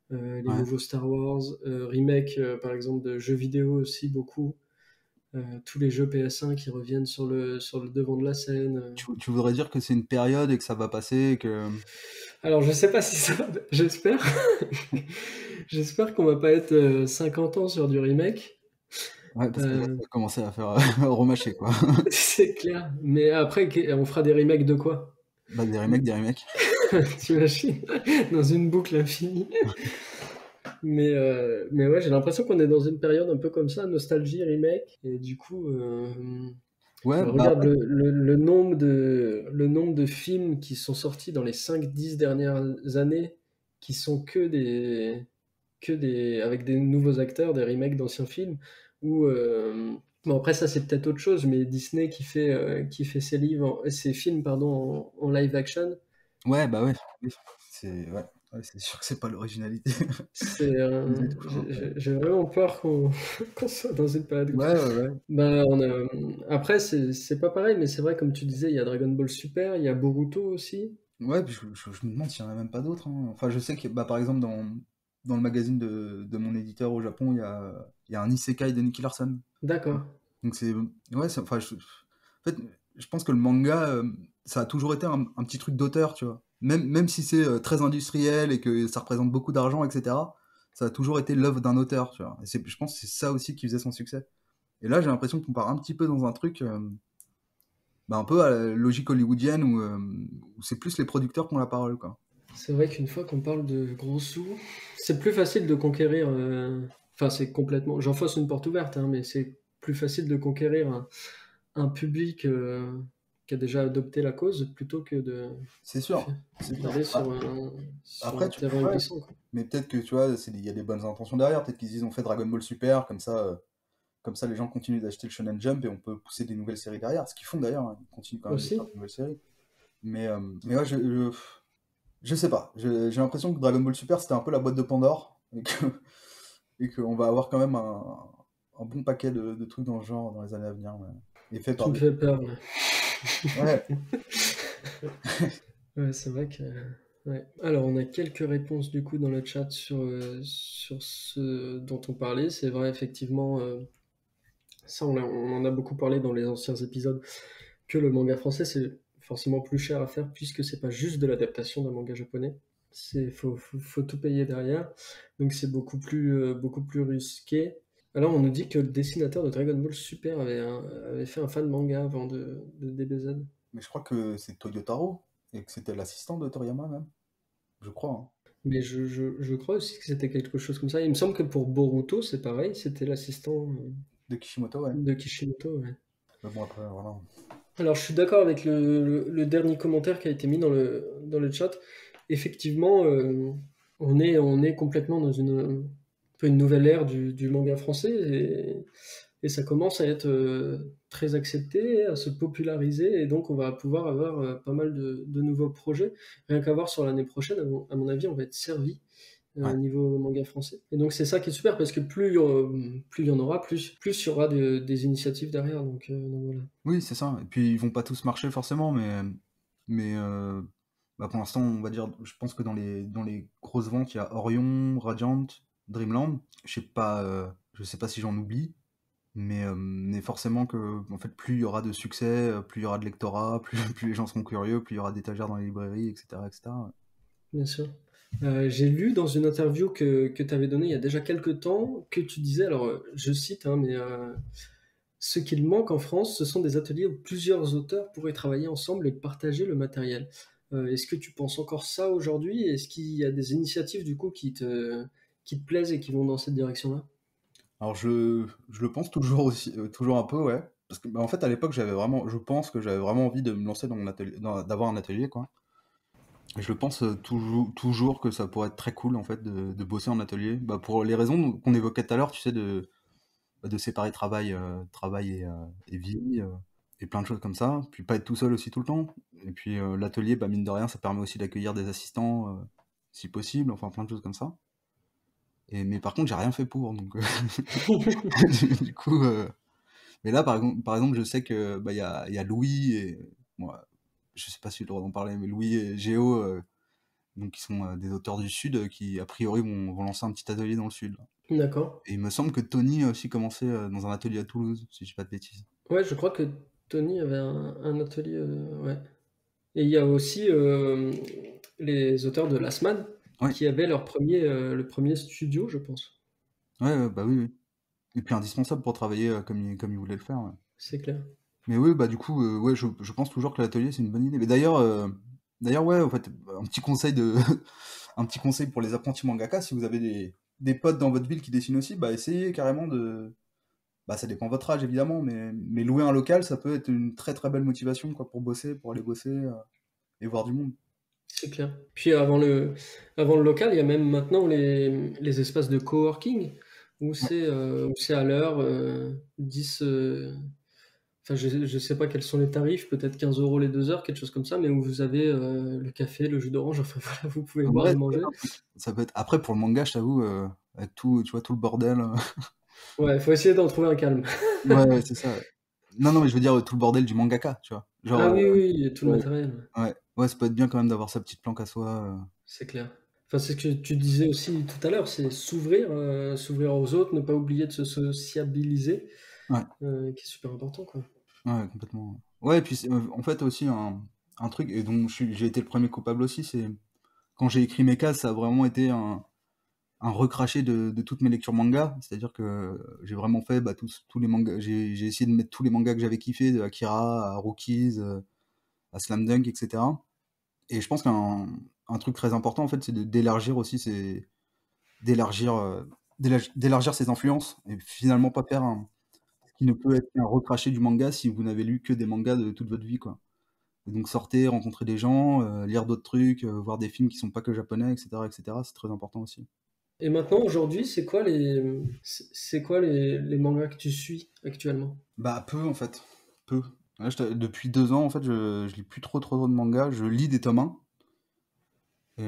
les Ouais. nouveaux Star Wars, remake par exemple de jeux vidéo aussi beaucoup, tous les jeux PS1 qui reviennent sur le devant de la scène. Tu voudrais dire que c'est une période et que ça va passer, et que Alors je sais pas si ça, j'espère, j'espère qu'on va pas être 50 ans sur du remake. ouais, parce que là, Euh, ça va commencer à faire remâcher quoi. c'est clair. Mais après, on fera des remakes de quoi? Bah des remakes, des remakes. T'imagines? Dans une boucle infinie. Mais ouais, j'ai l'impression qu'on est dans une période un peu comme ça, nostalgie, remake. Et du coup, Ouais, bah, bah regarde après, le nombre de films qui sont sortis dans les 5 10 dernières années, qui sont avec des nouveaux acteurs, des remakes d'anciens films. Ou, bon, après, ça, c'est peut-être autre chose, mais Disney qui fait ses films pardon, en live action. ouais, bah ouais, oui, c'est ouais. Ouais, c'est sûr que c'est pas l'originalité. C'est, Ils étouffent un peu. j'ai vraiment peur qu'on qu'on soit dans une période comme ça. Ouais, ouais, ouais. Bah, après c'est pas pareil, mais c'est vrai comme tu disais, il y a Dragon Ball Super, il y a Boruto aussi. Ouais, puis je me demande s'il y en a même pas d'autres, hein. Enfin, je sais que, bah, par exemple, dans le magazine de mon éditeur au Japon, il y a un isekai de Nicky Larson. D'accord. Donc c'est, ouais, enfin, en fait, je pense que le manga, ça a toujours été un petit truc d'auteur, tu vois. Même si c'est très industriel et que ça représente beaucoup d'argent, etc., ça a toujours été l'œuvre d'un auteur, tu vois. Et je pense que c'est ça aussi qui faisait son succès. Et là, j'ai l'impression qu'on part un petit peu dans un truc, bah, un peu à la logique hollywoodienne où c'est plus les producteurs qui ont la parole, quoi. C'est vrai qu'une fois qu'on parle de gros sous, c'est plus facile de conquérir, enfin c'est complètement, j'enfonce une porte ouverte, hein, mais c'est plus facile de conquérir un public qui a déjà adopté la cause plutôt que de C'est sûr, c'est sûr. d'aller sur Après, un terrain ouais, glissant, quoi. mais peut-être que tu vois, il y a des bonnes intentions derrière. Peut-être qu'ils disent on fait Dragon Ball Super, comme ça les gens continuent d'acheter le Shonen Jump et on peut pousser des nouvelles séries derrière. Ce qu'ils font d'ailleurs, hein. Ils continuent quand même de faire Aussi, de nouvelles séries. Mais ouais, je sais pas. J'ai l'impression que Dragon Ball Super c'était un peu la boîte de Pandore et qu'on va avoir quand même un bon paquet de trucs dans le genre dans les années à venir. Ouais. Et fait tu par me des. fais peur, ouais. Ouais, Ouais, c'est vrai que. Ouais. Alors, on a quelques réponses du coup dans le chat sur ce dont on parlait. C'est vrai, effectivement, ça on en a beaucoup parlé dans les anciens épisodes, que le manga français c'est forcément plus cher à faire puisque c'est pas juste de l'adaptation d'un manga japonais. Faut tout payer derrière. Donc c'est beaucoup plus risqué. Alors on nous dit que le dessinateur de Dragon Ball Super avait fait un fan manga avant de DBZ. mais je crois que c'est Toyotaro et que c'était l'assistant de Toriyama même. Je crois, hein. Mais je crois aussi que c'était quelque chose comme ça. Il me semble que pour Boruto, c'est pareil, c'était l'assistant De Kishimoto, ouais. de Kishimoto. Ouais. Mais bon, après, voilà. Alors, je suis d'accord avec le dernier commentaire qui a été mis dans le chat. Effectivement, on est complètement dans un peu une nouvelle ère du manga français et ça commence à être très accepté, à se populariser et donc on va pouvoir avoir pas mal de nouveaux projets. Rien qu'à voir sur l'année prochaine, à mon avis, on va être servi Ouais. niveau manga français. Et donc c'est ça qui est super parce que plus il y en aura, plus il y aura des initiatives derrière. Donc voilà. Oui, c'est ça. Et puis, ils vont pas tous marcher forcément, mais bah, pour l'instant, on va dire, je pense que dans les grosses ventes, il y a Orion, Radiant, Dreamland. Je sais pas si j'en oublie, mais forcément que, en fait, plus il y aura de succès, plus il y aura de lectorat, plus les gens seront curieux, plus il y aura d'étagères dans les librairies, etc., etc. Bien sûr. J'ai lu dans une interview que tu avais donnée il y a déjà quelques temps que tu disais, alors je cite, hein, mais ce qu'il manque en France, ce sont des ateliers où plusieurs auteurs pourraient travailler ensemble et partager le matériel. Est-ce que tu penses encore ça aujourd'hui? Est-ce qu'il y a des initiatives du coup qui te plaisent et qui vont dans cette direction-là? Alors, je le pense toujours aussi, toujours un peu, ouais. Parce que, bah, en fait, à l'époque, je pense que j'avais vraiment envie de me lancer dans mon atelier, d'avoir un atelier, quoi. Et je pense toujours que ça pourrait être très cool en fait de bosser en atelier. Bah, pour les raisons qu'on évoquait tout à l'heure, tu sais, de séparer travail et vie, et plein de choses comme ça. Puis pas être tout seul aussi tout le temps. Et puis l'atelier, bah, mine de rien, ça permet aussi d'accueillir des assistants si possible, enfin plein de choses comme ça. Mais par contre, j'ai rien fait pour, donc du coup. Mais là, par exemple, je sais que bah, il y a Louis et moi, je sais pas si j'ai le droit d'en parler, mais Louis et Géo. Donc qui sont des auteurs du Sud qui a priori vont lancer un petit atelier dans le Sud, là. D'accord. Et il me semble que Tony a aussi commencé dans un atelier à Toulouse, si je dis pas de bêtises. Ouais, je crois que Tony avait un atelier, ouais. Et il y a aussi les auteurs de Last Man Ouais, qui avaient le premier studio, je pense. ouais, bah oui, oui. Et puis indispensable pour travailler comme il voulait le faire, ouais. C'est clair. Mais oui, bah du coup, ouais, je pense toujours que l'atelier c'est une bonne idée. Mais d'ailleurs, ouais, en fait, un petit conseil un petit conseil pour les apprentis mangaka, si vous avez des potes dans votre ville qui dessinent aussi, bah essayez carrément bah ça dépend de votre âge évidemment, mais louer un local, ça peut être une très très belle motivation quoi, pour aller bosser et voir du monde. C'est clair. Puis avant le local, il y a même maintenant les espaces de coworking où Ouais, c'est à l'heure 10, enfin, je sais pas quels sont les tarifs, peut-être 15 € les 2 heures, quelque chose comme ça, mais où vous avez le café, le jus d'orange, enfin voilà, vous pouvez En boire vrai, et ça peut manger. être un truc. Ça peut être après pour le manga, je t'avoue, avec tout, tu vois, tout le bordel, Ouais, faut essayer d'en trouver un calme. ouais, ouais, c'est ça, ouais. Non, non, mais je veux dire, tout le bordel du mangaka, tu vois? Genre, Ah oui, oui, et tout le ouais, matériel, ouais, ouais, ça peut être bien quand même d'avoir sa petite planque à soi, c'est clair. Enfin, c'est ce que tu disais aussi tout à l'heure, c'est s'ouvrir aux autres, ne pas oublier de se sociabiliser, ouais, qui est super important, quoi. ouais, complètement. Ouais, et puis en fait aussi un truc et dont j'ai été le premier coupable aussi, c'est quand j'ai écrit mes cases, ça a vraiment été un recraché de toutes mes lectures manga. C'est-à-dire que j'ai vraiment fait bah, tous les mangas. J'ai essayé de mettre tous les mangas que j'avais kiffé, de Akira à Rookies, à Slam Dunk, etc. Et je pense qu'un truc très important, en fait, c'est d'élargir aussi d'élargir, d'élargir ses influences et finalement pas faire ce qui ne peut être qu'un recraché du manga si vous n'avez lu que des mangas de toute votre vie, quoi. Et donc sortez, rencontrer des gens, lire d'autres trucs, voir des films qui sont pas que japonais, etc., etc. C'est très important aussi. Et maintenant, aujourd'hui, c'est quoi les mangas que tu suis actuellement? Bah peu en fait, peu. Là, depuis 2 ans en fait, je lis plus trop de mangas. Je lis des tomes 1, et,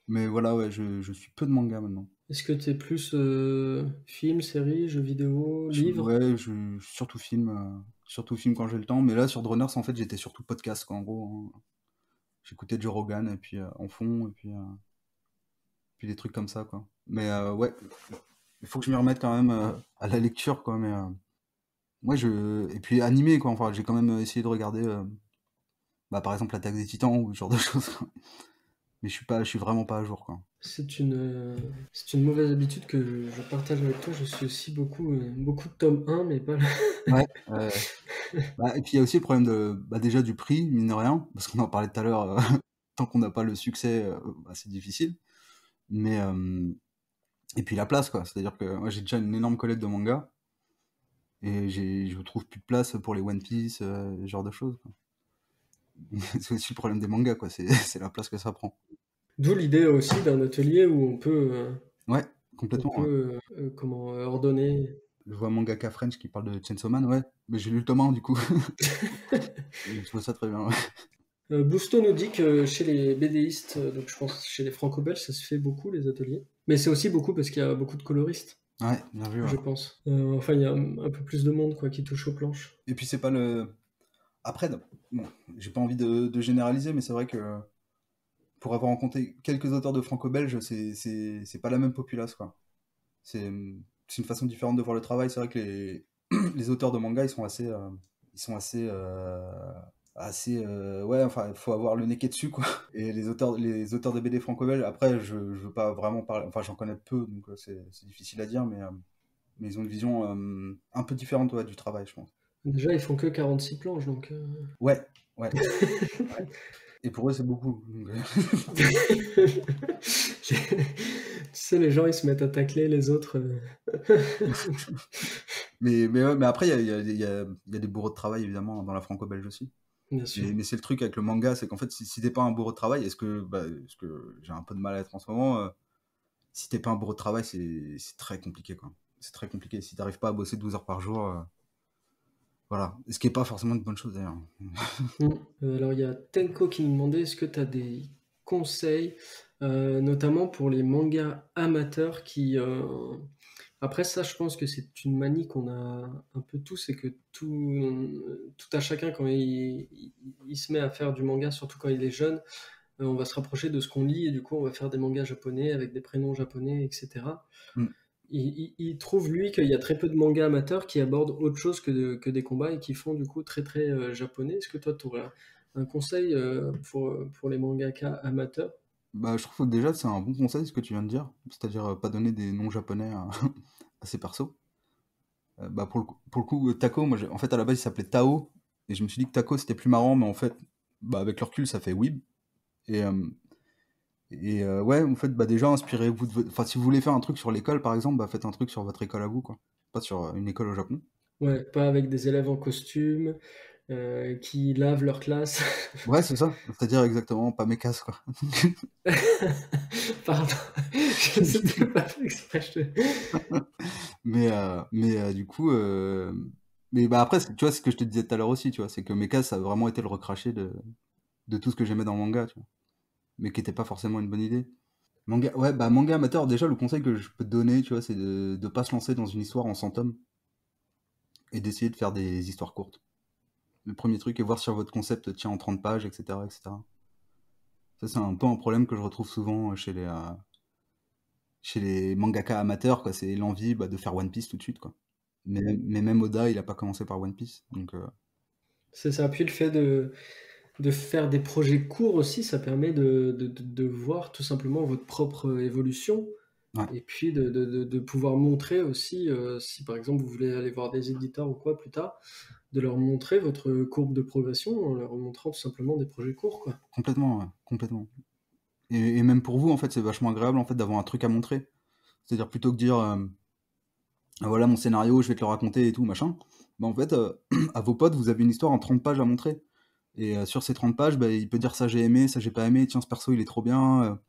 mais voilà, ouais, je suis peu de mangas maintenant. Est-ce que tu es plus film, série, jeux vidéo, livre? Ouais, surtout film quand j'ai le temps. Mais là sur Droners en fait, j'étais surtout podcast quoi. En gros, hein. J'écoutais Joe Rogan et puis en fond et puis des trucs comme ça quoi. Mais ouais, il faut que je m'y remette quand même à la lecture quoi. Mais ouais, et puis animé quoi. Enfin, j'ai quand même essayé de regarder. Bah, par exemple, l'Attaque des Titans ou ce genre de choses, quoi. Mais je suis vraiment pas à jour, quoi. C'est une mauvaise habitude que je partage avec toi. Je suis aussi beaucoup de tome 1, mais pas le... Ouais, bah, et puis il y a aussi le problème bah, déjà du prix, mine de rien, parce qu'on en parlait tout à l'heure, tant qu'on n'a pas le succès, bah, c'est difficile. Mais, et puis la place, quoi. C'est-à-dire que moi, j'ai déjà une énorme collecte de mangas, et je trouve plus de place pour les One Piece, ce genre de choses, quoi. C'est aussi le problème des mangas, quoi. C'est la place que ça prend. D'où l'idée aussi d'un atelier où Ouais, on complètement, ouais. peut ordonner. Je vois Mangaka French qui parle de Chainsaw Man, ouais. Mais j'ai lu le tome 1, du coup. Et je trouve ça très bien, ouais. Bousto nous dit que chez les BDistes, donc je pense chez les franco-belges, ça se fait beaucoup les ateliers. Mais c'est aussi beaucoup parce qu'il y a beaucoup de coloristes, Ouais, bien vu, ouais. je pense. Enfin, il y a un peu plus de monde quoi, qui touche aux planches. Et puis c'est pas le. Après, bon, j'ai pas envie de généraliser, mais c'est vrai que pour avoir rencontré quelques auteurs de franco-belge, c'est pas la même populace, quoi. C'est c'est une façon différente de voir le travail. C'est vrai que les auteurs de manga, ils sont assez, ouais, enfin, il faut avoir le nez qui est dessus, quoi. Et les auteurs de BD franco-belge, après, je veux pas vraiment parler, enfin, j'en connais peu, donc c'est difficile à dire, mais ils ont une vision un peu différente, ouais, du travail, je pense. Déjà, ils font que 46 planches, donc... Ouais, ouais, ouais. Et pour eux, c'est beaucoup. Donc, Tu sais, les gens, ils se mettent à tacler les autres. ouais, mais après, il y a des bourreaux de travail, évidemment, dans la franco-belge aussi. Bien sûr. Mais c'est le truc avec le manga, c'est qu'en fait, si t'es pas un bourreau de travail, ce que j'ai un peu de mal à être en ce moment, si t'es pas un bourreau de travail, c'est très compliqué, quoi. C'est très compliqué. Si t'arrives pas à bosser 12 heures par jour, voilà. Ce qui est pas forcément une bonne chose, d'ailleurs. Mm. Alors, il y a Tenko qui nous demandait est-ce que tu as des conseils, notamment pour les mangas amateurs qui. Après, ça, je pense que c'est une manie qu'on a un peu tous, c'est que tout à chacun, quand il se met à faire du manga, surtout quand il est jeune, on va se rapprocher de ce qu'on lit et du coup, on va faire des mangas japonais avec des prénoms japonais, etc. Mm. Il trouve, lui, qu'il y a très peu de mangas amateurs qui abordent autre chose que des combats et qui font du coup très très japonais. Est-ce que toi, tu aurais un conseil pour les mangaka amateurs? Bah, je trouve que déjà, c'est un bon conseil, ce que tu viens de dire. C'est-à-dire, pas donner des noms japonais à, à ses persos. Bah, pour le coup, Taco, moi, en fait, à la base, il s'appelait Tao. Et je me suis dit que Taco, c'était plus marrant, mais en fait, bah, avec le recul, ça fait Weeb. Et, ouais, en fait, bah, déjà, inspirez-vous de enfin, si vous voulez faire un truc sur l'école, par exemple, bah, faites un truc sur votre école à vous, quoi. Pas sur une école au Japon. Ouais, pas avec des élèves en costume qui lavent leur classe. Ouais, c'est ça. C'est-à-dire exactement, pas mes casses, quoi. Pardon, je sais pas fait exprès. Mais du coup, Mais bah après, tu vois, c'est ce que je te disais tout à l'heure aussi, tu vois, c'est que Mecha, ça a vraiment été le recraché de tout ce que j'aimais dans le manga, tu vois, mais qui était pas forcément une bonne idée. Manga, ouais, bah manga amateur, déjà, le conseil que je peux te donner, tu vois, c'est de pas se lancer dans une histoire en 100 tomes et d'essayer de faire des histoires courtes. Le premier truc est voir si votre concept tient en 30 pages, etc., etc. Ça, c'est un peu un problème que je retrouve souvent chez les mangaka amateurs, quoi. C'est l'envie de faire One Piece tout de suite, quoi. Mais même Oda, il a pas commencé par One Piece. Donc, C'est ça. Puis le fait de faire des projets courts aussi, ça permet de voir tout simplement votre propre évolution. ouais, Et puis de pouvoir montrer aussi, si par exemple vous voulez aller voir des éditeurs ou quoi plus tard, de leur montrer votre courbe de progression en leur montrant tout simplement des projets courts, quoi. complètement, ouais, complètement. Et même pour vous, en fait, c'est vachement agréable, en fait, d'avoir un truc à montrer. C'est-à-dire, plutôt que dire, ah, voilà mon scénario, je vais te le raconter et tout, machin. Bah, en fait, à vos potes, vous avez une histoire en 30 pages à montrer. Et sur ces 30 pages, bah, il peut dire ça j'ai aimé, ça j'ai pas aimé, tiens, ce perso il est trop bien.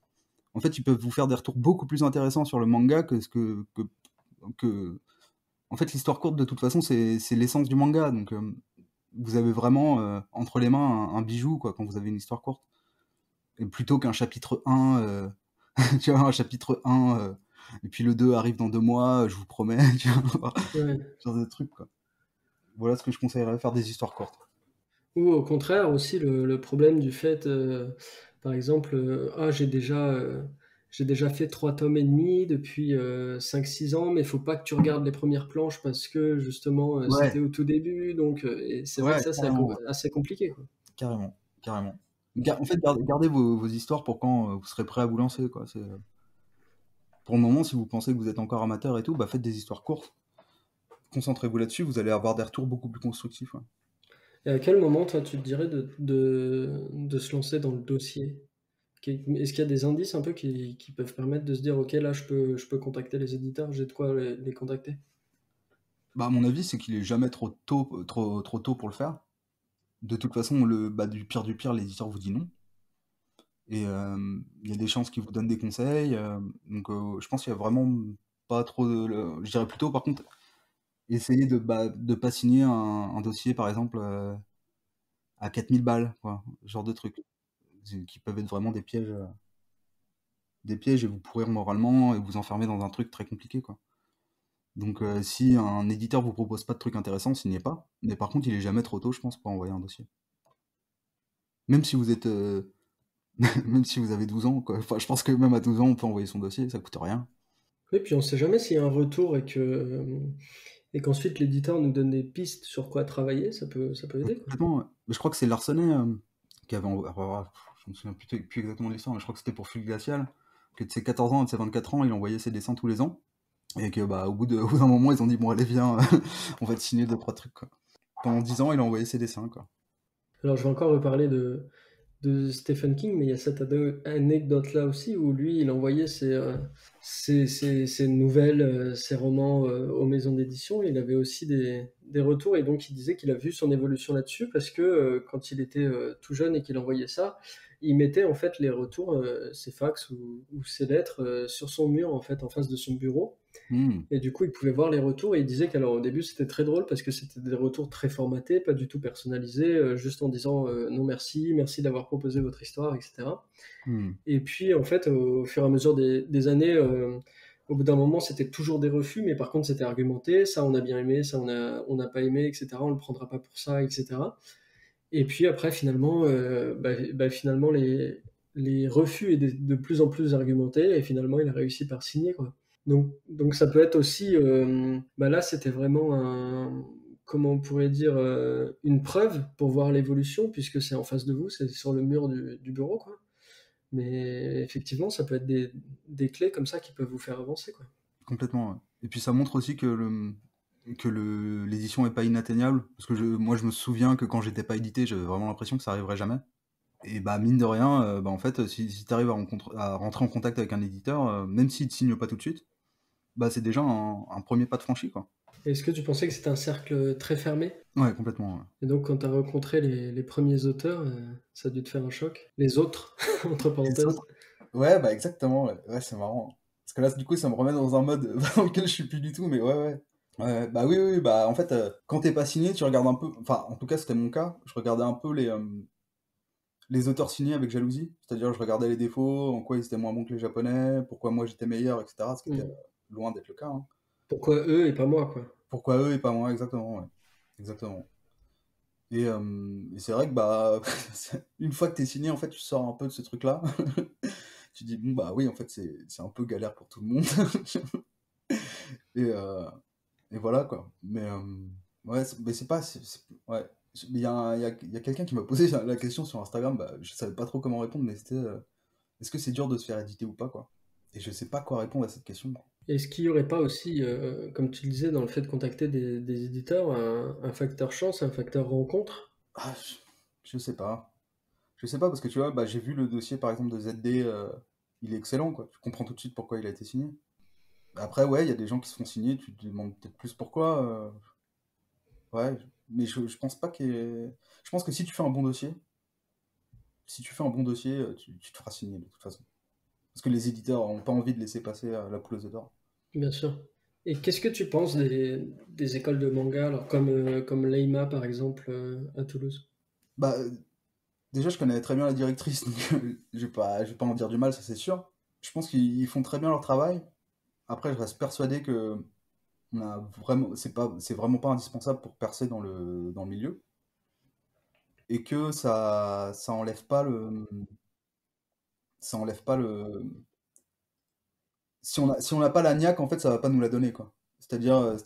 En fait, ils peuvent vous faire des retours beaucoup plus intéressants sur le manga que... En fait, l'histoire courte, de toute façon, c'est l'essence du manga. Donc, vous avez vraiment entre les mains un bijou, quoi, quand vous avez une histoire courte. Et plutôt qu'un chapitre 1, tu vois, un chapitre 1, et puis le 2 arrive dans 2 mois, je vous promets, tu vois, Ouais. ce genre de trucs, quoi. Voilà ce que je conseillerais, faire des histoires courtes. Ou au contraire aussi le problème du fait, par exemple, ah j'ai déjà fait 3 tomes et demi depuis 5-6 ans, mais il faut pas que tu regardes les premières planches parce que justement Ouais, c'était au tout début, donc et c'est vrai que ouais, ça c'est carrément, ouais. assez compliqué, quoi. Carrément, carrément. En fait, gardez vos histoires pour quand vous serez prêt à vous lancer, quoi. Pour le moment, si vous pensez que vous êtes encore amateur et tout, bah faites des histoires courtes. Concentrez-vous là-dessus, vous allez avoir des retours beaucoup plus constructifs, ouais. Et à quel moment toi tu te dirais de se lancer dans le dossier? Est-ce qu'il y a des indices un peu qui peuvent permettre de se dire ok là je peux contacter les éditeurs, j'ai de quoi les contacter? Bah, à mon avis, c'est qu'il est jamais trop tôt, trop tôt pour le faire. De toute façon, du pire, l'éditeur vous dit non. Et il y a des chances qu'il vous donne des conseils. Donc, je pense qu'il y a vraiment pas trop je dirais plutôt, par contre, essayer de pas signer un dossier, par exemple, à 4000 balles, quoi. Ce genre de trucs. Qui peuvent être vraiment des pièges et vous pourrir moralement et vous enfermer dans un truc très compliqué, quoi. Donc, si un éditeur vous propose pas de trucs intéressants, signez pas. Mais par contre, il est jamais trop tôt, je pense, pour envoyer un dossier. Même si vous êtes, même si vous avez 12 ans, quoi. Enfin, je pense que même à 12 ans, on peut envoyer son dossier, ça coûte rien. Oui, puis on sait jamais s'il y a un retour et qu'ensuite l'éditeur nous donne des pistes sur quoi travailler, ça peut aider, quoi. Complètement, ouais. Mais je crois que c'est Larsenet qui avait envoyé. Je me souviens plus exactement de l'histoire, mais je crois que c'était pour Fluide Glacial, que de ses 14 ans et de ses 24 ans, il envoyait ses dessins tous les ans. Et que bah, au bout d'un moment, ils ont dit bon, allez, viens, on va te signer 2-3 trucs, quoi. Pendant 10 ans, il a envoyé ses dessins, quoi. Alors je vais encore reparler de Stephen King, mais il y a cette anecdote-là aussi où lui, il envoyait ses nouvelles, ses romans aux maisons d'édition. Il avait aussi des retours et donc il disait qu'il a vu son évolution là-dessus parce que quand il était tout jeune et qu'il envoyait ça, il mettait en fait les retours, ses fax ou ses lettres sur son mur en fait en face de son bureau. Hmm. Et du coup, il pouvait voir les retours et il disait qu'alors au début c'était très drôle parce que c'était des retours très formatés, pas du tout personnalisés, juste en disant non merci, merci d'avoir proposé votre histoire, etc. Hmm. Et puis en fait, au fur et à mesure des années, au bout d'un moment c'était toujours des refus, mais par contre c'était argumenté, ça on a bien aimé, ça on n'a pas aimé, etc. On le prendra pas pour ça, etc. Et puis après finalement, finalement les refus étaient de plus en plus argumentés et finalement il a réussi par signer quoi. Donc ça peut être aussi, là c'était vraiment comment on pourrait dire, une preuve pour voir l'évolution puisque c'est en face de vous, c'est sur le mur du bureau, quoi. Mais effectivement, ça peut être des clés comme ça qui peuvent vous faire avancer, quoi. Complètement, ouais. Et puis ça montre aussi que l'édition est pas inatteignable. Parce que moi, je me souviens que quand j'étais pas édité, j'avais vraiment l'impression que ça arriverait jamais. Et bah, mine de rien, en fait, si tu arrives à rentrer en contact avec un éditeur, même s'il te signe pas tout de suite, bah, c'est déjà un premier pas de franchi, quoi. Est-ce que tu pensais que c'était un cercle très fermé? Ouais, complètement, ouais. Et donc quand tu as rencontré les premiers auteurs, ça a dû te faire un choc? Les autres, entre Les parenthèses. autres? Ouais, bah exactement, ouais. Ouais, c'est marrant. Parce que là, du coup, ça me remet dans un mode dans lequel je suis plus du tout, mais ouais, ouais. Ouais, bah oui, oui, oui, bah en fait, quand t'es pas signé, tu regardes un peu. Enfin, en tout cas, c'était mon cas. Je regardais un peu les auteurs signés avec jalousie. C'est-à-dire, je regardais les défauts, en quoi ils étaient moins bons que les japonais, pourquoi moi j'étais meilleur, etc. Ce qui était Mm. loin d'être le cas, hein. Pourquoi eux et pas moi, quoi. Pourquoi eux et pas moi, exactement, ouais. Exactement. Et c'est vrai que bah une fois que t'es signé, en fait, tu sors un peu de ce truc-là. Tu dis bon bah oui, en fait, c'est un peu galère pour tout le monde. Et, euh, et voilà quoi. Ouais, mais c'est pas. Ouais. Il y a, il y a quelqu'un qui m'a posé la question sur Instagram, bah, je savais pas trop comment répondre, mais c'était est-ce que c'est dur de se faire éditer ou pas, quoi. Et je sais pas quoi répondre à cette question. Est-ce qu'il n'y aurait pas aussi, comme tu le disais, dans le fait de contacter des éditeurs, un facteur chance, un facteur rencontre? Ah, je sais pas. Je sais pas parce que tu vois, bah, j'ai vu le dossier par exemple de ZD, il est excellent, quoi. Tu comprends tout de suite pourquoi il a été signé. Après, ouais, il y a des gens qui se font signer, tu te demandes peut-être plus pourquoi. Ouais, mais je pense pas qu'il y ait- Je pense que si tu fais un bon dossier, si tu fais un bon dossier, tu te feras signer de toute façon. Parce que les éditeurs ont pas envie de laisser passer la poule aux œufs d'or. Bien sûr. Et qu'est-ce que tu penses des écoles de manga, alors comme l'EIMA par exemple à Toulouse? Bah, déjà, je connais très bien la directrice, donc je vais pas en dire du mal, ça c'est sûr. Je pense qu'ils font très bien leur travail. Après, je reste persuadé que on a vraiment, c'est vraiment pas indispensable pour percer dans le milieu. Et que ça enlève pas le, si on n'a pas la niaque, en fait, ça va pas nous la donner, quoi. C'est-à-dire,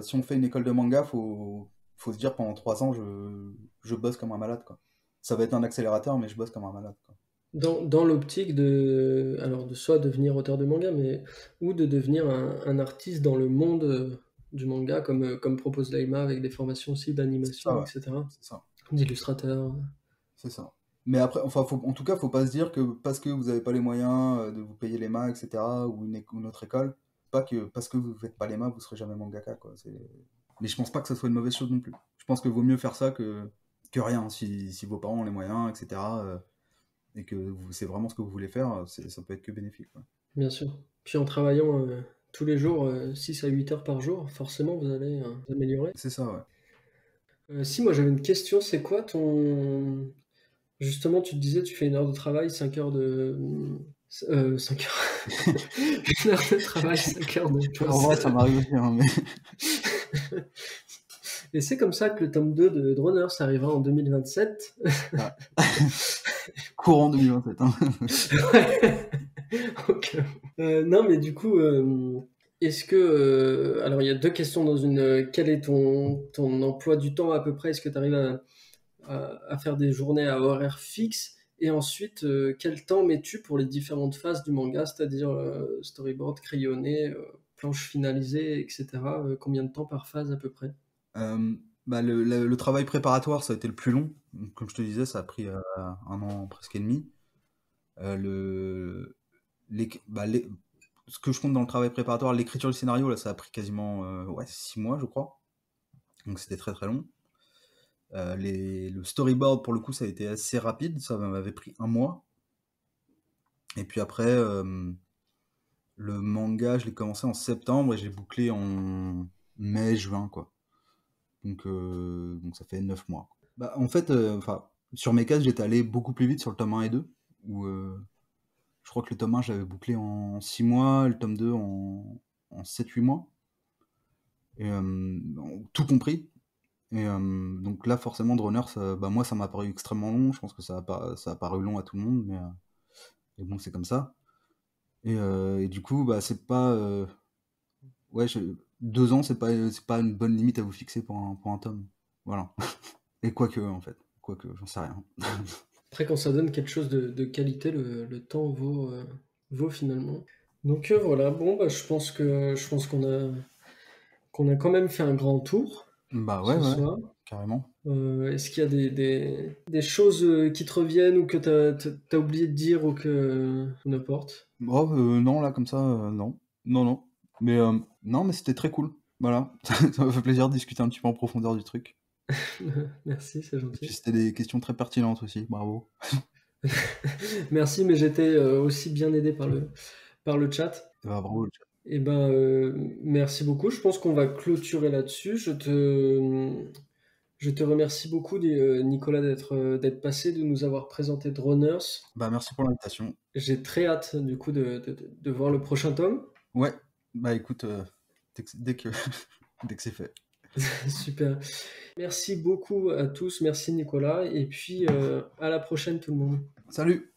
si on fait une école de manga, faut se dire pendant 3 ans, je bosse comme un malade, quoi. Ça va être un accélérateur, mais je bosse comme un malade, quoi. Dans l'optique de soit devenir auteur de manga, mais ou de devenir un artiste dans le monde du manga, comme propose l'EIMA avec des formations aussi C'est ça, d'animation, ouais. etc., C'est ça. d'illustrateur. C'est ça. Mais après, enfin, en tout cas, faut pas se dire que parce que vous n'avez pas les moyens de vous payer les l'EMA, etc., ou une autre école, pas que parce que vous faites pas les l'EMA, vous serez jamais mangaka, quoi. Mais je pense pas que ce soit une mauvaise chose non plus. Je pense que vaut mieux faire ça que rien, si vos parents ont les moyens, etc., et que c'est vraiment ce que vous voulez faire, ça peut être que bénéfique, quoi. Bien sûr. Puis en travaillant tous les jours, 6 à 8 heures par jour, forcément vous allez vous améliorer. C'est ça, ouais. Si moi j'avais une question, c'est quoi ton... Justement, tu te disais, tu fais une heure de travail, 5 heures de... 5 heures... Une heure de travail, 5 heures de En pause. vrai, ça m'arrive aussi, hein, mais... Et c'est comme ça que le tome 2 de Droners arrivera en 2027. Ah. Courant 2027, hein. Ouais. Ok. Non, mais du coup, est-ce que... alors, il y a deux questions dans une. Quel est ton emploi du temps à peu près? Est-ce que tu arrives à faire des journées à horaire fixe? Et ensuite, quel temps mets-tu pour les différentes phases du manga, c'est-à-dire storyboard, crayonné, planche finalisée, etc. Combien de temps par phase à peu près? Euh, Bah, le travail préparatoire, ça a été le plus long. Donc, comme je te disais, ça a pris 1 an presque et demi. Le, bah, ce que je compte dans le travail préparatoire, l'écriture du scénario, là, ça a pris quasiment ouais, 6 mois, je crois. Donc c'était très très long. Le storyboard, pour le coup, ça a été assez rapide. Ça m'avait pris 1 mois. Et puis après, le manga, je l'ai commencé en septembre et je l'ai bouclé en mai, juin, quoi. Donc ça fait 9 mois. Bah, en fait, enfin, sur mes cases, j'étais allé beaucoup plus vite sur le tome 1 et 2, où je crois que le tome 1, je l'avais bouclé en 6 mois, le tome 2 en 7-8 mois, et, tout compris. Donc là, forcément, Droner, bah, moi, ça m'a paru extrêmement long. Je pense que ça a paru long à tout le monde, mais bon, c'est comme ça. Et du coup, bah, c'est pas. Ouais, 2 ans, c'est pas une bonne limite à vous fixer pour un tome. Voilà. Et quoique, en fait. Quoique, j'en sais rien. Après, quand ça donne quelque chose de qualité, le temps vaut finalement. Donc voilà, bon, bah, je pense qu'on a quand même fait un grand tour Bah ouais, ce ouais, soir. carrément. Est-ce qu'il y a des choses qui te reviennent ou que t'as oublié de dire ou que n'importe? Oh, non, là, comme ça, non. Non, non. Mais, non, mais c'était très cool. Voilà. Ça m'a fait plaisir de discuter un petit peu en profondeur du truc. Merci, c'est Et puis gentil. c'était des questions très pertinentes aussi. Bravo. Merci, mais j'étais aussi bien aidé par le chat. Bah, bravo. Eh ben, merci beaucoup. Je pense qu'on va clôturer là-dessus. Je te remercie beaucoup, Nicolas, d'être passé, de nous avoir présenté Droners. Bah, merci pour l'invitation. J'ai très hâte, du coup, de voir le prochain tome. Ouais, bah écoute, dès que, dès que c'est fait. Super. Merci beaucoup à tous. Merci, Nicolas. Et puis, à la prochaine, tout le monde. Salut!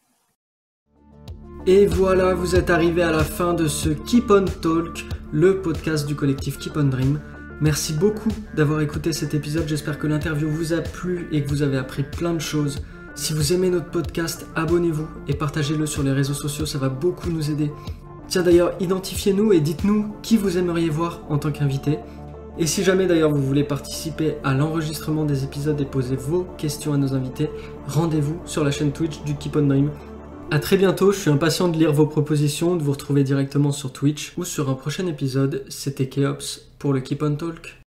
Et voilà, vous êtes arrivés à la fin de ce Keep on Talk, le podcast du collectif Keep on Dream. Merci beaucoup d'avoir écouté cet épisode, j'espère que l'interview vous a plu et que vous avez appris plein de choses. Si vous aimez notre podcast, abonnez-vous et partagez-le sur les réseaux sociaux, ça va beaucoup nous aider. Tiens d'ailleurs, identifiez-nous et dites-nous qui vous aimeriez voir en tant qu'invité. Et si jamais d'ailleurs vous voulez participer à l'enregistrement des épisodes et poser vos questions à nos invités, rendez-vous sur la chaîne Twitch du Keep on Dream. A très bientôt, je suis impatient de lire vos propositions, de vous retrouver directement sur Twitch ou sur un prochain épisode. C'était Keops pour le Keep on Talk.